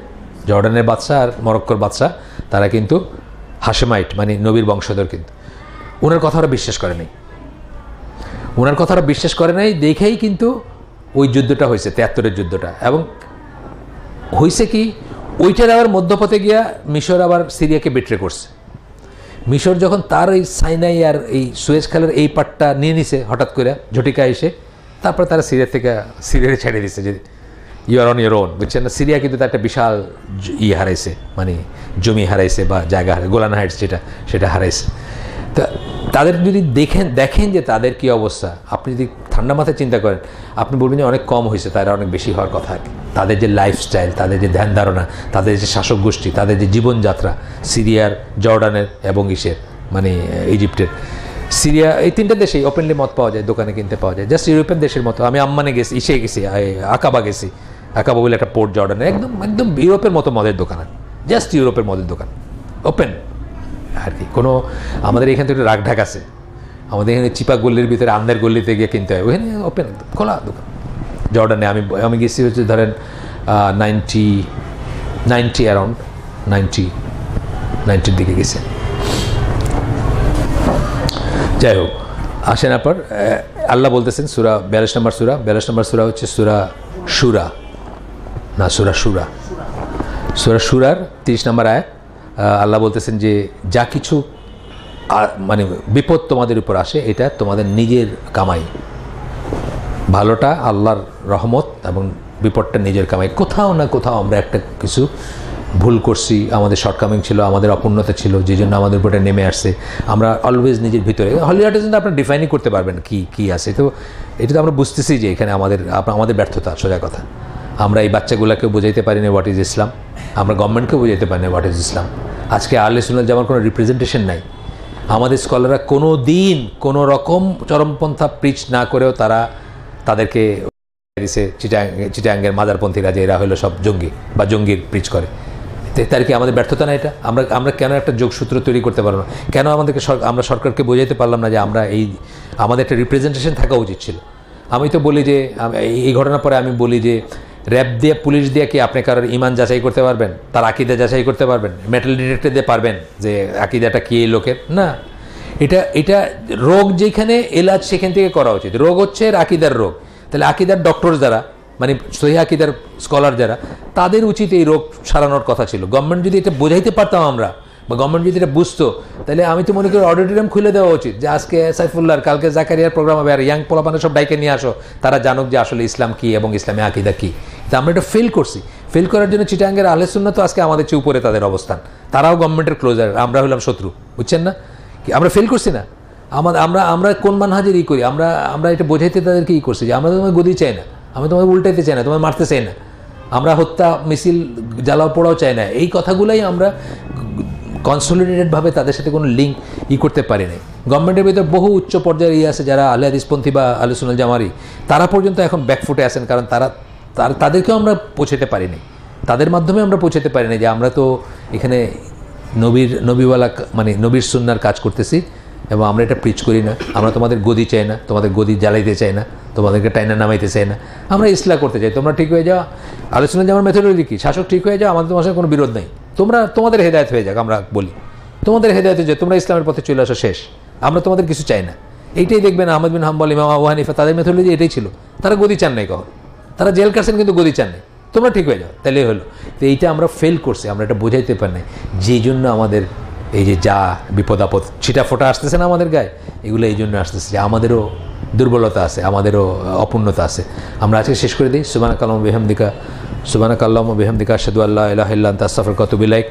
জর্ডানের বাদশাহ আর মরক্কোর বাদশাহ, তারা কিন্তু হাশেমাইট মানে নবীর বংশধর। কিন্তু ওনার কথা ওরা বিশ্বাস করে নাই, দেখেই কিন্তু ওই যুদ্ধটা হয়েছে, 73-এর যুদ্ধটা। এবং হয়েছে কি, ওইটার আবার মধ্যপথে গিয়া মিশর আবার সিরিয়াকে বিট্রে করছে। মিশর যখন তার এই সাইনাই আর এই সুয়েজ খালের এই পাটটা নিয়ে নিছে হঠাৎ করে ঝটিকা এসে, তারপর তারা সিরিয়ারে ছেড়ে দিছে যে you are on your own, বুঝছেন না। সিরিয়া কিন্তু তার একটা বিশাল হারাইছে, মানে জমি হারাইছে বা জায়গা হারাই, গোলান হাইটস সেটা হারাইছে। তা তাদের যদি দেখেন যে তাদের কী অবস্থা, আপনি যদি ঠান্ডা মাথায় চিন্তা করেন, আপনি বলবেন যে অনেক কম হয়েছে, তারা অনেক বেশি হওয়ার কথা। তাদের যে লাইফস্টাইল, তাদের যে ধ্যান ধারণা, তাদের যে শাসক গোষ্ঠী, তাদের যে জীবনযাত্রা, সিরিয়ার, জর্ডানের এবং মানে ইজিপ্টের। সিরিয়া, এই 3টে দেশেই ওপেনলি মদ পাওয়া যায়, দোকানে কিনতে পাওয়া যায়, জাস্ট ইউরোপিয়ান দেশের মতো। আমি আম্মানে গেছি, আকাবা গেছি, আকাবা বলে একটা পোর্ট জর্ডানে, একদম ইউরোপের মতো মদের দোকান, জাস্ট ইউরোপের মদের দোকান, ওপেন আর কি। কোনো আমাদের এখান থেকে রাগ ঢাক আছে, আমাদের এখানে চিপা গল্লির ভিতরে আন্দের গল্লিতে গিয়ে কিনতে হয়, ওখানে ওপেন খোলা দোকান। জর্ডানে আমি গেছি হচ্ছে ধরেন 90 অ্যারাউন্ড 90-র দিকে গেছে। যাই হোক, আসেন আপনার আল্লাহ বলতেছেন সূরা 42 নম্বর সূরা হচ্ছে সূরা শুরা, না সূরা শুরার 30 নম্বর আয়াত। আল্লাহ বলতেছেন যে যা কিছু মানে বিপদ তোমাদের উপর আসে, এটা তোমাদের নিজের কামাই। ভালোটা আল্লাহর রহমত এবং বিপদটা নিজের কামাই। কোথাও না কোথাও আমরা একটা কিছু ভুল করছি, আমাদের শর্টকামিং ছিল, আমাদের অপূর্ণতা ছিল, যে জন্য আমাদের উপরে নেমে আসছে। আমরা অলওয়েজ নিজের ভিতরে হলিউডের জন্য আপনার ডিফাইনই করতে পারবেন কি আছে। তো এটা তো আমরা বুঝতেছি যে এখানে আমাদের ব্যর্থতা, সোজা কথা। আমরা এই বাচ্চাগুলোকে বোঝাইতে পারি না হোয়াট ইজ ইসলাম, আমরা গভর্নমেন্টকে বোঝাইতে পারি না হোয়াট ইজ ইসলাম। আজকে আহলে সুন্নাত জামার কোনো রিপ্রেজেন্টেশন নাই। আমাদের স্কলাররা কোনো দিন কোনো রকম চরমপন্থা প্রিচ না করেও তাদেরকে দিছে চিটাঙ্গের মাদারপন্থীরা, যে এরা হলো সব জঙ্গি বা জঙ্গির প্রিচ করে। তার কি আমাদের ব্যর্থতা না এটা? আমরা কেন একটা যোগসূত্র তৈরি করতে পারবো না? কেন আমরা সরকারকে বোঝাইতে পারলাম না যে আমাদের একটা রিপ্রেজেন্টেশন থাকা উচিত ছিল? আমি তো বলি যে এই ঘটনার পরে আমি বলি যে র্যাব দিয়ে, পুলিশ দিয়ে কি আপনি কারোর ইমান যাচাই করতে পারবেন? তার আকিদা যাচাই করতে পারবেন? মেটাল ডিটেক্টর দিয়ে পারবেন যে আকিদাটা কি এই লোকের? না। এটা রোগ যেখানে এলাজ সেখান থেকে করা উচিত। রোগ হচ্ছে আকিদার রোগ, তাহলে আকিদার ডক্টর যারা, মানে সহি আকিদার স্কলার যারা, তাদের উচিত এই রোগ সারানোর কথা ছিল। গভর্নমেন্ট যদি এটা বোঝাইতে পারতাম আমরা, বা গভর্নমেন্ট যদি এটা বুঝতো, তাহলে আমি তো মনে করি অডিটোরিয়াম খুলে দেওয়া উচিত যে আজকে সাইফুল্লাহর, কালকে জাকারিয়ার প্রোগ্রাম হবে, আর ইয়াং পোলাপানে সব ডাইকে নিয়ে আসো, তারা জানুক যে আসলে ইসলাম কী এবং ইসলামী আকিদা কী। তা আমরা এটা ফেল করছি। ফেল করার জন্য চিটাঙ্গের আহলে সুন্নাত তো আজকে আমাদের চেয়ে উপরে তাদের অবস্থান। তারাও গভর্নমেন্টের ক্লোজার, আমরা হলাম শত্রু, বুঝছেন না? আমরা ফেল করছি না? আমরা কোন মানহাজের করি? আমরা এটা বোঝাইতে তাদেরকে করছি যে আমরা তোমার গদি চাই না, আমরা তোমার উল্টাইতে চাই না, তোমার মারতে চাই না, আমরা হত্যা মিছিল জ্বালাও পোড়াও চাই না। এই কথাগুলাই আমরা কনসলিডেটেডভাবে তাদের সাথে কোনো লিঙ্ক করতে পারি নাই। গভর্নমেন্টের ভিতরে বহু উচ্চ পর্যায়ের আছে যারা আহলে হাদিসপন্থী বা আহলে সুন্নাত জামারি, তারা পর্যন্ত এখন ব্যাকফুটে আছেন, কারণ তাদেরকেও আমরা পৌঁছাতে পারিনি, তাদের মাধ্যমে আমরা পৌঁছাতে পারিনি যে আমরা তো এখানে নবীওয়ালা মানে নবীর সুন্নার কাজ করতেছি এবং আমরা এটা প্রিচ করি না, আমরা তোমাদের গদি চাই না, তোমাদের গদি জ্বালাইতে চাই না, তোমাদেরকে টাইনা নামাইতে চাই না, আমরা ইসলাহ করতে চাই। তোমরা ঠিক হয়ে যাও, আলোচনা যেমন মেথোডোলজি কি, শাসক ঠিক হয়ে যাও, আমাদের তোমার সাথে কোনো বিরোধ নেই, তোমাদের হেদায়েত হয়ে যাক, আমরা বলি তোমাদের হেদায়েত হয়ে যায়, তোমরা ইসলামের পথে চলে আসো, শেষ, আমরা তোমাদের কিছু চাই না। এইটাই দেখবেন আহমদ বিন হাম্বল, ইমাম আবু হানিফা, তাদের মেথোডোলজি এটাই ছিল। তারা গদি চান নাই কখন, তারা জেল কাটছেন কিন্তু গদি চান নাই, তোমরা ঠিক হয়ে যাও, তাহলেই হলো। তো এইটা আমরা ফেল করছি, আমরা এটা বোঝাইতে পারি না, যেই জন্য আমাদের এই যে যা বিপদ আপদ ছিটা ফোটা আসতেছে না আমাদের গায়ে, এগুলো এই জন্য আসতেছে যে আমাদেরও দুর্বলতা আছে, আমাদেরও অপূর্ণতা আছে। আমরা আজকে শেষ করে দিই। সুবহানাকাল্লাহুম্মা বিহামদিকা আশহাদু আল্লা ইলাহা ইল্লা আনতা আস্তাগফিরুকা ওয়া আতুবু ইলাইক।